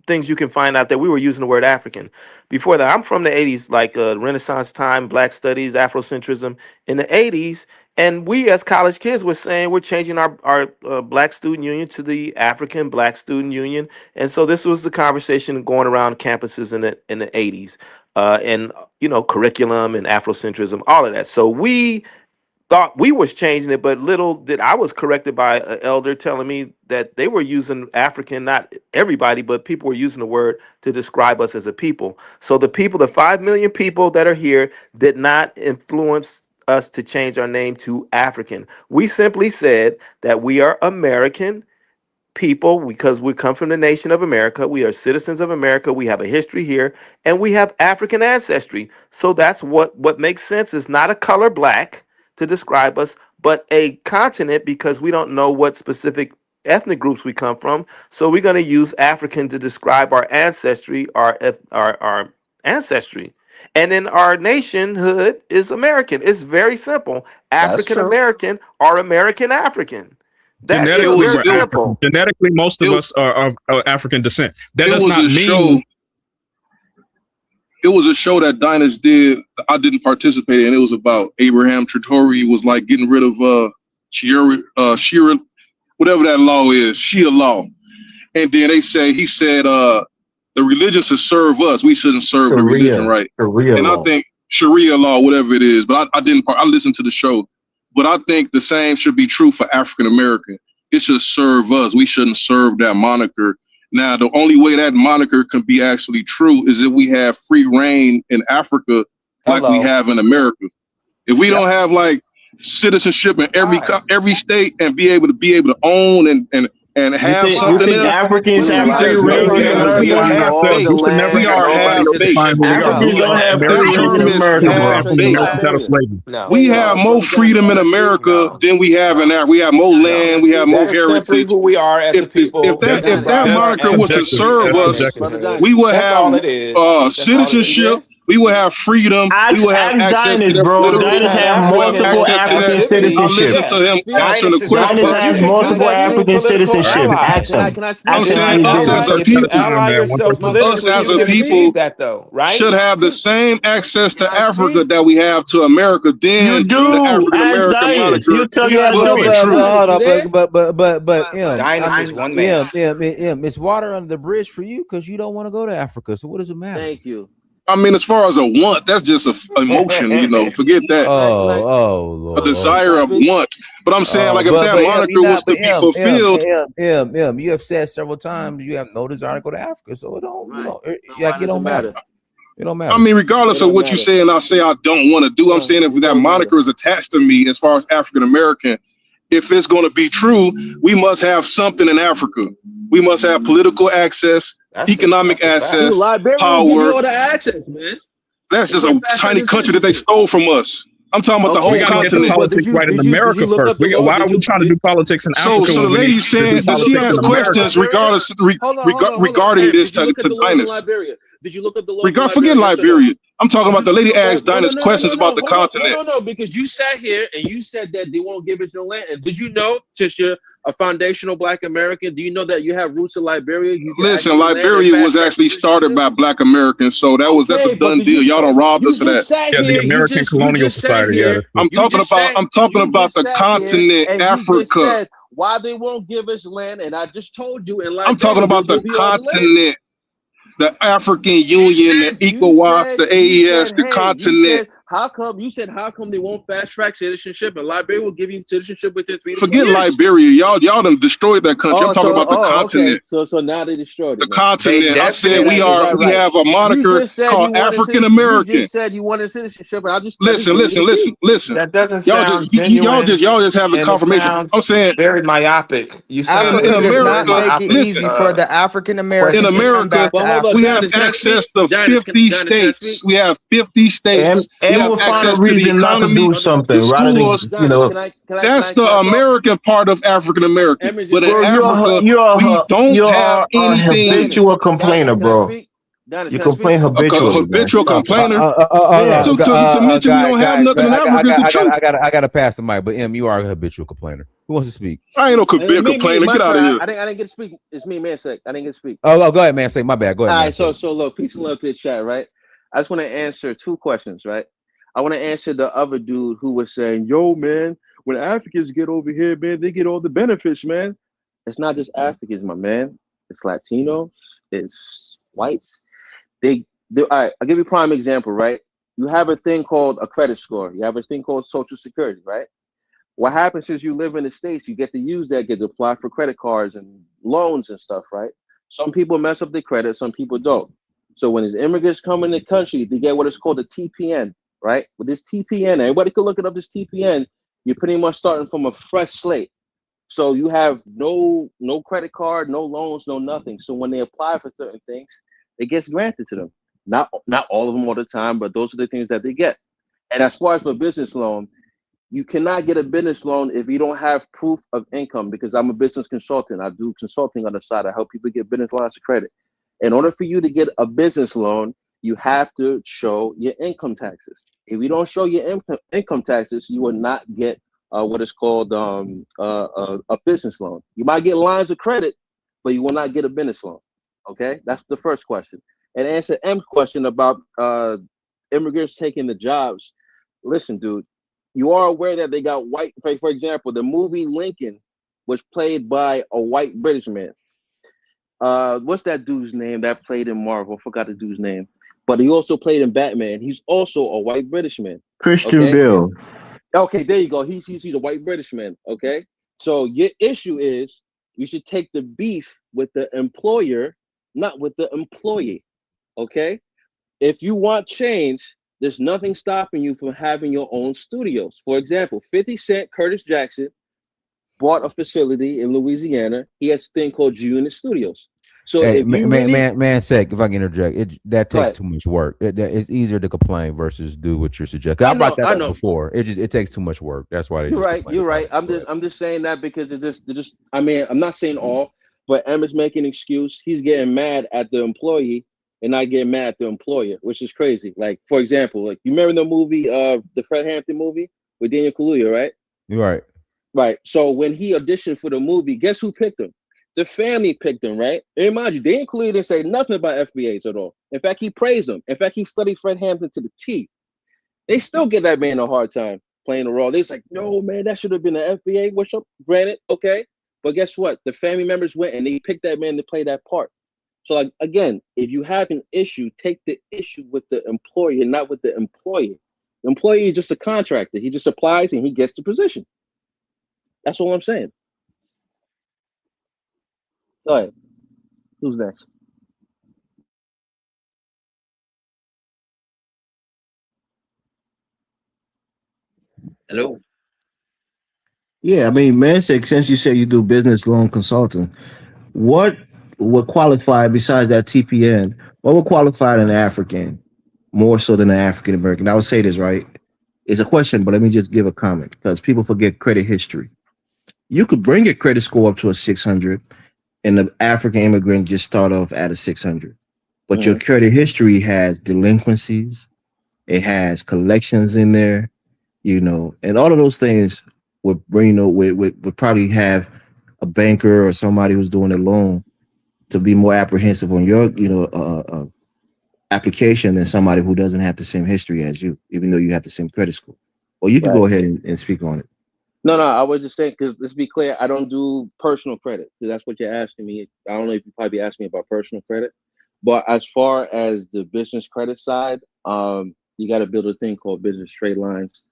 things you can find out that we were using the word African. Before that, I'm from the 80s, like Renaissance time, Black studies, Afrocentrism in the 80s. And we as college kids were saying we're changing our Black Student Union to the African Black Student Union. And so this was the conversation going around campuses in the 80s. And, curriculum and Afrocentrism, all of that. So we thought we was changing it, but little did I was corrected by an elder telling me that they were using African, not everybody, but people were using the word to describe us as a people. So the 5 million people that are here did not influence us to change our name to African. We simply said that we are American people because we come from the nation of America. We are citizens of America. We have a history here and we have African ancestry. So that's what makes sense. Is not a color black to describe us, but a continent because we don't know what specific ethnic groups we come from. So we're going to use African to describe our ancestry, our ancestry. And then our nationhood is American. It's very simple. African American or American African. That is Genetically, very we're simple. African. Genetically, most of us are of African descent. That It does was not a show. mean. It was a show that Dinus did. I didn't participate in. It was about Abraham Tritori was like getting rid of Shira, whatever that law is, Shia law. And then he said the religion should serve us. We shouldn't serve the religion, right? Sharia I law. think Sharia law, whatever it is, but I listened to the show. But I think the same should be true for African American. It should serve us. We shouldn't serve that moniker. Now, the only way that moniker can be actually true is if we have free reign in Africa like we have in America. If we don't have like citizenship in every state and be able to own and have You something think else, Africans we have free just reign in we are America? half baked. We are half baked. Africans don't have free That reign in term is America, half bro. baked. No. We have more freedom in America than we have in Africa. We have more land. We have more That is simply heritage. who we are as a people. If that moniker was to serve us, we would That's all it have is. That's all it is. citizenship. We would have freedom. We would have access to Dinus, that bro. political. Dinus have multiple African I citizenship. listened to him answering the Dinus question. has multiple African citizenship. Ask him. I'm Ask him how saying he us did as it. a people, politically, us as you a can people achieve that though, right? should have the same access to Africa that we have to America. Then You the do. African Ask American Dinus. moniker You tell you how to would do be it. true. Hold on, but Dinus is one man. it's water under the bridge for you because you don't want to go to Africa. So what does it matter? Thank you. I mean, as far as a want, that's just an emotion, forget that. Lord. A desire of want. But I'm saying, like, if that moniker was to be fulfilled. You have said several times you have no desire to go to Africa. So it don't, you gotta get on matter. It don't I matter. mean, It regardless of don't what you matter. say and I say I don't want to do, I'm saying if It that don't matter. moniker is attached to me as far as African American, if it's going to be true, we must have something in Africa. We must have political access, economic That's a fact. Dude, access, Liberia will give you power. all the access, man. That's They just put a fast track tiny to country that they citizenship. stole from us. I'm talking about the We Okay, whole got to get the dude, continent. but politics right in did America you look first. up the law? Why Did are we you trying to do politics in So, Africa so the when we need lady's to do saying, did you look she politics up the in asked laws in America? questions Liberia? regardless, Hold on, regarding Ant, this did you look at to the laws in Dynas. Liberia? Did you look up the laws in Forget Liberia? Yes or no? Liberia. I'm talking Did about you the lady no asked no no Dynas no no questions no about no the hold on continent. because you sat here and you said that they won't give us no land. And did you know, since you're a foundational Black American, do you know that you have roots in Liberia? You can Listen, access the land and Liberia was fast track actually started citizenship. by Black Americans, so that's a Okay, but done did deal. Y'all don't robbed you us of that. just sat Yeah, the here, American you Colonial just sat Society. Yeah, here, that's true. I'm talking you about just the sat here continent and you just Africa. said why they won't give us land, and I just told you in I'm talking Liberia they'll about the give you all the land. continent, the African Union, the ECOWAS, the AES, the Hey, continent. you said how come they won't fast track citizenship and Liberia will give you citizenship within 3 to 4 Forget years? Liberia. Y'all done destroyed that country. I'm talking about the Okay. continent. So now they destroyed The it then. They continent. I said Is that definitely is that we right? have a You moniker just said called you wanted African citizenship. You American. just said you wanted citizenship, and I just let me Listen, read it listen, listen, again. listen. that doesn't Y'all sound just genuine, y'all just have the and it confirmation. I'm sounds saying very myopic. You sound in Africa like does it's a very not America, make it myopic listen, easy for the African in American to question. come America, back to But hold on, we Africa. have Dinas, can I speak? access to Dinas, 50 can I speak? states. We have 50 states. We And have we'll find a access to the reason not to economy, do No, no. something the rather than, schools. Dinas, That's the can I talk? American part of African American. Emma But just in bro. said, Africa, we don't have A anything. habitual complainer, Can I bro. speak? Dinas, You can I speak? complain habitually, man. Habitual Stop it. complainer. Yeah, to mention we don't have nothing in Africa is the truth. I gotta pass the mic, but you are a habitual complainer. Who wants to speak? I ain't no Me, complainer. my Get out of turn. here. I didn't get to speak. It's me, man. Sec. I didn't get to speak. Go ahead, man. Say my bad. Go ahead, All man. right, Say. so look, peace and love to the chat, right? I just want to answer two questions, right? I want to answer the other dude who was saying, "Yo, man, when Africans get over here, man, they get all the benefits, man." It's not just Africans, my man. It's Latinos, it's whites. All right. I'll give you a prime example, right? You have a thing called a credit score. You have a thing called Social Security, right? What happens is you live in the States, you get to use that, get to apply for credit cards and loans and stuff, right? Some people mess up their credit, some people don't. So when these immigrants come in the country, they get what is called a TPN, right? With this TPN, everybody can look it up, this TPN, you're pretty much starting from a fresh slate. So you have no credit card, no loans, no nothing. So when they apply for certain things, it gets granted to them. Not all of them all the time, but those are the things that they get. And as far as for business loan, you cannot get a business loan if you don't have proof of income, because I'm a business consultant. I do consulting on the side. I help people get business lines of credit. In order for you to get a business loan, you have to show your income taxes. If you don't show your income taxes, you will not get what is called a business loan. You might get lines of credit, but you will not get a business loan. Okay, that's the first question. And answer M's question about immigrants taking the jobs. Listen, dude, you are aware that they got white, for example, the movie Lincoln was played by a white British man. What's that dude's name that played in Marvel? I forgot the dude's name. But he also played in Batman. He's also a white British man. Christian Okay. Bale. Okay, there you go. He's a white British man. Okay. So your issue is you should take the beef with the employer, not with the employee. Okay. If you want change, there's nothing stopping you from having your own studios. For example, 50 Cent, Curtis Jackson bought a facility in Louisiana. He has a thing called G-Unit Studios. So Hey, if you really sec, if I can interject, that go takes ahead. too much work. It's easier to complain versus do what you're suggesting. I I brought know, that I up know. before. It takes too much work. That's why they You're just right. complain You're about right. it. I'm just saying that because they're just I mean, I'm not saying all, but Emma's making an excuse. He's getting mad at the employee and not getting mad at the employer, which is crazy. Like, for example, like you remember the movie, the Fred Hampton movie with Daniel Kaluuya, right? You're right. Right. So when he auditioned for the movie, guess who picked him? The family picked him, right? And mind you, Daniel Kaluuya didn't say nothing about FBAs at all. In fact, he praised them. In fact, he studied Fred Hampton to the T. They still give that man a hard time playing the role. They're like, no, man, that should have been an FBA. What's up? Granted, okay. But guess what? The family members went and they picked that man to play that part. So, like, again, if you have an issue, take the issue with the employer, not with the employee. The employee is just a contractor. He just applies and he gets the position. That's all I'm saying. All right. Who's next? Hello. Yeah, I mean, man, since you say you do business loan consulting, what would qualify besides that TPN? What would qualify an African more so than an African American? I would say this right. It's a question, but let me just give a comment because people forget credit history. You could bring your credit score up to a 600, and the African immigrant just start off at a 600. But your Mhm. credit history has delinquencies, it has collections in there, and all of those things would bring, would probably have a banker or somebody who's doing a loan to be more apprehensive on your, application than somebody who doesn't have the same history as you, even though you have the same credit score. Or you could Right. go ahead and speak on it. No, no, I was just saying because let's be clear, I don't do personal credit because that's what you're asking me. I don't know if you probably asking me about personal credit, but as far as the business credit side, you got to build a thing called business trade lines,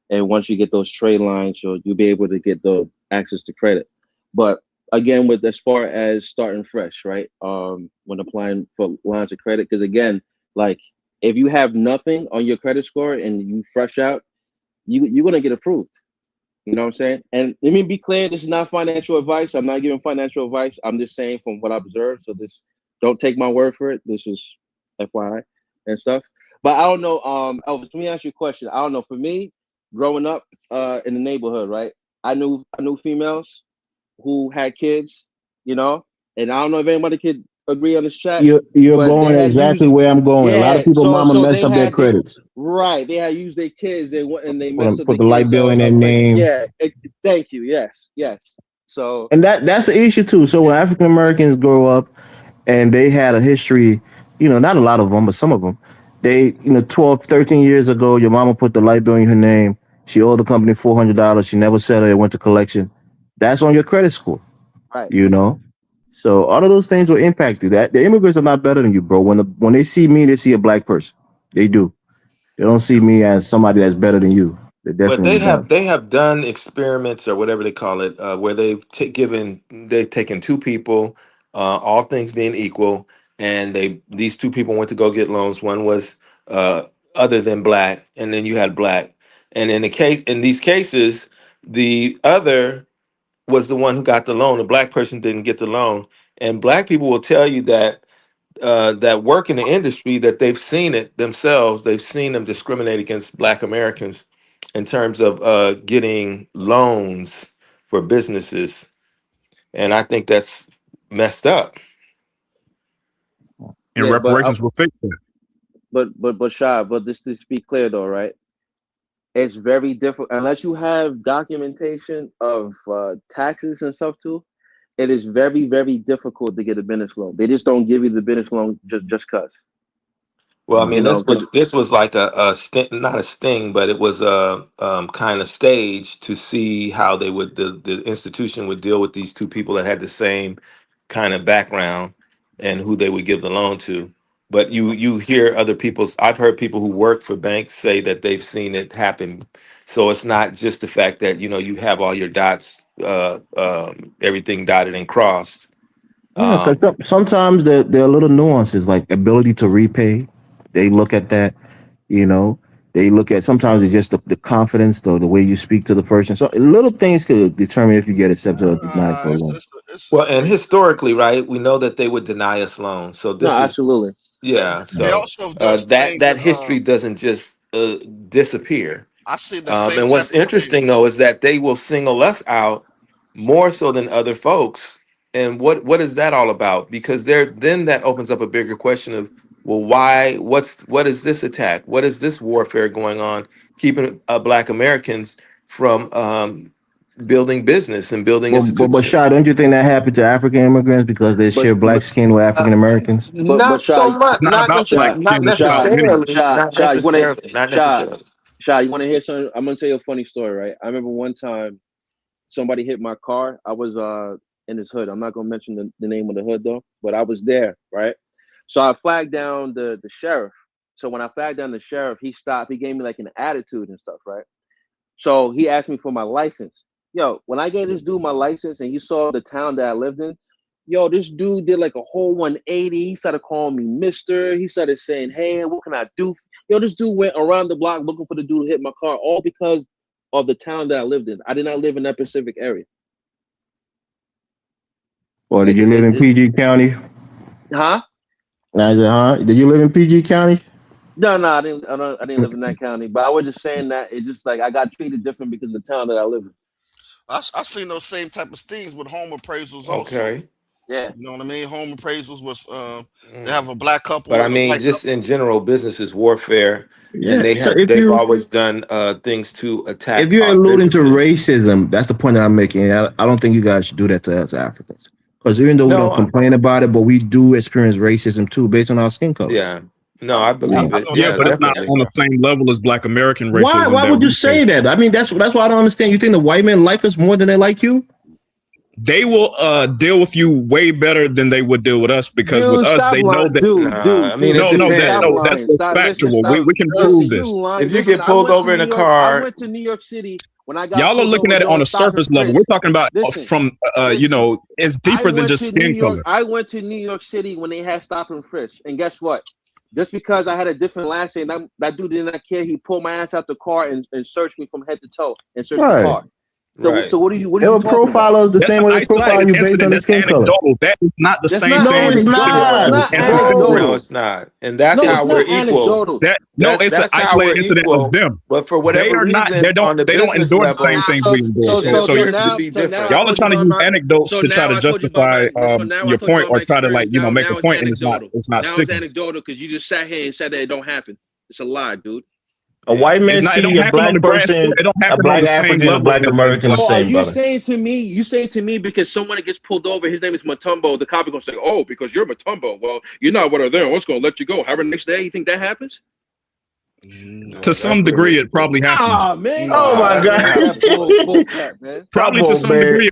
and once you get those trade lines, you'll be able to get the access to credit. But again, with as far as starting fresh, right? When applying for lines of credit, because again, like if you have nothing on your credit score and you fresh out, you're gonna get approved. You know what I'm saying? And let me be clear, this is not financial advice. I'm not giving financial advice. I'm just saying from what I observed. So this don't take my word for it. This is FYI and stuff. But I don't know, Elvis, let me ask you a question. I don't know. For me, growing up in the neighborhood, right? I knew females who had kids, you know, and I don't know if anybody could agree on this chat, You're but they going had exactly used, where I'm going. A lot of yeah. people, So mama so messed they up their had they credits. right. They had used their kids and they messed up Put their the light kids bill in their like name. yeah. Thank you. Yes, yes. So And that's the issue too. So when African Americans grow up and they had a history, not a lot of them, but some of them, they, 12, 13 years ago, your mama put the light bill in her name. She owed the company $400. She never settled it, went to collection. That's on your credit score, right. you know? So all of those things will impact you. That the immigrants are not better than you, bro. When they see me, they see a black person. They do. They don't see me as somebody that's better than you. They But definitely they don't. have done experiments or whatever they call it, where they've taken two people, all things being equal, and these two people went to go get loans. One was other than black, and then you had black. And in these cases, the other was the one who got the loan. The black person didn't get the loan. And black people will tell you that work in the industry that they've seen it themselves. They've seen them discriminate against Black Americans in terms of getting loans for businesses, and I think that's messed up. And Yeah, reparations will fix that. but Shy, but this to be clear though, right? It's very difficult unless you have documentation of taxes and stuff too. It is very, very difficult to get a business loan. They just don't give you the business loan just cause, Well, I you mean, know, because this was like a sting, not a sting, but it was a kind of stage to see how the institution would deal with these two people that had the same kind of background and who they would give the loan to. But you hear other people's. I've heard people who work for banks say that they've seen it happen. So it's not just the fact that you have all your dots, everything dotted and crossed. Yeah, Um, because sometimes there are little nuances like ability to repay. They look at that, you know. They look at sometimes it's just the confidence, the way you speak to the person. So little things could determine if you get accepted or denied for a loan. Well, and historically, right, we know that they would deny us loans. So no, this is, absolutely. yeah. They So also does things that and history doesn't just disappear. I see that same And type what's of thing. interesting though is that they will single us out more so than other folks. And what is that all about? Because then that opens up a bigger question of, well, why? What is this attack? What is this warfare going on, keeping Black Americans from building business and building But institutions? Shah, don't you think that happened to African immigrants because they But share black skin with African Americans? but Not so Shy, much. Not about black Shy, skin, Not it's about Shy, me. necessarily. Shy, Not Shy, you wanna necessarily. Not Shy, necessarily. Shy, you wanna hear something? I'm gonna tell you a funny story, right? I remember one time somebody hit my car. I was in his hood. I'm not gonna mention the name of the hood though, but I was there, right? So I flagged down the sheriff. So when I flagged down the sheriff, he stopped. He gave me like an attitude and stuff, right? So he asked me for my license. Yo, when I gave this dude my license and he saw the town that I lived in, yo, this dude did like a whole 180. He started calling me Mister. He started saying, "Hey, what can I do?" Yo, this dude went around the block looking for the dude who hit my car, all because of the town that I lived in. I did not live in that Pacific area. Or did you live in PG County? Huh? Did you live in PG County? No, I didn't live in that county. But I was just saying that it's just like I got treated different because of the town that I live in. I've seen those same type of things with home appraisals also. Okay. Yeah. You know what I mean? Home appraisals was they have a black couple. But I and a mean, white just couple. in general, business is warfare, Yeah. and So they've always done things to attack. if you're our alluding to businesses. racism, that's the point that I'm making. I don't think you guys should do that to us Africans. Because even though we No, don't complain about it, but we do experience racism too based on our skin color. yeah, no, I believe it. Yeah, Yeah, but it's not definitely. on the same level as Black American Why? racism. Why would you say that? I mean, that's why I don't understand. You think the white men like us more than they like you? They will deal with you way better than they would deal with us because with us they know that. I mean, that's factual. We can prove this. If you get pulled over in a car, I went to New York City when I got. Y'all are looking at it on a surface level. We're talking about from you know, it's deeper than just skin color. I went to New York City when they had stop and frisk, and guess what? Just because I had a different last name, that dude did not care. He pulled my ass out the car and searched me from head to toe and searched the car. So what are you? What are you talking profile us the That's same way they profile you based on the skin color. That is not the That's same not thing. anecdotal. No, it's not, and that's No, how it's we're not equal. anecdotal. It's an isolated incident of them. But for whatever reason, They don't on the endorse business the same things we endorse. So y'all are trying to use anecdotes to try to justify your point or try to make a point, and it's not Now sticking. it's anecdotal because you just sat here and said that it don't happen. It's a lie, dude. A white man see a black person, a black African, a black American the same, brother. You saying to me because someone gets pulled over, his name is Matumbo, the cop is gonna say, oh, because you're Matumbo, well, you're not one of them, what's gonna let you go? Have a next day? You think that happens? To some degree, it probably happens. Ah, man. Oh my God. Probably to some degree.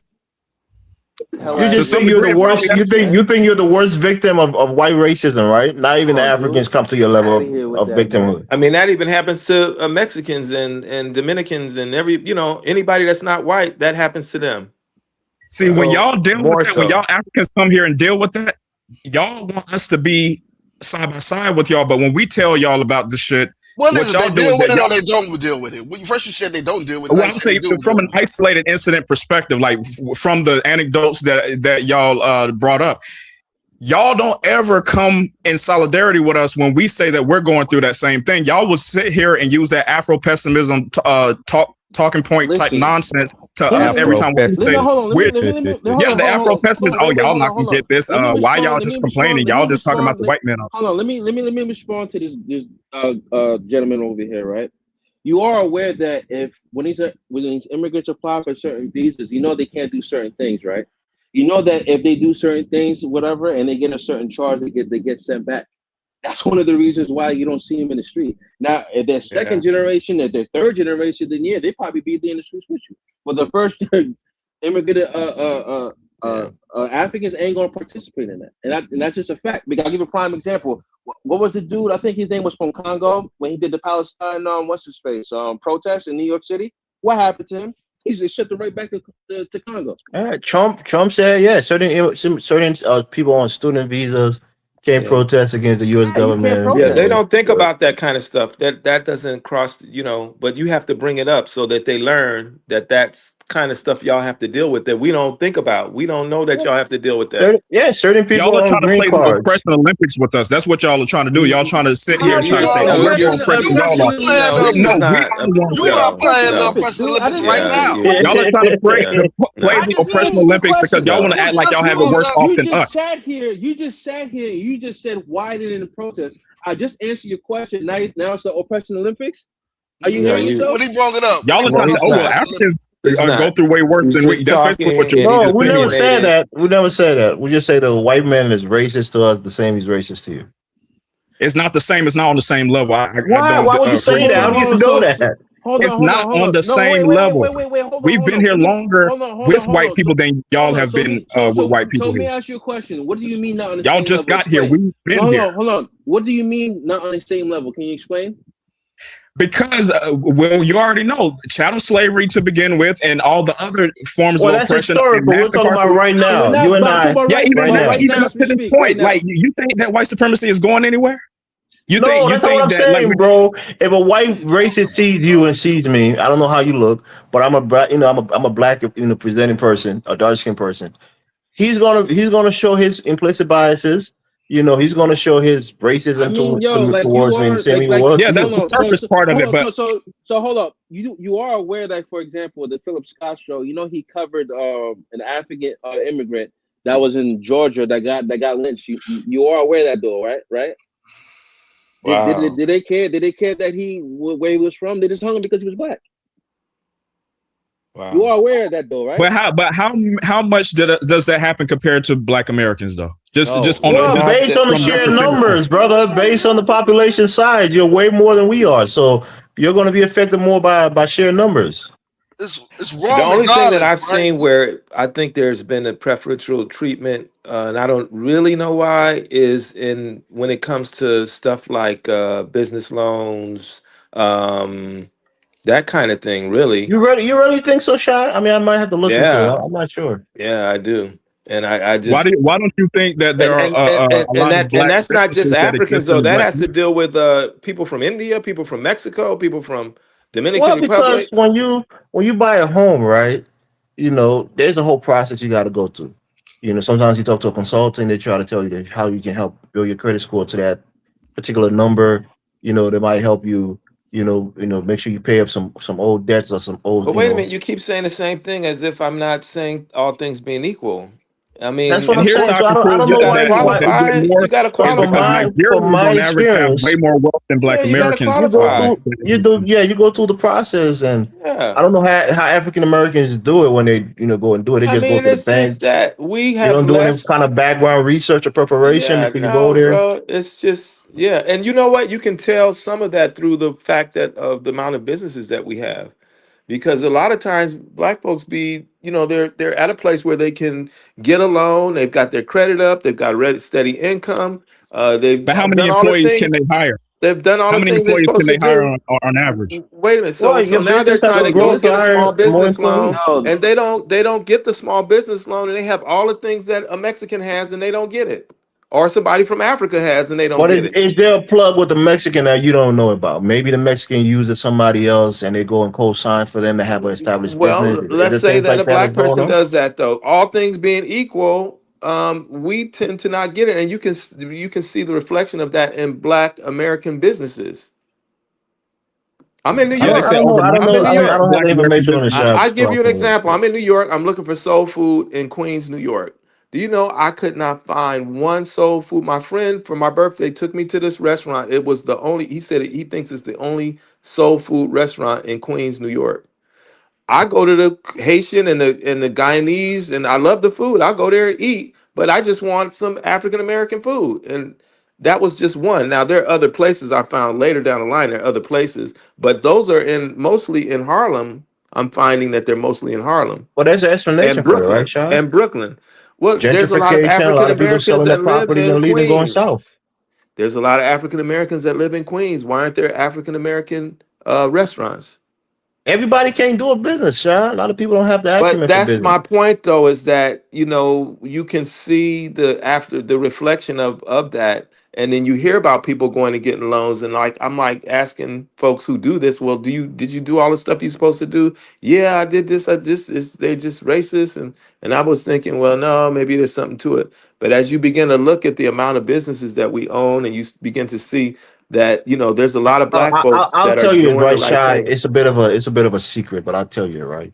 You just think you're the worst. You think you're the worst victim of white racism, right? Not even the Africans come to your level of victimhood. I mean, that even happens to Mexicans and Dominicans and anybody that's not white. That happens to them. See, when y'all deal with that, when y'all Africans come here and deal with that, y'all want us to be side by side with y'all. But when we tell y'all about this shit, What what is y'all it? do They is deal with that it or y'all, they don't deal with it? Well, first you said they don't deal with it. well, I'm saying from an isolated incident perspective, like from the anecdotes that y'all brought up, y'all don't ever come in solidarity with us when we say that we're going through that same thing. Y'all would sit here and use that Afro pessimism talking point type nonsense to us every time we say the Afro pessimist. Oh, y'all not gonna get this. Why y'all just complaining? Y'all just talking about the white man. Hold on, let me respond to this gentleman over here, right? You are aware that when these immigrants apply for certain visas, they can't do certain things, right? You know that if they do certain things, whatever, and they get a certain charge, they get sent back. That's one of the reasons why you don't see them in the street. Now, if they're second generation, if they're third generation, then yeah, they probably be in the streets with you. But the first immigrant Africans ain't gonna participate in that, and that's just a fact. Because I'll give you a prime example. What was the dude? I think his name was from Congo when he did the Palestine protest in New York City. What happened to him? He just shipped it right back to Congo. All right, Trump said, certain people on student visas can't protest against the U.S. government. Yeah, they don't think about that kind of stuff. That doesn't cross, but you have to bring it up so that they learn that that's kind of stuff y'all have to deal with that we don't think about. We don't know that y'all have to deal with that. Certain people y'all are trying to play cards. the oppression Olympics with us. That's what y'all are trying to do. Y'all trying to sit here and try to say, "Oh, we're going to oppress y'all." No, we are playing the oppression Olympics right now. Y'all are trying to play the oppression Olympics because y'all want to act like y'all have it worse off than us. You just sat here. You just said, "Why didn't it protest?" I just answered your question. Now it's the oppression Olympics. Are you hearing yourself? What he brought it up? Y'all are trying to Africans go through way worse than we. That's basically what you're. No, we never said that. We never said that. We just say the white man is racist to us the same he's racist to you. It's not the same. It's not on the same level. Why would you say that? How do you know that? It's not on the same level. We've been here longer with white people than y'all have been with white people. So let me ask you a question. What do you mean not on the y'all same just level? got here. We've been here. Hold on. What do you mean not on the same level? Can you explain? Because, you already know chattel slavery to begin with, and all the other forms of that's oppression. Historical. We're talking about right now. You and I. Even up to this point, like you think that white supremacy is going anywhere? No, you that's not what think I'm that like saying, bro. If a white racist sees you and sees me, I don't know how you look, but I'm a black, presenting person, a dark skinned person. He's gonna show his implicit biases. He's gonna show his I racism mean, yo, like you towards me, the are same way he like was yeah, to that's hold you. the on. surface part of Hold it, on, but so hold up. You are aware that, for example, the Philip Scott show, he covered an African immigrant that was in Georgia that got lynched. You are aware of that though, right? Right? Wow. Did they care? Did they care that where he was from? They just hung him because he was black. You Wow. are aware of that though, right? how much does that happen compared to Black Americans though? No, Just on we're Well, just not based on just the from that sheer percentage point. numbers, brother, based on the population size, you're way more than we are. So you're going to be affected more by sheer numbers. It's the wrong only thing that regardless, I've right? seen where I think there's been a preferential treatment, and I don't really know why, is in when it comes to stuff like business loans, that kind of thing. Really, You really think so, Shy? I mean, I might have to look into it. yeah, I'm not sure. yeah, I do, and I Why just why don't you think that there and are and, and and a and lot of that and black that's not just businesses that Africans exist in though. the That black has to community? deal with people from India, people from Mexico, people from Dominican Well, because Republic. when you buy a home, right? There's a whole process you got to go through. Sometimes you talk to a consultant, they try to tell you how you can help build your credit score to that particular number. They might help you. Make sure you pay up some old debts or some But old. wait a minute, you keep saying the same thing as if I'm not saying all things being equal. I That's mean, what And I'm here's saying. how I So I can don't I prove don't you know got to why. they get qualify. more You got to But from because qualify. my from Nigerians my on average have way experience, more wealth than Yeah, Black you got to Americans. you go qualify. through you do yeah you go through the process, and I Yeah. don't know how African Americans do it when they go and do it. They I just go mean, to the it's just banks. that we You have don't do any less. kind of background research or preparation Yeah, before you go no, there. bro. It's just, yeah. And you know what? You can tell some of that through the fact that of the amount of businesses that we have. Because a lot of times black folks they're at a place where they can get a loan, they've got their credit up, they've got steady income, they've But how many done all the employees can things they hire? they've done all How the many things they're employees supposed can to they hire do. on average? Wait a minute. Well, So your now they're business has trying to to grow go to get a hire small more business loan, employees. Yo, and they don't get the small business loan, and they have all the things that a Mexican has, and they don't get it, or somebody from Africa has, and they don't But get it. is there a plug with the Mexican that you don't know about? Maybe the Mexican uses somebody else and they go and co-sign for them to have an established business. Well, Is let's there say things that like a that that's black going person on? does that, though. All things being equal, we tend to not get it, and you can see the reflection of that in Black American businesses. I'm in New I Yeah, they don't. I York. say don't know. I don't I'm in know. New I don't. I York. don't have Black the American information on the businesses. shop. I So give I you an can. example. I'm in New York. I'm looking for soul food in Queens, New York. Do you know I could not find one soul food? My friend for my birthday took me to this restaurant. It was the only. He said he thinks it's the only soul food restaurant in Queens, New York. I go to the Haitian and the Guyanese, and I love the food. I'll go there and eat, but I just want some African American food, and that was just one. Now there are other places I found later down the line. There are other places, but those are in mostly in Harlem. I'm finding that they're mostly in Harlem Well, there's an explanation and for that, right, Brooklyn Sean? and Brooklyn. Well, there's a lot of Gentrification. A African lot of people Americans selling their that live properties in and leaving, going Queens. south. There's a lot of African Americans that live in Queens. Why aren't there African American restaurants? Everybody can't do a business, Sean. A lot of people don't have the But acumen for that's business. my point, though, is that you can see the reflection of that, and then you hear about people going and getting loans, and like I'm like asking folks who do this, well, did you do all the stuff you're supposed to do? Yeah, I did this. I just they're just racist, and I was thinking, well, no, maybe there's something to it. But as you begin to look at the amount of businesses that we own, and you begin to see that there's a lot of black folks I'll that are tell you, doing the right, right Shy. thing. It's a bit of a secret, but I'll tell you, right.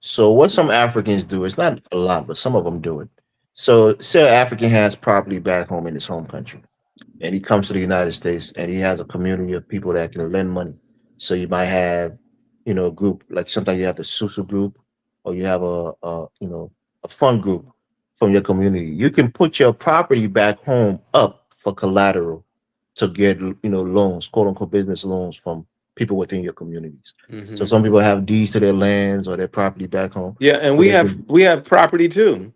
So what some Africans do, it's not a lot, but some of them do it. So say an African has property back home in his home country, and he comes to the United States, and he has a community of people that can lend money. So you might have, a group like sometimes you have the Susu group, or you have a fund group from your community. You can put your property back home up for collateral to get loans, quote unquote business loans from people within your communities. So Hmm. some people have deeds to their lands or their property back home, Yeah, and so we they have can. we have property too.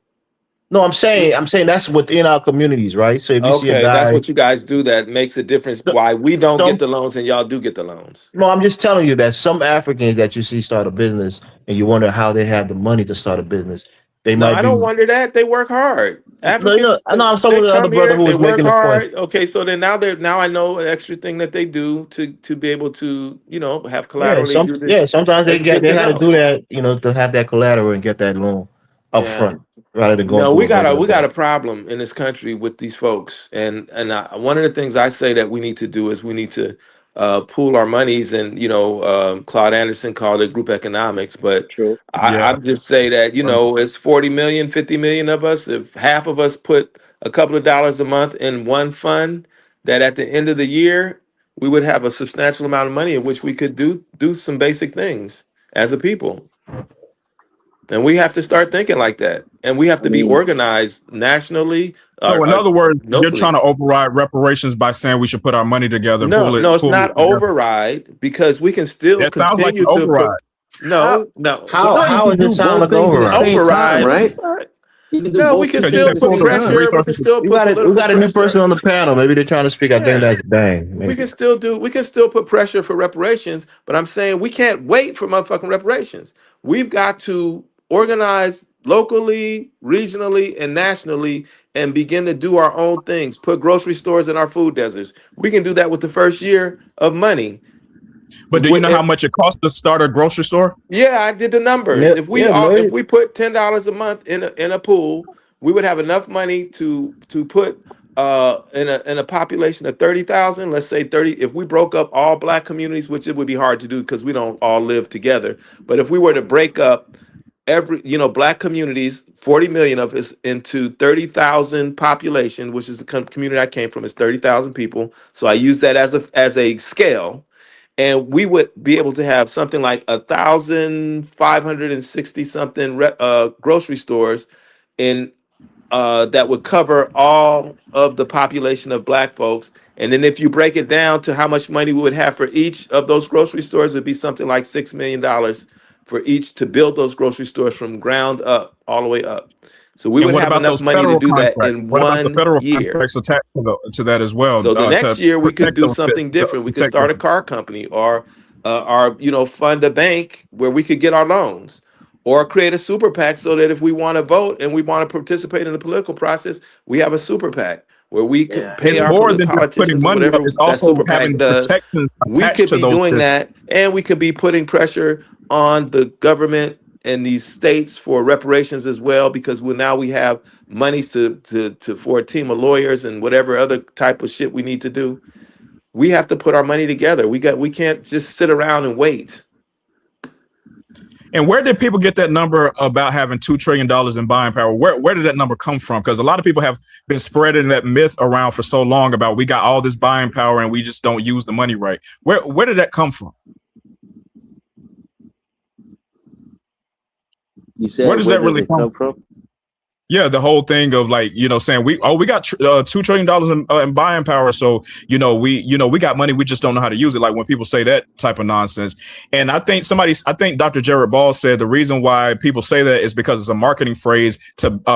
No, I'm saying that's within our communities, right? So if you see a Okay, that's guy, what you guys do that makes a difference so- why we don't get some the loans and y'all do get the loans. no, I'm just telling you that some Africans that you see start a business, and you wonder how they have the money to start a business. They No, might I don't be wonder that. They work hard. No, no, Africans, I know. I'm talking they with the other come brother here, who they was work making the point. hard. Okay, so then now I know an extra thing that they do to be able to, you know, have Yeah, collateral. They do this. sometimes That's good they to got to know. do that, to have that collateral and get that loan up Yeah. front rather than going No, through a regular we got bank. a problem in this country with these folks, and one of the things I say that we need to do is we need to pool our monies, and Claude Anderson called it group economics, but True. Yeah. I just say that it's 40 million, 50 million of us. If half of us put a couple of dollars a month in one fund, that at the end of the year we would have a substantial amount of money in which we could do some basic things as a people. And we have to start thinking like that. And we have I to be mean, organized nationally So in or other words, you're trying locally. to override reparations by saying we should put our money together, No, no, it's pool it not together. override because we can still That sounds like an continue to put. override. how No. I thought you How could is do this sound both like things at the override? same time, Override. right? You can do No, we both can these Because you things still can at the put pool same the time. pressure. We can resources. still put We political got a new person pressure. on the panel. Maybe they're trying to speak. I think Yeah. that's Bang. We Maybe. can still put pressure for reparations, but I'm saying we can't wait for motherfucking reparations. We've got to organize locally, regionally, and nationally and begin to do our own things. Put grocery stores in our food deserts. We can do that with the first year of money. But do you know how much it costs to start a grocery store? Yeah, I did the numbers. If we put $10 a month in a pool, we would have enough money to put in a population of 30,000. Let's say 30. If we broke up all black communities, which it would be hard to do because we don't all live together, but if we were to break up every black communities, 40 million of us, into 30,000 population, which is the community I came from, is 30,000 people. So I use that as a scale, and we would be able to have something like 1,560 something grocery stores in that would cover all of the population of black folks. And then if you break it down to how much money we would have for each of those grocery stores, it would be something like $6 million for each to build those grocery stores from ground up all the way up. So we And would what have about enough those money to federal do that contracts? in What about the 1 federal year. contracts attached to that as well, So the next to year we could protect do those something different. We could protect start a those? car company, or fund a bank where we could get our loans, or create a super PAC so that if we want to vote and we want to participate in the political process, we have a super PAC where we could Yeah, pay It's our more than just putting politicians or money up. whatever It's that also super PAC having does. protections We attached could to be those doing businesses. that, and we could be putting pressure on the government and these states for reparations as well, because now we have monies to for a team of lawyers and whatever other type of shit we need to do. We have to put our money together. We can't just sit around and wait. And where did people get that number about having $2 trillion in buying power? Where did that number come from? Because a lot of people have been spreading that myth around for so long about we got all this buying power and we just don't use the money right. Where did that come from? You said Where does where that does really it come come from? from? Yeah, the whole thing of saying we got $2 trillion in buying power, so we got money, we just don't know how to use it. Like when people say that type of nonsense, and I think Dr. Jared Ball said the reason why people say that is because it's a marketing phrase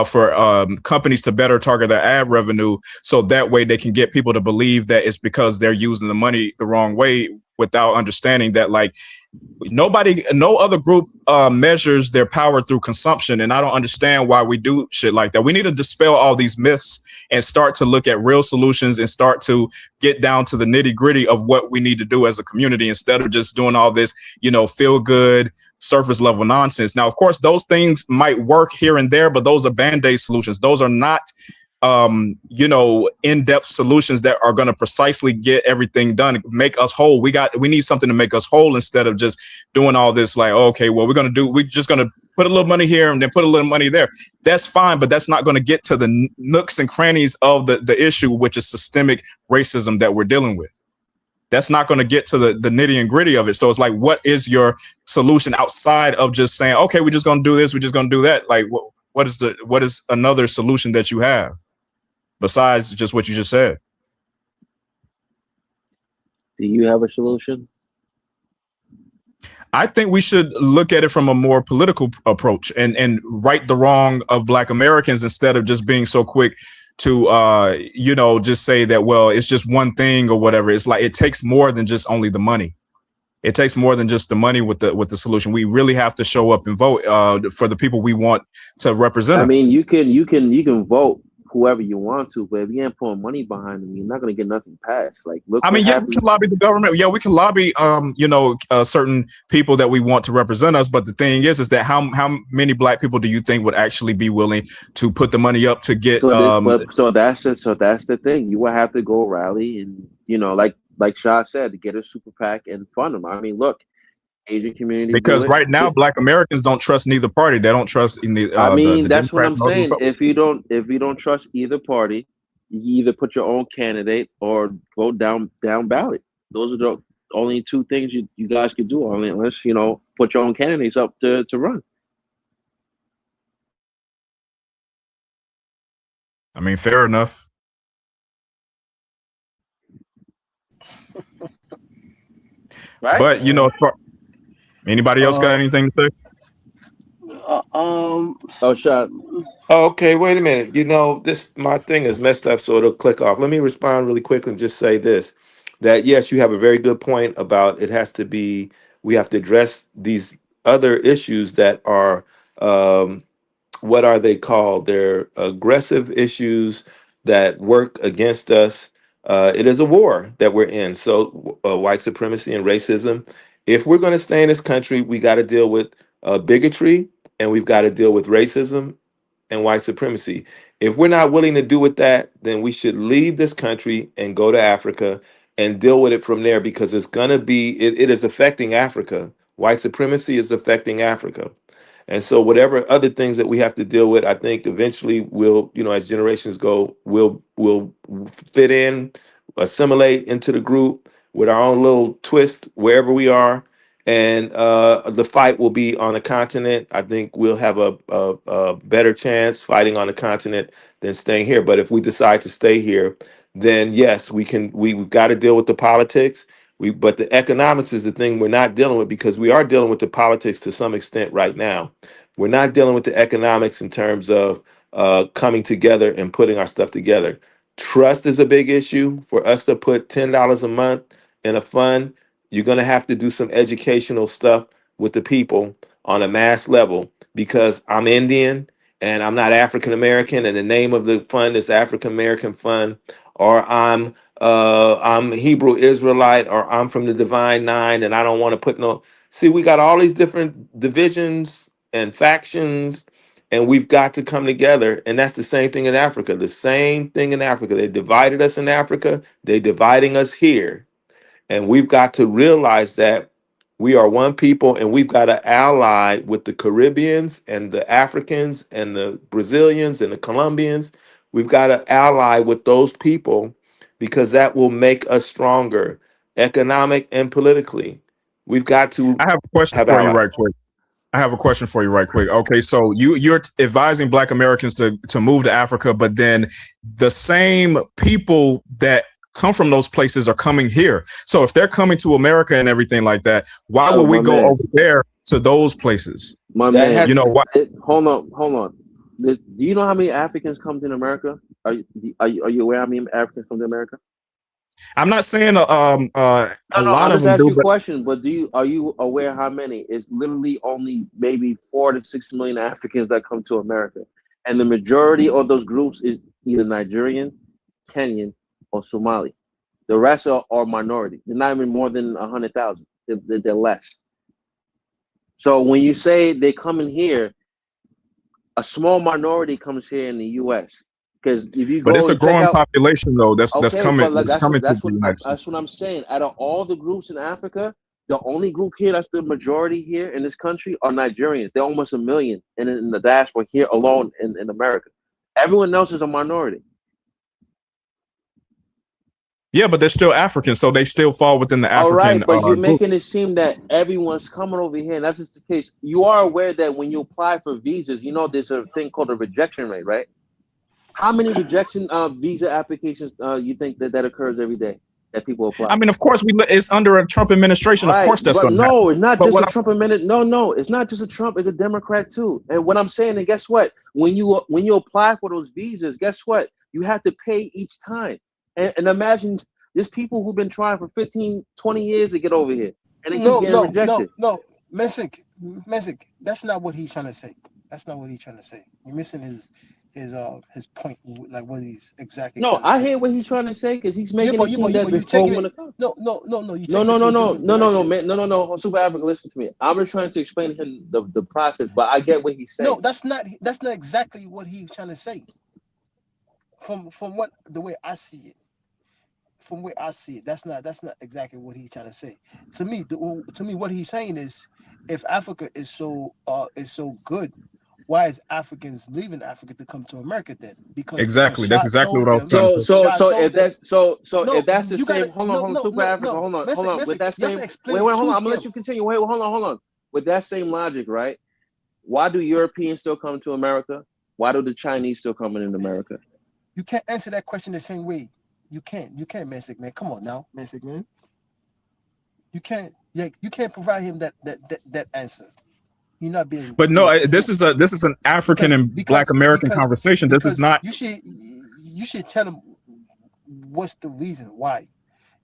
for companies to better target their ad revenue, so that way they can get people to believe that it's because they're using the money the wrong way, without understanding that no other group measures their power through consumption. And I don't understand why we do shit like that. We need to dispel all these myths and start to look at real solutions and start to get down to the nitty gritty of what we need to do as a community, instead of just doing all this, feel good, surface level nonsense. Now, of course, those things might work here and there, but those are band-aid solutions. Those are not in-depth solutions that are going to precisely get everything done, make us whole. We need something to make us whole, instead of just doing all this okay, well, we're just going to put a little money here and then put a little money there. That's fine, but that's not going to get to the nooks and crannies of the issue, which is systemic racism that we're dealing with. That's not going to get to the nitty and gritty of it. So it's like, what is your solution outside of just saying, okay, we're just going to do this, we're just going to do that? Like, what is another solution that you have besides just what you just said? Do you have a solution? I think we should look at it from a more political approach and right the wrong of Black Americans, instead of just being so quick to just say that, well, it's just one thing or whatever. It's like, it takes more than just only the money. It takes more than just the money with the solution. We really have to show up and vote for the people we want to represent us. I mean, you can vote whoever you want to, but if you ain't putting money behind them, you're not gonna get nothing passed. Like, look I what mean, yeah, we happened. can lobby the government. Yeah, we can lobby, certain people that we want to represent us. But the thing is that how many black people do you think would actually be willing to put the money up to get? So that's it. So that's the thing. You will have to go rally, and like Shah said, to get a super PAC and fund them. I mean, look, Asian community do Because it. right now, Black Americans don't trust neither party. They don't trust in I mean, the that's what Democrats I'm nor the saying. Republicans. If you don't trust either party, you either put your own candidate or vote down ballot. Those are the only two things you guys could do. Only unless put your own candidates up to run. I mean, fair enough. Right? But anybody else got anything to say? Oh, shot. Okay, wait a minute. My thing is messed up, so it'll click off. Let me respond really quickly and just say this: that yes, you have a very good point about we have to address these other issues that are what are they called? They're aggressive issues that work against us. It is a war that we're in. So, white supremacy and racism. If we're going to stay in this country, we got to deal with bigotry, and we've got to deal with racism and white supremacy. If we're not willing to do with that, then we should leave this country and go to Africa and deal with it from there, because it's going to it is affecting Africa. White supremacy is affecting Africa. And so whatever other things that we have to deal with, I think eventually we'll, as generations go, we'll fit in, assimilate into the group with our own little twist wherever we are. And the fight will be on the continent. I think we'll have a better chance fighting on the continent than staying here. But if we decide to stay here, then yes, we've got to deal with the politics. But the economics is the thing we're not dealing with, because we are dealing with the politics to some extent right now. We're not dealing with the economics in terms of coming together and putting our stuff together. Trust is a big issue. For us to put $10 a month in a fund, you're going to have to do some educational stuff with the people on a mass level, because I'm Indian and I'm not African American, and the name of the fund is African American Fund, or I'm Hebrew Israelite, or I'm from the Divine Nine, and I don't want to put no. See, we got all these different divisions and factions, and we've got to come together. And that's the same thing in Africa. The same thing in Africa. They divided us in Africa. They're dividing us here, and we've got to realize that we are one people, and we've got to ally with the Caribbeans and the Africans and the Brazilians and the Colombians. We've got to ally with those people, because that will make us stronger economic and politically. We've got to I have a question have for you allies. right quick. Okay, so you're advising Black Americans to move to Africa, but then the same people that come from those places are coming here. So if they're coming to America and everything like that, why would we go over there to those places? My That man, has what? hold on. Do you know how many Africans come to America? Are you aware how many Africans come to America? I'm not saying a No. lot I'm of just them asking do, you a but question. But are you aware how many? It's literally only maybe 4 to 6 million Africans that come to America, and the majority of those groups is either Nigerian, Kenyan, or Somali. The rest are minority. They're not even more than 100,000. They're less. So when you say they come in here, a small minority comes here in the U.S. Because if you it's go a and check growing out, population though. That's okay, but like coming to the United States. that's what I'm saying. Out of all the groups in Africa, the only group here that's the majority here in this country are Nigerians. They're almost 1 million in the diaspora here alone in America. Everyone else is a minority. Yeah, but they're still African, so they still fall within the All African right, but you're group. making it seem that everyone's coming over here, and that's just the case. You are aware that when you apply for visas, there's a thing called a rejection rate, right? How many rejection visa applications you think that occurs every day that people apply? I mean, of course, it's under a Trump administration. Of Right, course, that's but going to happen. no, it's not But just a what Trump administration. No, it's not just a Trump. It's a Democrat too. And what I'm saying, and guess what? When you apply for those visas, guess what? You have to pay each time. And imagine there's people who've been trying for 15, 20 years to get over here, and they keep getting rejected. No, Messick, that's not what he's trying to say. That's not what he's trying to say. You're missing his point, like what he's exactly No, trying to I say. hear what he's trying to say because he's Yeah, making but it you seem but you that but you before taking when it. it comes. No, you No, taking no, it to no, a no, different no, no, no, direction. man, no, Super Africa, listen to me. I'm just trying to explain to him the process, but I get what he's saying. No, that's not exactly what he's trying to say. From what the way I see it. From where I see it, that's not exactly what he's trying to say. To me, what he's saying is, if Africa is so good, why is Africans leaving Africa to come to America then? Because Exactly. That's Shah exactly what told I was them. trying to say. So Shah so told if them. that's if No, that's the you gotta same, hold on, Super Africa, hold on. With Messick, that you have to same, explain wait, it hold to on, I'm gonna let him. you continue. Wait, hold on. With that same logic, right? Why do Europeans still come to America? Why do the Chinese still come in America? You can't answer that question the same way. You can't, Messick, man. Come on now, Messick, man. You can't provide him that answer. You're not being But no, fair to him. this is an African and Black American conversation. This is not. you should tell him what's the reason why.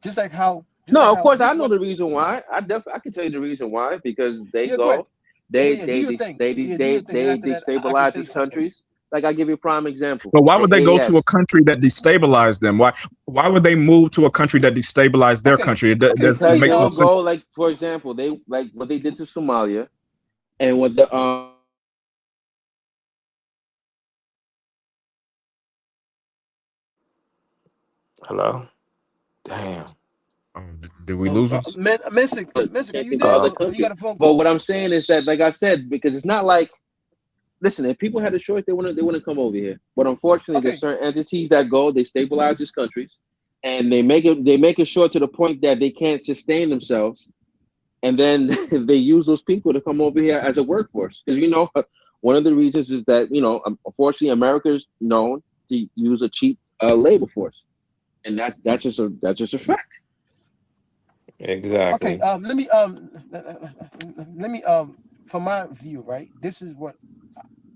Just like how. No, of course I know the reason why. I can tell you the reason why because they Yeah, go ahead. go, they Yeah, do your thing. they Yeah, do your thing, and after that, I can destabilize say these something. countries. Like I give you a prime example. But why would The they go to a AS. country that destabilized them? Why would they move to a country that destabilized their country? It Because makes they no will sense. go like, for example, they like what they did to Somalia, and what the Hello. Damn. Did we lose him? Messick, are you to there? other Or you countries. got a phone But call? what I'm saying is that, like I said, because it's not like, listen, if people had a choice, they wouldn't come over here. But unfortunately, there's certain entities that go, they stabilize these countries, and they make it short to the point that they can't sustain themselves, and then they use those people to come over here as a workforce. Because one of the reasons is that unfortunately, America is known to use a cheap labor force, and that's just a fact. Exactly. Okay. Let me from my view, right? This is what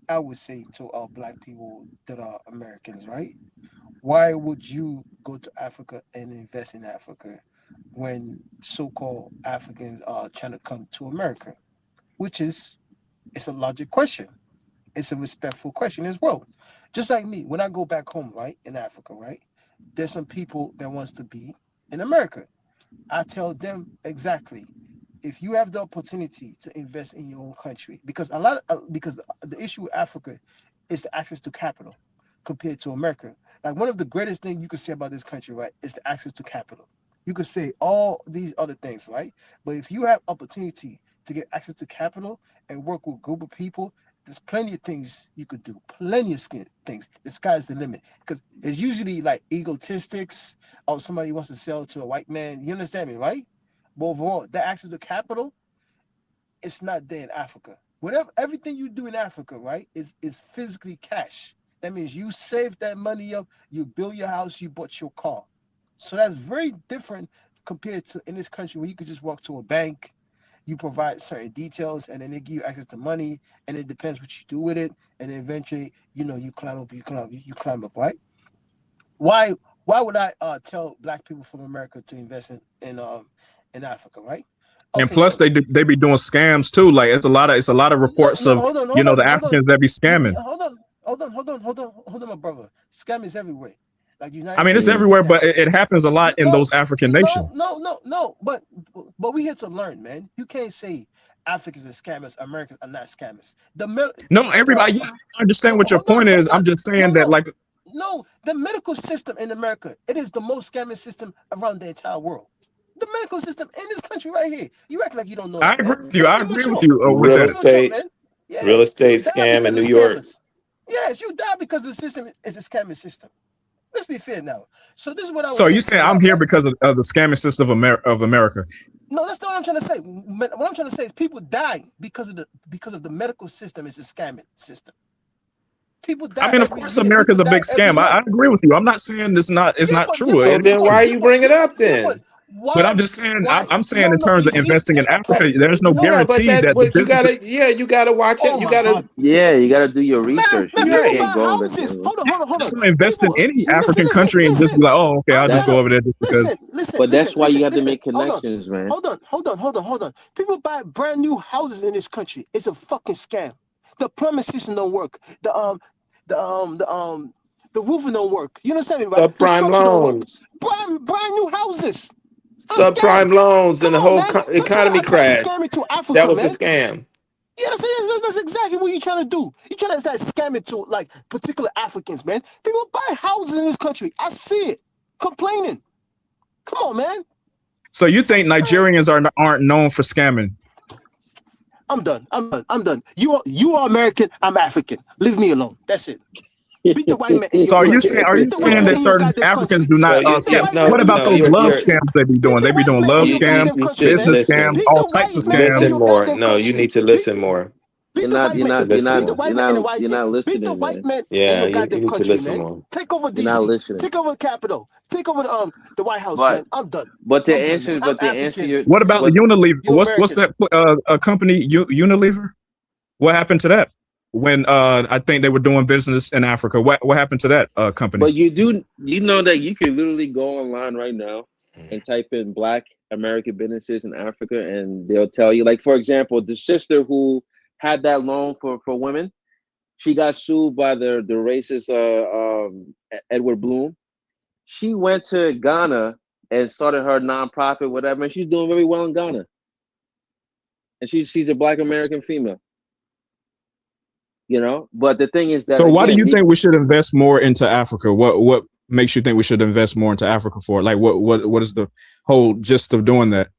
I would say to Black people that are Americans, right? Why would you go to Africa and invest in Africa when so-called Africans are trying to come to America? Which is, it's a logic question. It's a respectful question as well. Just like me, when I go back home, right, in Africa, right, there's some people that wants to be in America. I tell them exactly, if you have the opportunity to invest in your own country, because because the issue with Africa is the access to capital compared to America. Like one of the greatest things you could say about this country, right, is the access to capital. You could say all these other things, right? But if you have opportunity to get access to capital and work with a group of people, there's plenty of things you could do. Plenty of things. The sky's the limit. Because it's usually like egotistics or somebody wants to sell to a white man. You understand me, right? But overall, the access to capital, it's not there in Africa. Everything you do in Africa, right, is physically cash. That means you save that money up, you build your house, you bought your car. So that's very different compared to in this country where you could just walk to a bank, you provide certain details, and then they give you access to money, and it depends what you do with it, and then eventually, you climb up, right? Why would I tell Black people from America to invest in Africa, right? And Okay, plus, look. they be doing scams too. Like it's a lot of reports No, of hold on, the Africans that be scamming. hold on, my brother. Scam is everywhere. Like the I United mean, it's States is a everywhere, but scam it too. happens a lot in those African nations. No. But we here to learn, man. You can't say Africans are scammers, Americans are not scammers. No, everybody. Yeah, I understand what your point is. I'm just saying that, like, No, the medical system in America, it is the most scamming system around the entire world. The medical system in this country right here. You act like you don't know I that, agree man. with you. Let's I be agree with mature. you with Real Let's be that. mature, estate, man. real Yeah, you estate die scam in because New of York. scammers. Yes, you die because the system is a scamming system. Let's be fair now. So this is what I So would are you say to saying a lot I'm of here Black. because of the scamming system of America? No, that's not what I'm trying to say. What I'm trying to say is people die because of the medical system is a scamming system. People I die mean, of every course, year. People America's a die big every scam. I month. agree with you. I'm not saying it's Yeah, not but true. So It then is why true. you bring it up but then? But I'm why just saying, why I'm saying in no terms you of see investing in it's Africa, okay. there's no Yeah, but guarantee that the you business. gotta watch it. Oh You my gotta God. Yeah, you got to do your Man, research. You just people right. can't buy go and houses. Hold Just on. don't invest in People, any listen, African country and just be like, oh, okay, I'll just that. go over there just because. But that's why you have to make connections, man. Hold on. People buy brand new houses in this country. It's a fucking scam. The plumbing system don't work. the roofing don't work. You understand me, right? The Subprime structure don't work. loans. Brand new houses. A Subprime scam. loans and Come the on, whole man. So try economy to attach crashed. scamming to That Africa, was a man. scam. Yeah, that's exactly what you're trying to do. You're trying to start scamming to like particular Africans, man. People buy houses in this country. I see it. Complaining. Come on, man. So you think Nigerians aren't known for scamming? I'm done. You are American. I'm African. Leave me alone. That's it. Beat the white man in your So are you country. saying Beat the white man that in your certain goddamn Africans country. do not So you, Beat the you white no, man what in your about no, those goddamn love you're country. scams they be doing? Beat They the be white doing man in love your scams, goddamn country, you man. business scams, listen. Beat all the types of white man scams. in Listen your more. goddamn No, you country. need to Beat, listen more. beat You're the not. white You're You need man. to not. You're listen not. Beat the more. white You're man in the not. white. You're not Beat the listening, white man. man in Yeah, your you goddamn need to country, listen man. more. Take over You're not DC. listening. Take over the Capitol. Take over the White House, But man. I'm done. but to I'm done, man. answer, I'm but to answer African. your, What about the but Unilever? You're What's American. that company Unilever? What happened to that? When I think they were doing business in Africa. What happened to that company? but you know that you can literally go online right now and type in Black American businesses in Africa, and they'll tell you. Like for example, the sister who had that loan for women, she got sued by the racist Edward Bloom. She went to Ghana and started her nonprofit, whatever, and she's doing very well in Ghana. And she's a Black American female, you know. But the thing is that So why do again, you think we should invest more into Africa? What makes you think we should invest more into Africa for? Like what is the whole gist of doing that?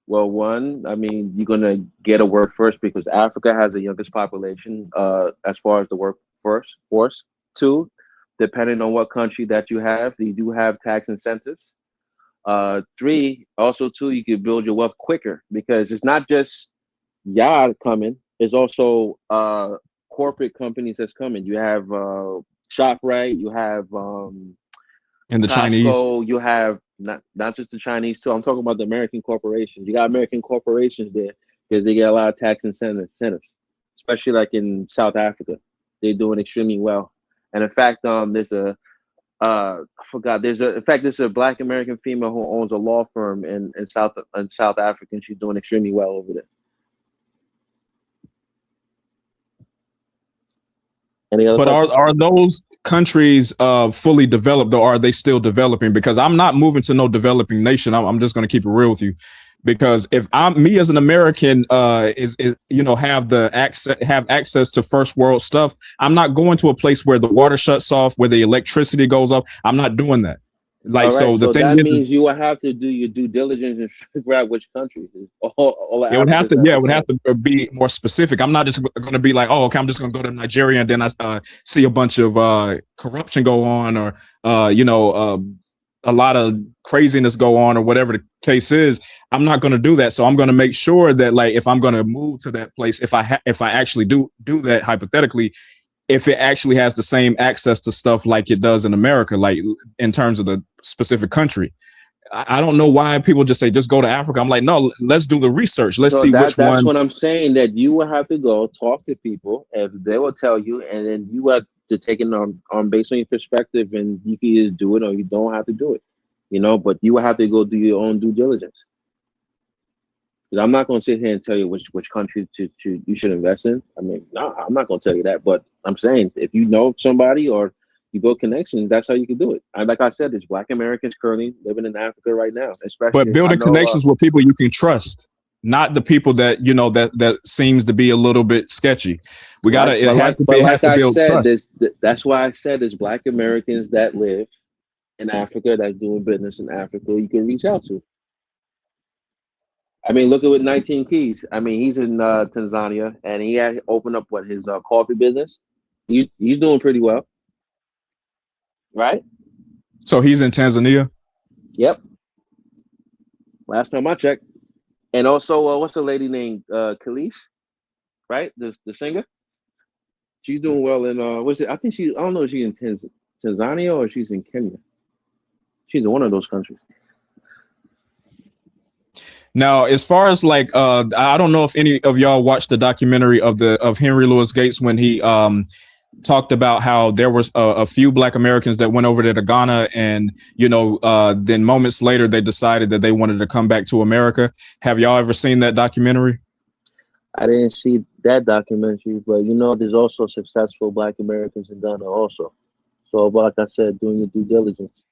well, one, I mean, you're gonna get a workforce because Africa has the youngest population as far as the workforce force. Two, depending on what country that you do have tax incentives. Three, also too, you can build your wealth quicker because it's not just y'all coming. It's also corporate companies that's coming. You have ShopRite, you have And the Chinese. Costco, you have not just the Chinese too. I'm talking about the American corporations. You got American corporations there because they get a lot of tax incentives, especially like in South Africa. They're doing extremely well. And in fact, there's a I forgot. There's a Black American female who owns a law firm in South Africa, and she's doing extremely well over there. Any other But questions? are those countries fully developed, or are they still developing? Because I'm not moving to no developing nation. I'm just going to keep it real with you. Because if I'm me as an American, is have access to first world stuff, I'm not going to a place where the water shuts off, where the electricity goes off. I'm not doing that. Like, All right, so the so thing that is means you will have to do your due diligence and figure out which countries. All of it would have Africa's to, not yeah, the it would have same. to be more specific. I'm not just going to be like, oh, okay, I'm just going to go to Nigeria and then I see a bunch of corruption go on, or a lot of craziness go on, or whatever the case is. I'm not going to do that. So I'm going to make sure that, like, if I'm going to move to that place, if I actually do that hypothetically, if it actually has the same access to stuff like it does in America, like in terms of the specific country. I don't know why people just say just go to Africa. I'm like, no, let's do the research. Let's So see which that's one. what I'm saying. That you will have to go talk to people, and they will tell you, and then you have to take it on based on your perspective, and you can either do it or you don't have to do it. You know, but you will have to go do your own due diligence. Because I'm not going to sit here and tell you which country you should invest in. I mean, no, I'm not going to tell you that. But I'm saying if you know somebody or you build connections, that's how you can do it. And like I said, there's Black Americans currently living in Africa right now. But Especially, I building know. connections with people you can trust, not the people that that seems to be a little bit sketchy. It has to build trust. That's why I said there's Black Americans that live in Africa that's doing business in Africa. You can reach out to. I mean, look at what 19 Keys. I mean, he's in Tanzania, and he had opened up his coffee business. He's doing pretty well, right? So he's in Tanzania. Yep. Last time I checked. And also, what's the lady named Khalees, right? The singer. She's doing well in what's it? I think I don't know if she's in Tanzania or she's in Kenya. She's in one of those countries. Now, as far as like, I don't know if any of y'all watched the documentary of Henry Louis Gates when he talked about how there was a few Black Americans that went over there to Ghana, and then moments later they decided that they wanted to come back to America. Have y'all ever seen that documentary? I didn't see that documentary, but you know, there's also successful Black Americans in Ghana also. So, but like I said, doing your due diligence,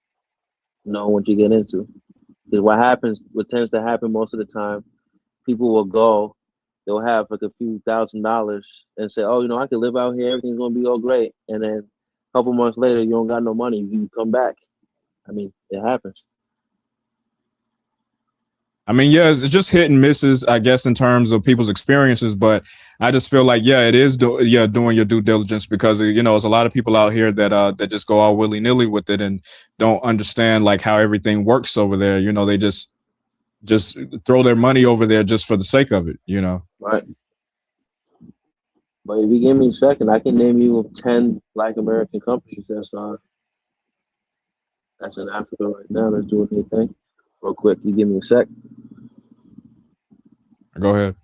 knowing what you get into. Because what tends to happen most of the time, people will go, they'll have like a few $1,000s and say, oh, you know, I can live out here, everything's gonna be all great. And then a couple months later, you don't got no money, you come back. I mean, it happens. I mean, yeah, it's just hit and misses, I guess, in terms of people's experiences. But I just feel like, yeah, it is doing your due diligence, because you know, there's a lot of people out here that just go all willy nilly with it and don't understand like how everything works over there. You know, they just throw their money over there just for the sake of it. You know, Right. But if you give me a second, I can name you 10 Black American companies that's in Africa right now that's doing their thing. Real quick, you give me a sec. Go ahead.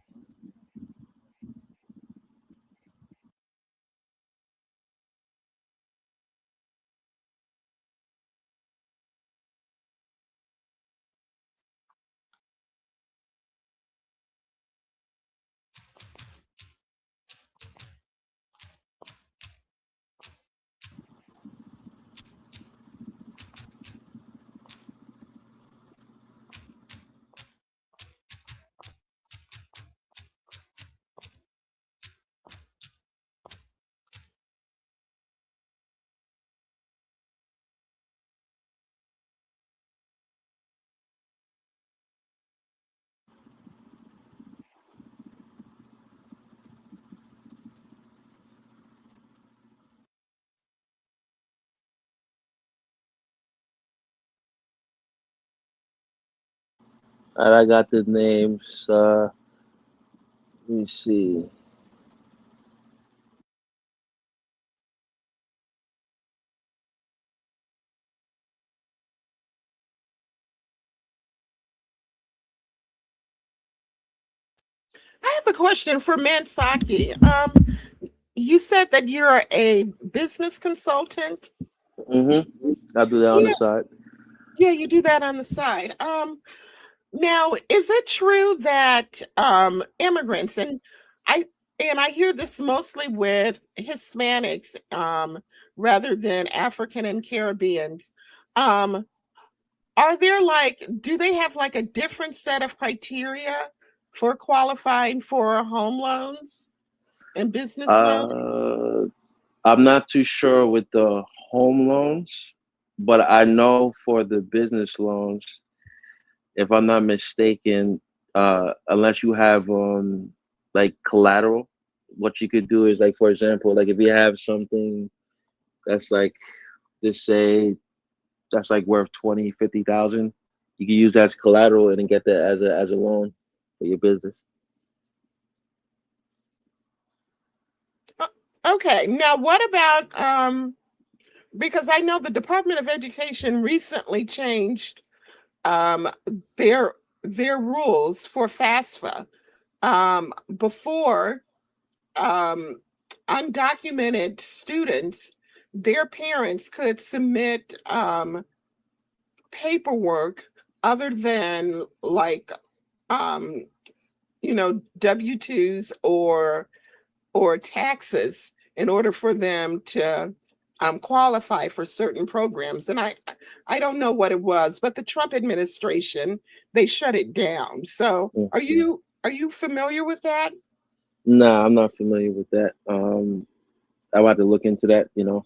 All right, I got the names. Let me see. I have a question for Mansaki. You said that you're a business consultant. Mm-hmm. I'll do that on the Yeah, side. yeah, you do that on the side. Now, is it true that immigrants I I hear this mostly with Hispanics rather than African and Caribbeans. Um, are there do they have like a different set of criteria for qualifying for home loans and business loans? I'm not too sure with the home loans, but I know for the business loans, if I'm not mistaken, unless you have like collateral, what you could do is like, for example, like if you have something that's like, just say that's like worth 20, 50,000, you can use that as collateral and then get that as a loan for your business. Okay, now what about because I know the Department of Education recently changed um, their rules for FAFSA. Before, um, undocumented students, their parents could submit paperwork other than um, W-2s or taxes in order for them to qualify for certain programs. And I don't know what it was, but the Trump administration, they shut it down. So are you familiar with that? No, I'm not familiar with that. I want to look into that, you know.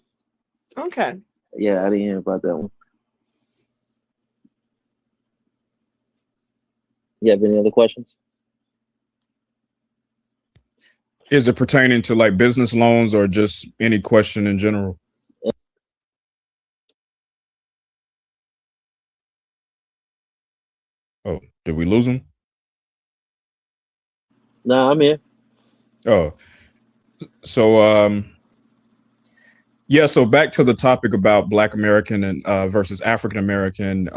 Okay. Yeah, I didn't hear about that one. You have any other questions? Is it pertaining to like business loans or just any question in general? Oh, did we lose him? No, I'm here. Oh, so yeah. So back to the topic about Black American and versus African American.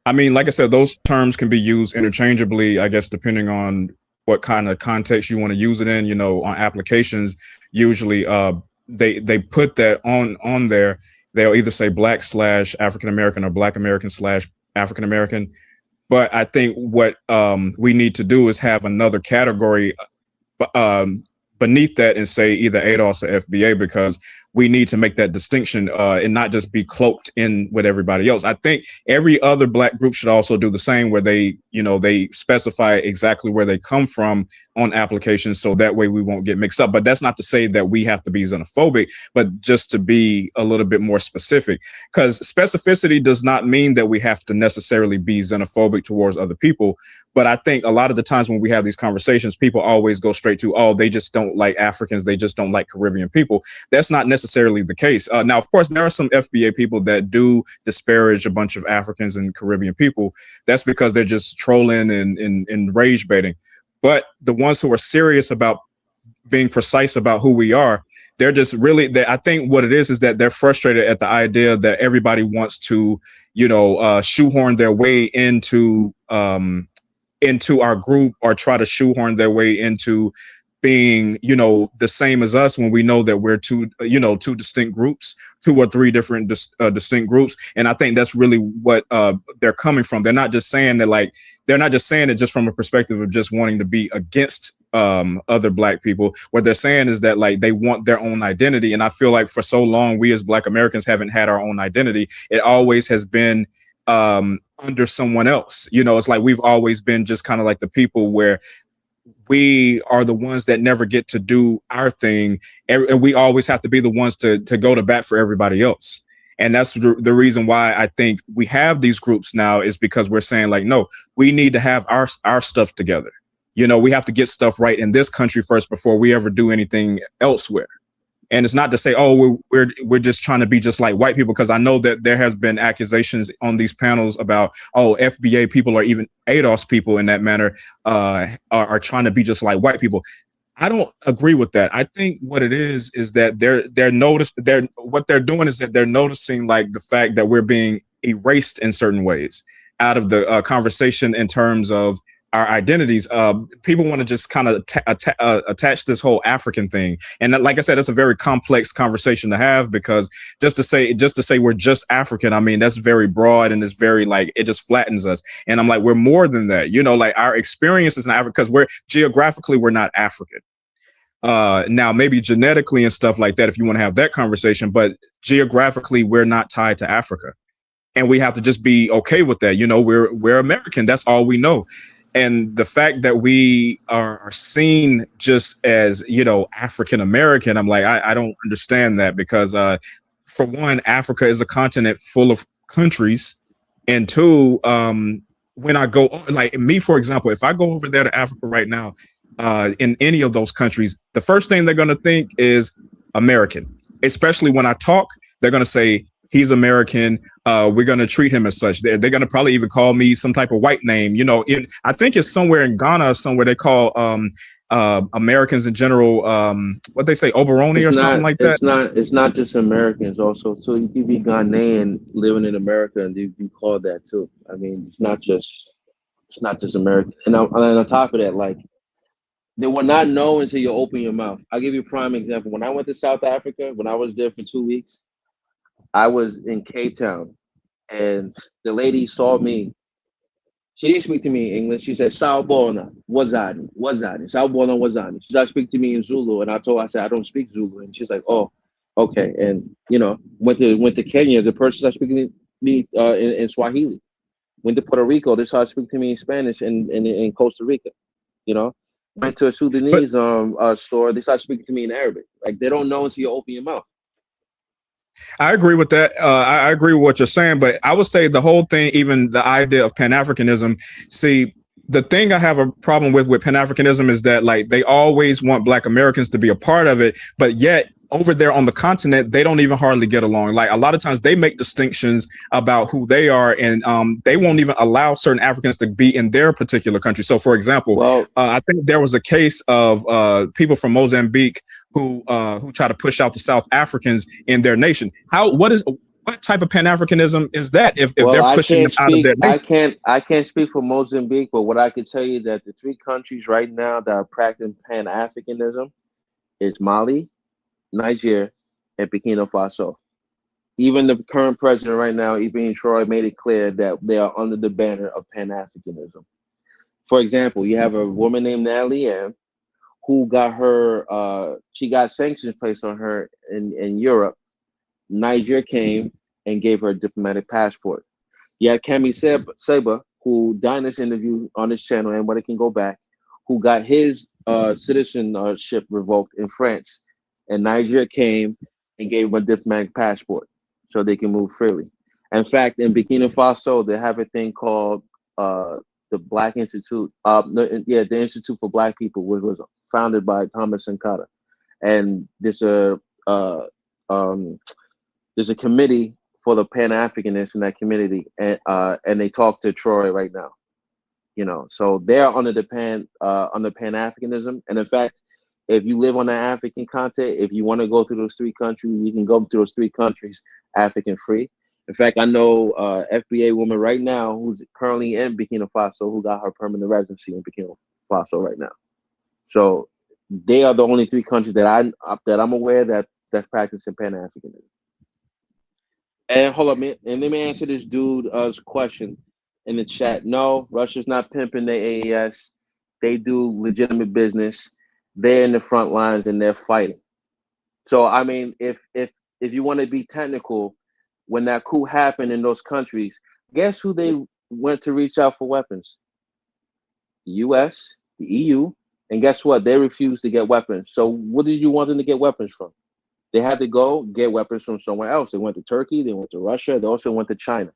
I mean, like I said, those terms can be used interchangeably, I guess, depending on what kind of context you want to use it in. You know, on applications, usually they put that on there. They'll either say Black / African American or Black American / African American. But I think what we need to do is have another category beneath that and say either ADOS or FBA, because we need to make that distinction and not just be cloaked in with everybody else. I think every other Black group should also do the same, where they, you know, they specify exactly where they come from on applications, so that way we won't get mixed up. But that's not to say that we have to be xenophobic, but just to be a little bit more specific, because specificity does not mean that we have to necessarily be xenophobic towards other people. But I think a lot of the times when we have these conversations, people always go straight to, oh, they just don't like Africans, they just don't like Caribbean people. That's not necessarily the case. Now, of course, there are some FBA people that do disparage a bunch of Africans and Caribbean people. That's because they're just trolling and rage baiting. But the ones who are serious about being precise about who we are, they're just really, I think what it is that they're frustrated at the idea that everybody wants to, you know, shoehorn their way into our group, or try to shoehorn their way into being, you know, the same as us, when we know that we're two distinct groups, 2 or 3 different distinct groups. And I think that's really what they're coming from. They're not just saying that, like, they're not just saying it just from a perspective of just wanting to be against other Black people. What they're saying is that, like, they want their own identity. And I feel like for so long, we as Black Americans haven't had our own identity. It always has been under someone else. You know, it's like we've always been just kind of like the people where we are the ones that never get to do our thing, and we always have to be the ones to go to bat for everybody else. And that's the reason why I think we have these groups now, is because we're saying, like, no, we need to have our stuff together. You know, we have to get stuff right in this country first before we ever do anything elsewhere. And it's not to say, oh, we're just trying to be just like white people, because I know that there has been accusations on these panels about, oh, FBA people or even ADOS people in that manner are trying to be just like white people. I don't agree with that. I think what it is that what they're doing is that they're noticing, like, the fact that we're being erased in certain ways out of the conversation in terms of our identities. People want to just kind of attach this whole African thing, and like I said, it's a very complex conversation to have, because just to say we're just African, I mean, that's very broad, and it's very, like, it just flattens us. And I'm like, we're more than that. You know, like, our experiences in Africa, because we're not African. Now, maybe genetically and stuff like that, if you want to have that conversation, but geographically, we're not tied to Africa, and we have to just be okay with that. You know, we're American. That's all we know. And the fact that we are seen just as, you know, African American, I'm like, I don't understand that, because for one, Africa is a continent full of countries, and 2, when I go, like me, for example, if I go over there to Africa right now, in any of those countries, the first thing they're going to think is American. Especially when I talk, they're going to say, he's American. We're going to treat him as such. They're going to probably even call me some type of white name. You know, I think it's somewhere in Ghana, somewhere they call Americans in general, what they say, Oberoni or something like that. It's not just Americans also. So you can be Ghanaian living in America and you be called that too. I mean, it's not just American. And on top of that, like, they will not know until you open your mouth. I'll give you a prime example. When I went to South Africa, when I was there for 2 weeks, I was in Cape Town, and the lady saw me. She didn't speak to me in English. She said, Sawubona, wazani. Sawubona, wazani. She started speaking to me in Zulu, and I told her, I said, I don't speak Zulu. And she's like, oh, okay. And, you know, went to Kenya, the person started speaking to me in Swahili. Went to Puerto Rico, they started speaking to me in Spanish in Costa Rica, you know. Went to a Sudanese store, they started speaking to me in Arabic. Like, they don't know until you open your mouth. I agree with that. I agree with what you're saying, but I would say the whole thing, even the idea of Pan-Africanism, see, the thing I have a problem with Pan-Africanism is that, like, they always want Black Americans to be a part of it, but yet over there on the continent, they don't even hardly get along. Like, a lot of times they make distinctions about who they are, and they won't even allow certain Africans to be in their particular country. So, for example, I think there was a case of people from Mozambique who try to push out the South Africans in their nation. What type of Pan-Africanism is that? If they're pushing them out of their nation? I can't speak for Mozambique, but what I can tell you that the 3 countries right now that are practicing Pan-Africanism is Mali, Niger, and Burkina Faso. Even the current president right now, Ibrahim Traoré, made it clear that they are under the banner of Pan-Africanism. For example, you have a woman named Natalie Ann, who got her, she got sanctions placed on her in Europe. Niger came and gave her a diplomatic passport. You have Kemi Seba, who Dinus interviewed on his channel, and it can go back, who got his citizenship revoked in France. And Niger came and gave him a diplomatic passport so they can move freely. In fact, in Burkina Faso, they have a thing called the Black Institute, the Institute for Black People, which was founded by Thomas Sankara. And there's a committee for the Pan-Africanists in that community, and they talk to Troy right now. You know, so they're under the Pan-Africanism. And in fact, if you live on the African continent, if you want to go through those 3 countries, you can go through those 3 countries African free. In fact, I know FBA woman right now who's currently in Burkina Faso who got her permanent residency in Burkina Faso right now. So they are the only 3 countries that I'm aware that's practicing Pan-Africanism. And hold up, man, and let me answer this dude's question in the chat. No, Russia's not pimping the AES. They do legitimate business. They're in the front lines and they're fighting. So I mean, if you want to be technical, when that coup happened in those countries, guess who they went to reach out for weapons? The US, the EU, and guess what? They refused to get weapons. So what did you want them to get weapons from? They had to go get weapons from somewhere else. They went to Turkey, they went to Russia, they also went to China.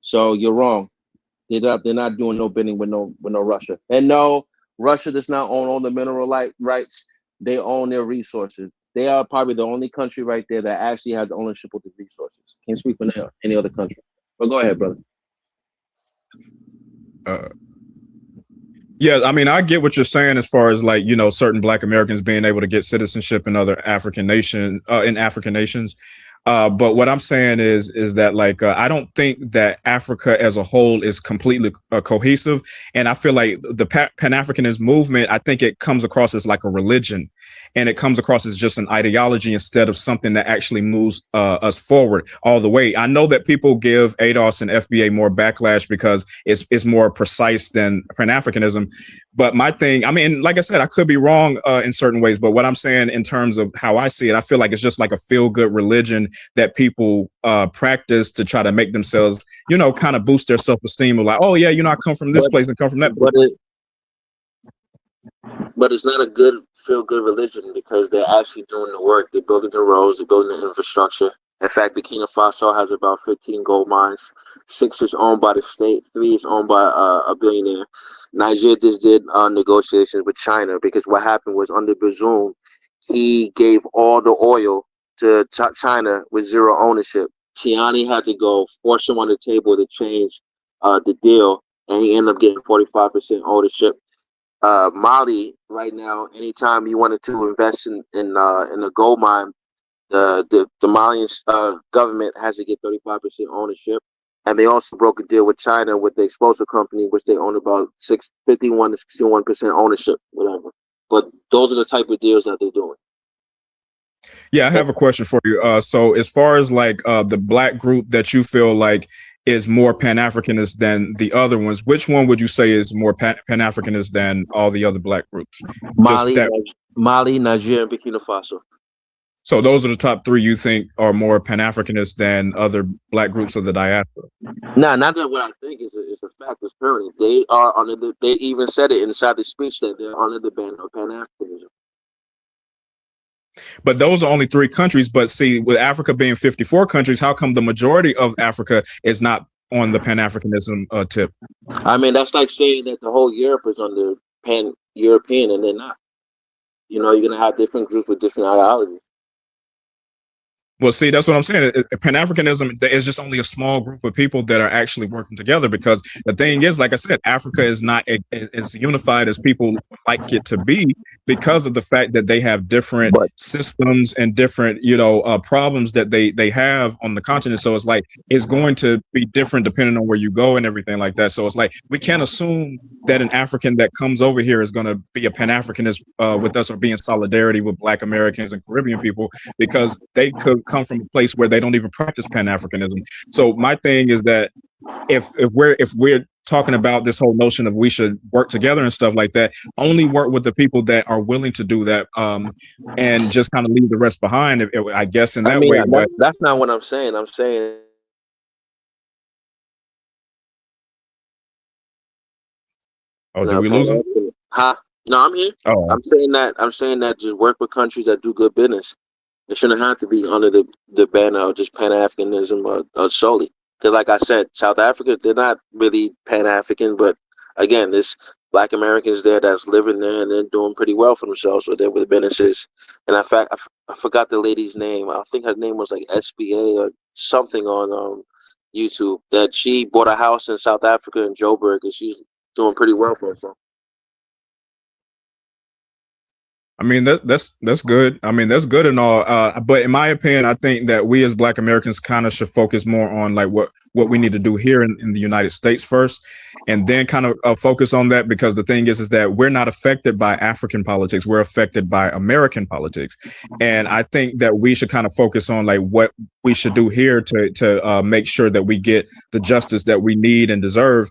So you're wrong. They're not doing no bidding with no Russia. And no, Russia does not own all the mineral rights. They own their resources. They are probably the only country right there that actually has ownership of the resources. Can't speak for any other country. But go ahead, brother. Yeah, I mean, I get what you're saying as far as like, you know, certain Black Americans being able to get citizenship in other African nations. But what I'm saying is that like I don't think that Africa as a whole is completely cohesive, and I feel like the Pan-Africanist movement, I think it comes across as like a religion, and it comes across as just an ideology instead of something that actually moves us forward all the way. I know that people give ADOS and FBA more backlash because it's more precise than Pan-Africanism, but my thing, I mean, like I said, I could be wrong in certain ways, but what I'm saying in terms of how I see it, I feel like it's just like a feel-good religion that people practice to try to make themselves, you know, kind of boost their self-esteem of like, oh yeah, you know, I come from this place and come from that place. But it's not a good feel-good religion because they're actually doing the work. They're building the roads, they're building the infrastructure. In fact, Burkina Faso has about 15 gold mines. 6 is owned by the state, 3 is owned by a billionaire. Niger just did negotiations with China because what happened was under Bazoum, he gave all the oil to China with 0 ownership. Tiani had to go force him on the table to change the deal, and he ended up getting 45% ownership. Mali right now, anytime you wanted to invest in a gold mine, the Malian government has to get 35% ownership, and they also broke a deal with China with the explosive company, which they own about 51 to 61% ownership, whatever. But those are the type of deals that they're doing. Yeah, I have a question for you. So as far as like the Black group that you feel like is more Pan-Africanist than the other ones, which one would you say is more Pan-Africanist than all the other Black groups? Mali, Niger, and Burkina Faso. So those are the top 3 you think are more Pan-Africanist than other Black groups of the diaspora? Nah, not that what I think is a fact. It's current. They are under they even said it inside the speech that they're under the ban of Pan-Africanism. But those are only 3 countries. But see, with Africa being 54 countries, how come the majority of Africa is not on the Pan-Africanism tip? I mean, that's like saying that the whole Europe is under Pan-European, and they're not. You know, you're going to have different groups with different ideologies. Well, see, that's what I'm saying. Pan-Africanism is just only a small group of people that are actually working together, because the thing is, like I said, Africa is not as unified as people like it to be because of the fact that they have different systems and different, you know, problems that they have on the continent. So it's like, it's going to be different depending on where you go and everything like that. So it's like, we can't assume that an African that comes over here is going to be a Pan-Africanist with us or be in solidarity with Black Americans and Caribbean people, because they could come from a place where they don't even practice Pan-Africanism. So my thing is that if we're talking about this whole notion of we should work together and stuff like that, only work with the people that are willing to do that, and just kind of leave the rest behind, I guess, in I that mean, way. But that's not what I'm saying. I'm saying, oh, did no, we lose him? huh? No, I'm here. Oh, I'm saying that just work with countries that do good business. It shouldn't have to be under the banner of just Pan Africanism or solely. Because, like I said, South Africa, they're not really Pan African, but again, there's Black Americans there that's living there and they're doing pretty well for themselves with their businesses. And in fact, I forgot the lady's name. I think her name was like SBA or something on YouTube. That she bought a house in South Africa in Joburg, and she's doing pretty well for herself. I mean that's good. I mean that's good and all. But in my opinion, I think that we as Black Americans kind of should focus more on like what we need to do here in the United States first, and then kind of focus on that, because the thing is that we're not affected by African politics. We're affected by American politics, and I think that we should kind of focus on like what we should do here to make sure that we get the justice that we need and deserve,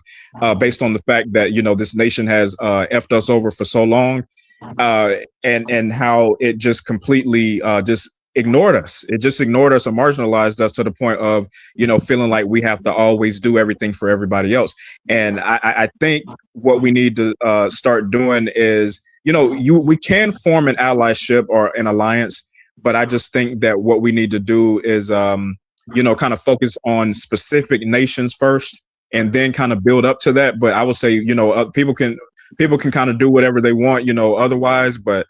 based on the fact that this nation has effed us over for so long. And how it just completely just ignored us. It just ignored us or marginalized us to the point of, feeling like we have to always do everything for everybody else. And I think what we need to start doing is, we can form an allyship or an alliance, but I just think that what we need to do is, kind of focus on specific nations first and then kind of build up to that. But I would say, people can kind of do whatever they want, otherwise. But,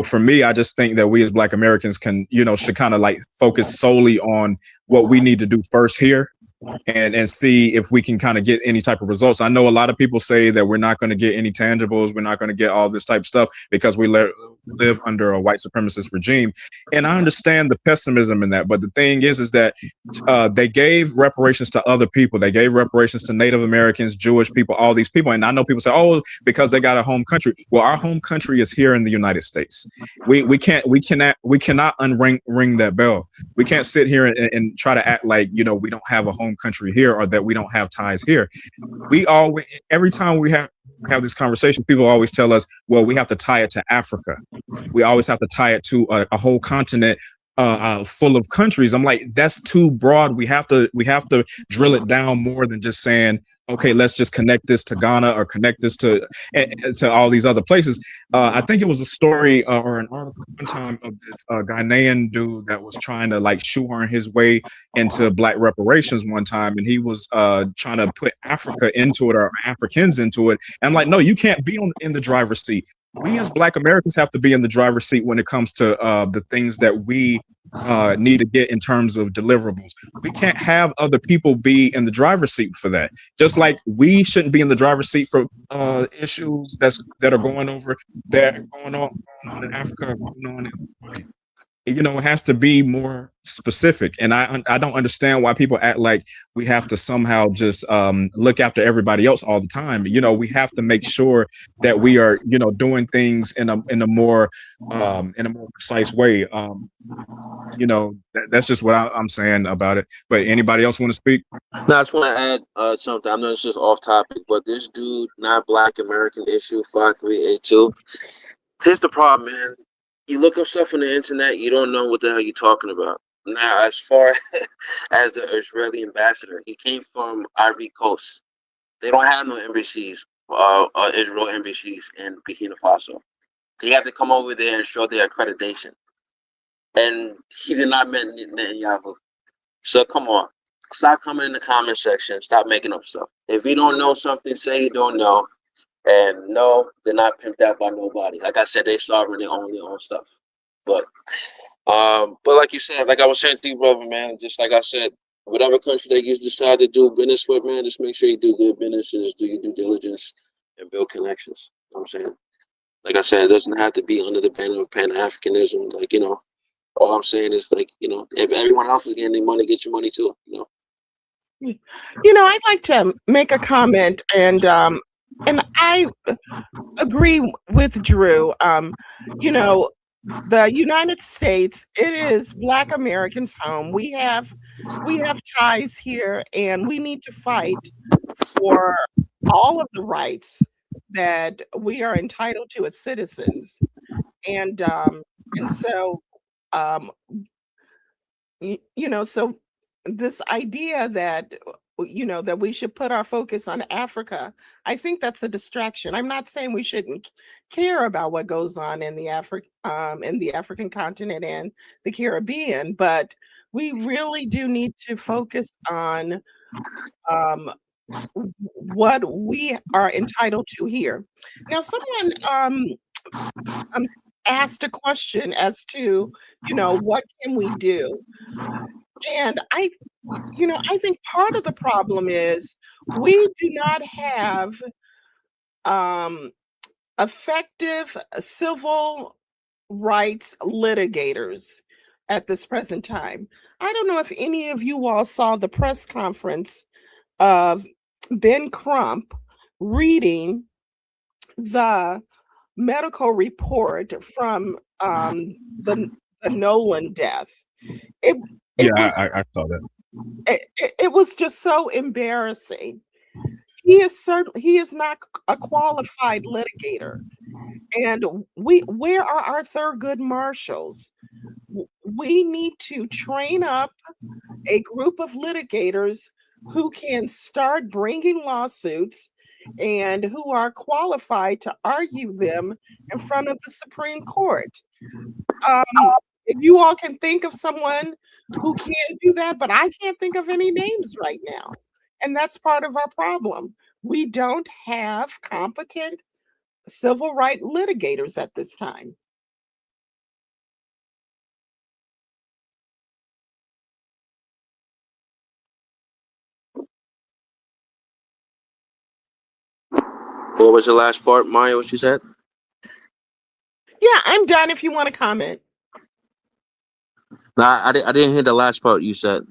for me, I just think that we as Black Americans should kind of like focus solely on what we need to do first here, and see if we can kind of get any type of results. I know a lot of people say that we're not going to get any tangibles. We're not going to get all this type of stuff because we live under a white supremacist regime. And I understand the pessimism in that. But the thing is that they gave reparations to other people. They gave reparations to Native Americans, Jewish people, all these people. And I know people say, oh, because they got a home country. Well, our home country is here in the United States. We cannot ring that bell. We can't sit here and try to act like, we don't have a home country here, or that we don't have ties here. Every time we have this conversation, people always tell us, well, we have to tie it to Africa. We always have to tie it to a whole continent full of countries. I'm like, that's too broad. We have to drill it down more than just saying, okay, let's just connect this to Ghana or connect this to all these other places. I think it was a story or an article one time of this Ghanaian dude that was trying to like shoehorn his way into Black reparations one time, and he was trying to put Africa into it, or Africans into it. And I'm like, no, you can't be in the driver's seat. We as Black Americans have to be in the driver's seat when it comes to the things that we need to get in terms of deliverables. We can't have other people be in the driver's seat for that. Just like we shouldn't be in the driver's seat for issues that are going on in Africa, going on in, it has to be more specific. And I don't understand why people act like we have to somehow just look after everybody else all the time. We have to make sure that we are, doing things in a more precise way. That's just what I'm saying about it. But anybody else want to speak? No, I just want to add something. I know it's just off topic, but this dude, not Black American issue 5382. Here's the problem, man. You look up stuff on the internet, you don't know what the hell you're talking about. Now, as far as the Israeli ambassador, he came from Ivory Coast. They don't have no embassies, Israel embassies in Burkina Faso. They have to come over there and show their accreditation. And he did not meet Netanyahu. So come on. Stop coming in the comment section. Stop making up stuff. If you don't know something, say you don't know. And no, they're not pimped out by nobody. Like I said, they sovereign, they own their own stuff. But like you said, like I was saying to you, brother, man, just like I said, whatever country that you decide to do business with, man, just make sure you do good business and just do your due diligence and build connections. You know what I'm saying? Like I said, it doesn't have to be under the banner of Pan-Africanism. Like, all I'm saying is, like, if everyone else is getting their money, get your money too, I'd like to make a comment, and I agree with Drew. the United States, it is Black Americans' home. We have ties here, and we need to fight for all of the rights that we are entitled to as citizens. And so um, so this idea that that we should put our focus on Africa, I think that's a distraction. I'm not saying we shouldn't care about what goes on in the African continent and the Caribbean, but we really do need to focus on um, what we are entitled to here. Now, someone asked a question as to what can we do, and I think part of the problem is we do not have um, effective civil rights litigators at this present time. I don't know if any of you all saw the press conference of Ben Crump reading the medical report from the Nolan death. It Yeah, it was I saw that. it was just so embarrassing. He is not a qualified litigator, and where are our Thurgood Marshals? We need to train up a group of litigators who can start bringing lawsuits and who are qualified to argue them in front of the Supreme Court. If you all can think of someone who can do that, but I can't think of any names right now. And that's part of our problem. We don't have competent civil right litigators at this time. What was the last part, Maya? What you said? Yeah, I'm done if you want to comment. Nah, I didn't hear the last part you said.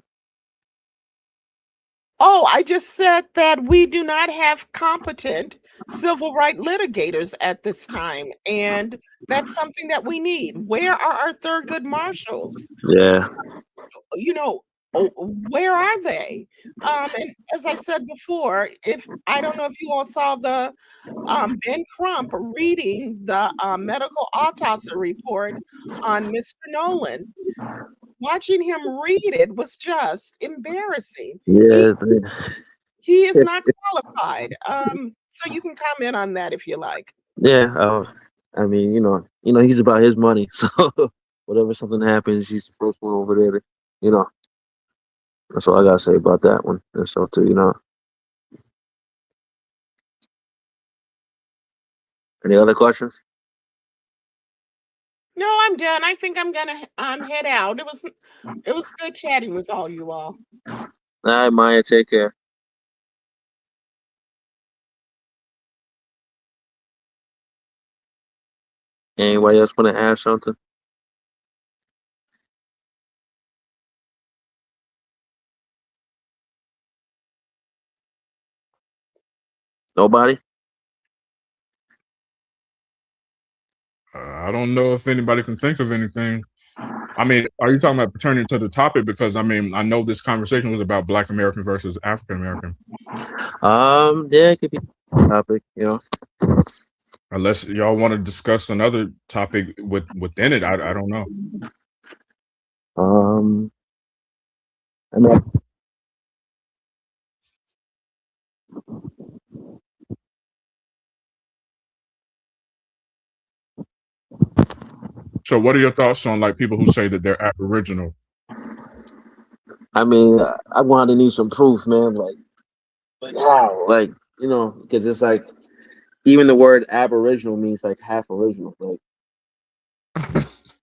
Oh, I just said that we do not have competent civil right litigators at this time. And that's something that we need. Where are our Thurgood Marshals? Yeah. Where are they? And as I said before, if I don't know if you all saw the Ben Crump reading the medical autopsy report on Mr. Nolan. Watching him read it was just embarrassing. Yeah. He is not qualified. So you can comment on that if you like. Yeah. I mean, he's about his money, so whatever something happens, he's the first one over there. That's all I gotta say about that one. And so too. Any other questions? No, I'm done. I think I'm gonna head out. It was good chatting with all you all. All right, Maya, take care. Anybody else want to add something? Nobody? I don't know if anybody can think of anything. I mean, are you talking about pertaining to the topic? Because I mean, I know this conversation was about Black American versus African American. Yeah, it could be a topic, Unless y'all want to discuss another topic within it, I don't know. I mean, So, what are your thoughts on like people who say that they're Aboriginal? I'm going to need some proof, man. Like how? Like, because it's like even the word Aboriginal means like half original. Like,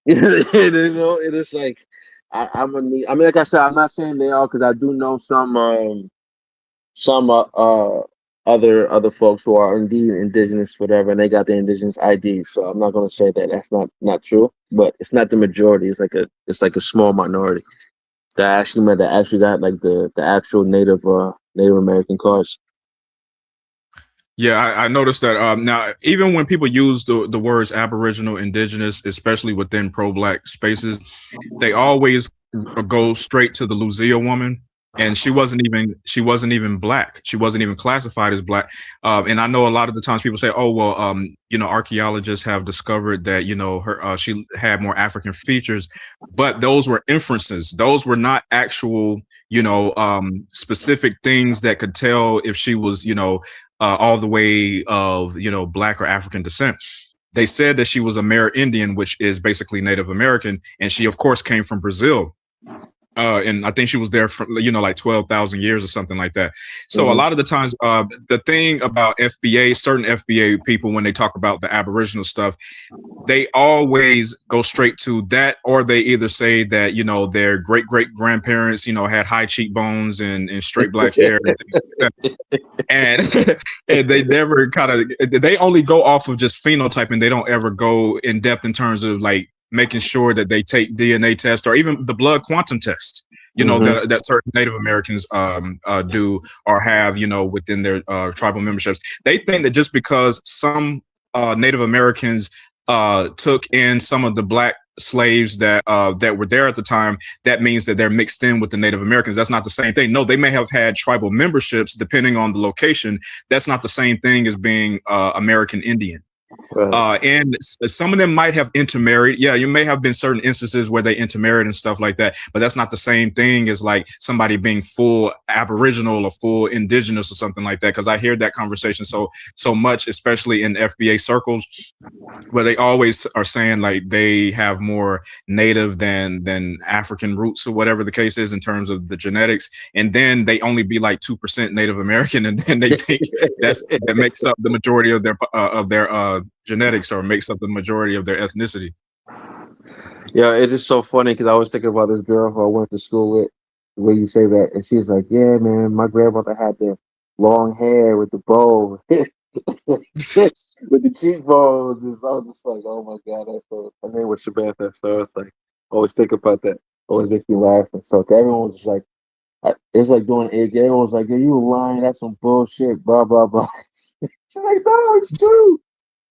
it is like I'm gonna need. I mean, like I said, I'm not saying they are because I do know some other folks who are indeed indigenous, whatever, and they got the indigenous ID. So I'm not gonna say that that's not true, but it's not the majority. It's like a small minority that actually got like the actual Native American cards. Yeah, I noticed that. Now, even when people use the words Aboriginal, Indigenous, especially within pro-black spaces, they always go straight to the Lucia woman, and she wasn't even black. She wasn't even classified as black. And I know a lot of the times people say, "Oh, well, archaeologists have discovered that her she had more African features," but those were inferences. Those were not actual specific things that could tell if she was all the way of black or African descent. They said that she was a Amerindian, which is basically Native American, and she of course came from Brazil. And I think she was there for like 12,000 years or something like that. So a lot of the times, the thing about certain FBA people, when they talk about the Aboriginal stuff, they always go straight to that, or they either say that their great grandparents had high cheekbones and straight black hair and things like that. And and they never they only go off of just phenotyping. They don't ever go in depth in terms of like making sure that they take DNA tests or even the blood quantum test that certain Native Americans do or have within their tribal memberships. They think that just because some Native Americans took in some of the black slaves that were there at the time, that means that they're mixed in with the Native Americans. That's not the same thing. No, they may have had tribal memberships depending on the location. That's not the same thing as being American Indian. And some of them might have intermarried. Yeah, you may have been certain instances where they intermarried and stuff like that, but that's not the same thing as like somebody being full Aboriginal or full Indigenous or something like that. Because I hear that conversation so much, especially in FBA circles, where they always are saying like they have more Native than African roots or whatever the case is in terms of the genetics, and then they only be like 2% Native American, and then they think that makes up the majority of their genetics or makes up the majority of their ethnicity. Yeah, it's just so funny because I was thinking about this girl who I went to school with, where you say that, and she's like, "Yeah, man, my grandmother had the long hair with the bow, with the cheekbones." And so I was just like, "Oh my god!" Her name was Samantha, so it's like, always think about that. Always makes me laugh. And so everyone was just like, it's like doing it. Everyone was like, "Yeah, you lying? That's some bullshit." Blah blah blah. She's like, "No, it's true.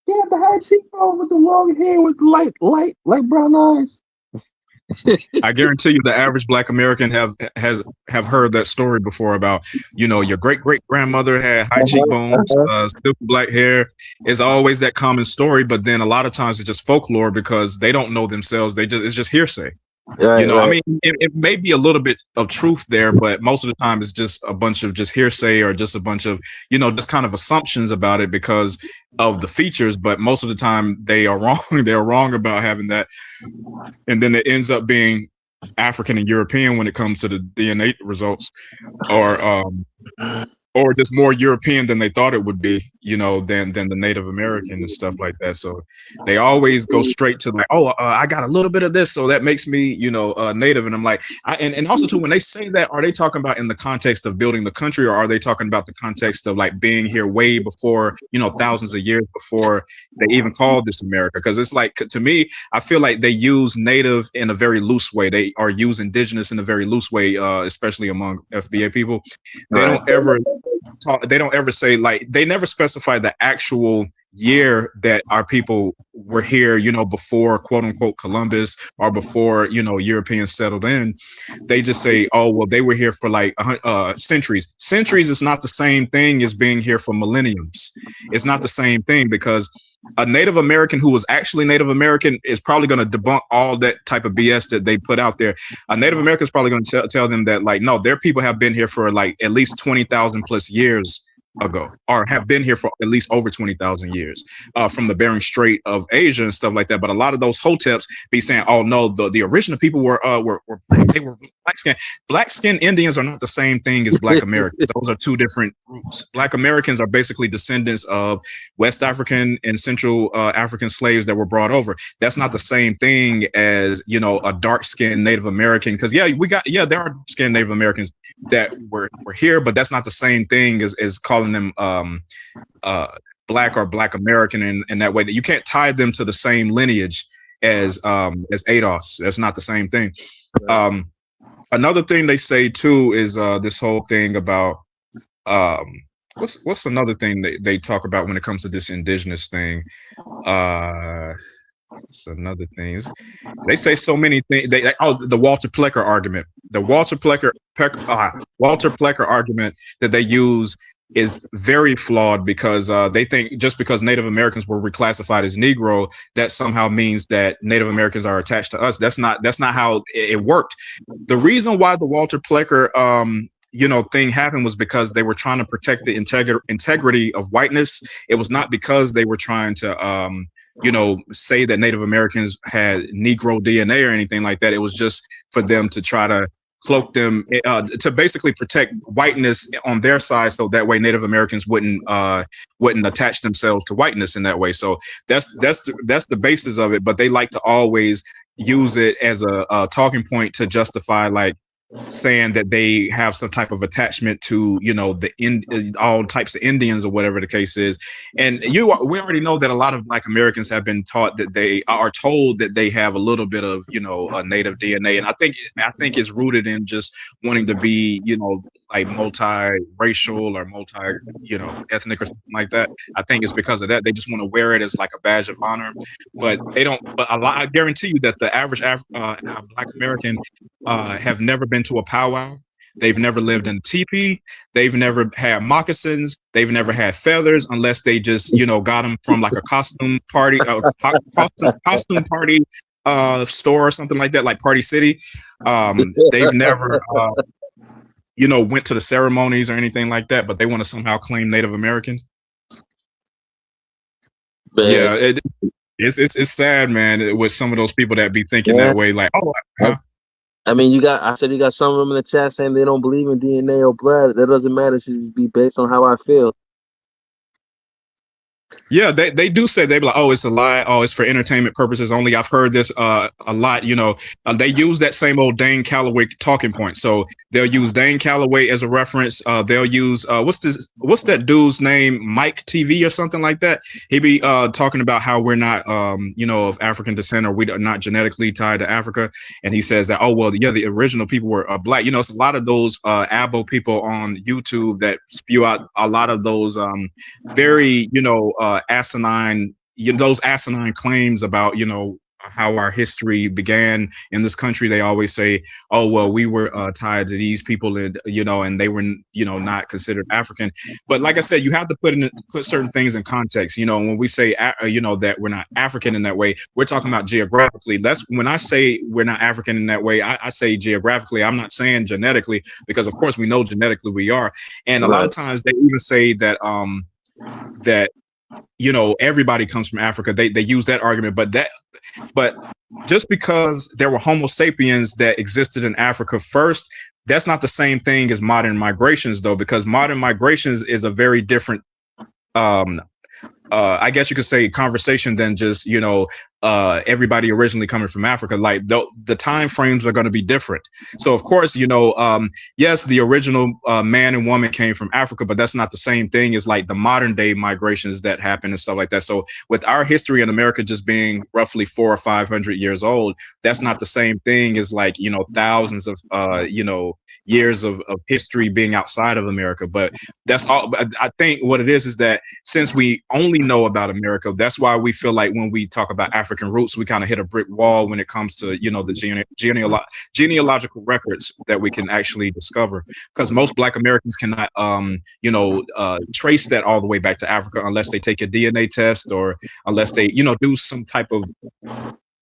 He had the high cheekbone with the long hair with light brown eyes." I guarantee you, the average Black American have heard that story before about your great grandmother had high cheekbones, silky black hair. Is always that common story, but then a lot of times it's just folklore because they don't know themselves. It's just hearsay. Right, I mean, it may be a little bit of truth there, but most of the time it's just a bunch of just hearsay or just a bunch of, just kind of assumptions about it because of the features. But most of the time they are wrong. They're wrong about having that. And then it ends up being African and European when it comes to the DNA results, or just more European than they thought it would be, than the Native American and stuff like that. So they always go straight to like, I got a little bit of this, so that makes me, Native. And I'm like, and also too, when they say that, are they talking about in the context of building the country, or are they talking about the context of like being here way before, thousands of years before they even called this America? Because it's like, to me, I feel like they use Native in a very loose way. They are use Indigenous in a very loose way, especially among FBA people. They don't ever they don't ever say, like, they never specify the actual year that our people were here, before quote unquote Columbus or before, Europeans settled in. They just say, oh, well, they were here for like centuries. Centuries is not the same thing as being here for millenniums. It's not the same thing, because a Native American who was actually Native American is probably going to debunk all that type of BS that they put out there. A Native American is probably going to tell them that, like, no, their people have been here for like at least 20,000 plus years ago, or have been here for at least over 20,000 years, from the Bering Strait of Asia and stuff like that. But a lot of those hoteps be saying, oh no, the original people were black. They were black skin. Black skin Indians are not the same thing as Black Americans. Those are two different groups. Black Americans are basically descendants of West African and Central African slaves that were brought over. That's not the same thing as, a dark skinned Native American. Because there are skinned Native Americans that were here, but that's not the same thing as calling them Black or Black American in that way. That you can't tie them to the same lineage as ADOS. That's not the same thing. Another thing they say too is this whole thing about what's another thing they talk about when it comes to this indigenous thing? It's another thing. They say so many things. The Walter Plecker argument. The Walter Plecker argument that they use is very flawed because they think just because Native Americans were reclassified as Negro, that somehow means that Native Americans are attached to us. That's not how it worked. The reason why the Walter Plecker thing happened was because they were trying to protect the integrity of whiteness. It was not because they were trying to say that Native Americans had Negro DNA or anything like that. It was just for them to try to cloak them, to basically protect whiteness on their side, so that way Native Americans wouldn't attach themselves to whiteness in that way. So that's the basis of it. But they like to always use it as a talking point to justify, like, saying that they have some type of attachment to all types of Indians or whatever the case is. And we already know that a lot of Black Americans have been taught that they are told that they have a little bit of a Native DNA, and I think it's rooted in just wanting to be like multi-racial or ethnic or something like that. I think it's because of that. They just want to wear it as like a badge of honor, but they don't. But I guarantee you that the average Black American have never been to a powwow. They've never lived in a teepee. They've never had moccasins. They've never had feathers, unless they just got them from like a costume party, costume party store or something like that, like Party City. They've never went to the ceremonies or anything like that, but they want to somehow claim Native Americans. Man. Yeah, it's sad, man, with some of those people that be thinking that way, like, oh, huh? I mean, you got some of them in the chat saying they don't believe in DNA or blood. That doesn't matter. It should be based on how I feel. Yeah, they do say, they be like, oh, it's a lie. Oh, it's for entertainment purposes only. I've heard this a lot. They use that same old Dane Calloway talking point. So they'll use Dane Calloway as a reference. They'll use what's that dude's name? Mike TV or something like that. He be talking about how we're not of African descent, or we are not genetically tied to Africa. And he says that, oh well, yeah, the original people were Black. It's a lot of those abo people on YouTube that spew out a lot of those very asinine claims about how our history began in this country. They always say, oh well, we were tied to these people, and and they were not considered African. But like I said, you have to put certain things in context. When we say that we're not African in that way, we're talking about geographically. That's when I say we're not African in that way, I say geographically. I'm not saying genetically, because of course we know genetically we are. And a lot of times they even say that that everybody comes from Africa. They use that argument, but just because there were Homo sapiens that existed in Africa first, that's not the same thing as modern migrations, though, because modern migrations is a very different I guess you could say conversation than just everybody originally coming from Africa. Like the time frames are going to be different. So of course yes, the original man and woman came from Africa, but that's not the same thing as like the modern day migrations that happen and stuff like that. So with our history in America just being roughly 400 or 500 years old, that's not the same thing as like thousands of years of history being outside of America. But that's all. I think what it is that since we only know about America, that's why we feel like when we talk about African roots, we kind of hit a brick wall when it comes to the genealogical records that we can actually discover, because most Black Americans cannot trace that all the way back to Africa unless they take a DNA test, or unless they do some type of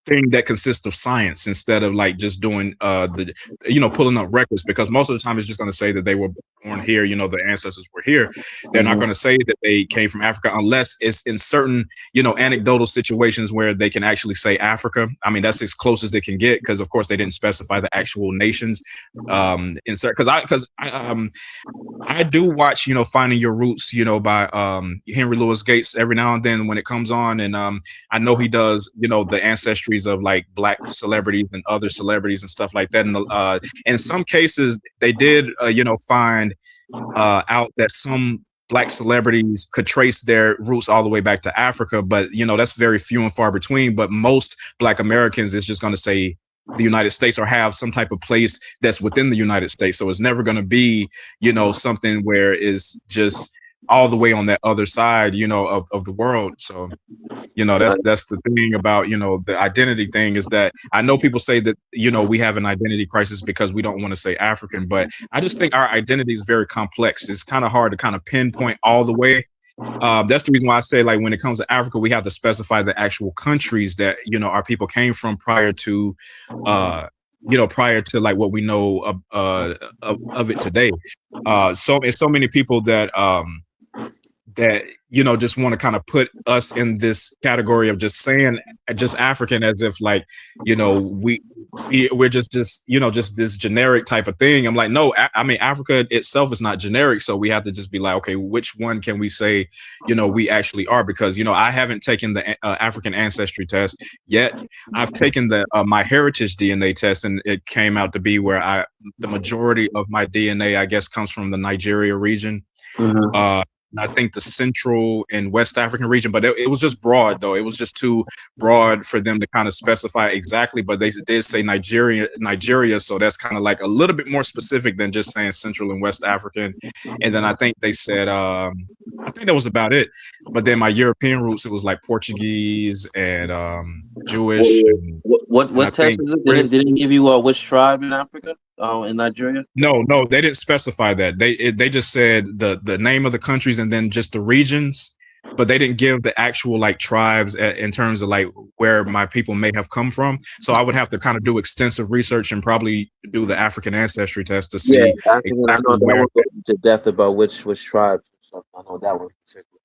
thing that consists of science, instead of like just doing pulling up records, because most of the time it's just going to say that they were born here, their ancestors were here. They're not going to say that they came from Africa unless it's in certain anecdotal situations where they can actually say Africa. I mean, that's as close as they can get, because of course they didn't specify the actual nations because I do watch Finding Your Roots by Henry Louis Gates every now and then when it comes on, and I know he does the ancestries of like Black celebrities and other celebrities and stuff like that. And in some cases they did find out that some Black celebrities could trace their roots all the way back to Africa, but that's very few and far between. But most Black Americans is just going to say the United States, or have some type of place that's within the United States. So it's never going to be something where it's just all the way on that other side, of the world. So, that's the thing about, the identity thing, is that I know people say that, we have an identity crisis because we don't want to say African, but I just think our identity is very complex. It's kind of hard to kind of pinpoint all the way. That's the reason why I say, like, when it comes to Africa, we have to specify the actual countries that, our people came from prior to, like what we know of it today. So many people that, just want to kind of put us in this category of just saying just African, as if, like, we're just just this generic type of thing. I'm like, no, I mean, Africa itself is not generic, so we have to just be like, okay, which one can we say we actually are? Because I haven't taken the African ancestry test yet. I've taken the my heritage DNA test, and it came out to be where the majority of my DNA, I guess, comes from the Nigeria region. I think the Central and West African region, but it was just broad, though. It was just too broad for them to kind of specify exactly, but they did say Nigeria, so that's kind of like a little bit more specific than just saying Central and West African. And then I think they said, I think that was about it. But then my European roots, it was like Portuguese and Jewish. What test is it? Did it give you which tribe in Africa? In Nigeria? No, they didn't specify that. They just said the name of the countries and then just the regions, but they didn't give the actual, like, tribes in terms of, like, where my people may have come from. So I would have to kind of do extensive research and probably do the African ancestry test to see exactly I know that one goes into depth about which tribes. I know that one particular.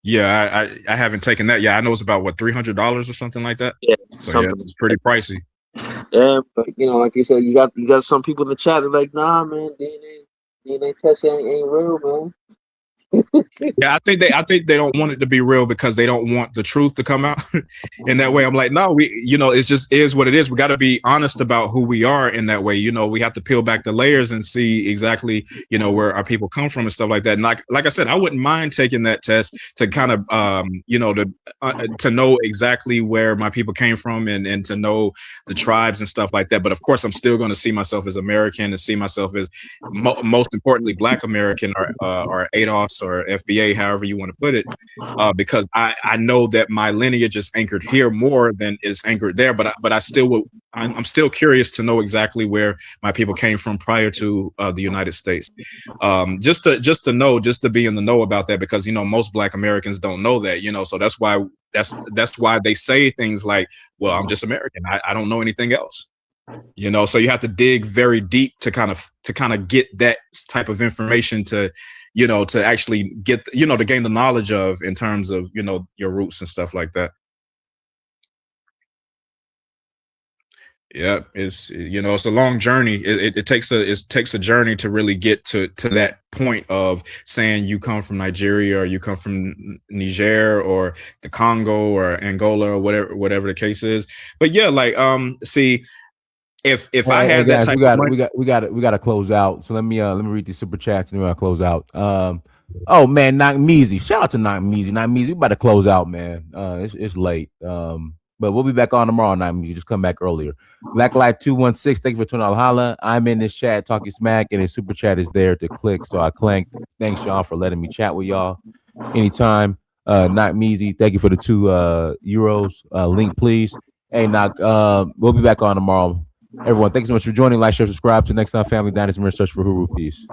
Yeah, I haven't taken that. Yeah, I know it's about what, $300 or something like that. Yeah, so yeah, it's pretty pricey. Yeah, but like you said, you got some people in the chat that are like, nah, man, DNA test ain't real, man. Yeah, I think they don't want it to be real because they don't want the truth to come out in that way. I'm like, no, it's just is what it is. We got to be honest about who we are in that way. We have to peel back the layers and see exactly, where our people come from and stuff like that. And like I said, I wouldn't mind taking that test to kind of, to know exactly where my people came from and to know the tribes and stuff like that. But of course, I'm still going to see myself as American and see myself as most importantly, Black American or ADOS or FBA, however you want to put it, because I know that my lineage is anchored here more than is anchored there. But I'm still curious to know exactly where my people came from prior to the United States. Just to know, just to be in the know about that, because most Black Americans don't know that. So that's why they say things like, well, I'm just American. I don't know anything else. So you have to dig very deep to kind of get that type of information to actually get, to gain the knowledge of in terms of, your roots and stuff like that. Yeah, it's it's a long journey. It takes a journey to really get to that point of saying you come from Nigeria or you come from Niger or the Congo or Angola or whatever the case is. But yeah, like see, if I had that type of money, we got to close out. So let me read these super chats and then we'll close out. Oh man, Knock Meezy. Shout out to Knock Meezy. Knock Meezy, we about to close out, man. It's late. But we'll be back on tomorrow night. You just come back earlier. Blacklight 216. Thank you for $20 holla. I'm in this chat talking smack, and a super chat is there to click. So I clanked. Thanks y'all for letting me chat with y'all anytime. Not Meezy. Thank you for the €2. Link please. Hey, Knock. We'll be back on tomorrow. Everyone, thanks so much for joining. Like, share, subscribe. Till next time, family. Dynasty Mirror Search for Huru. Peace.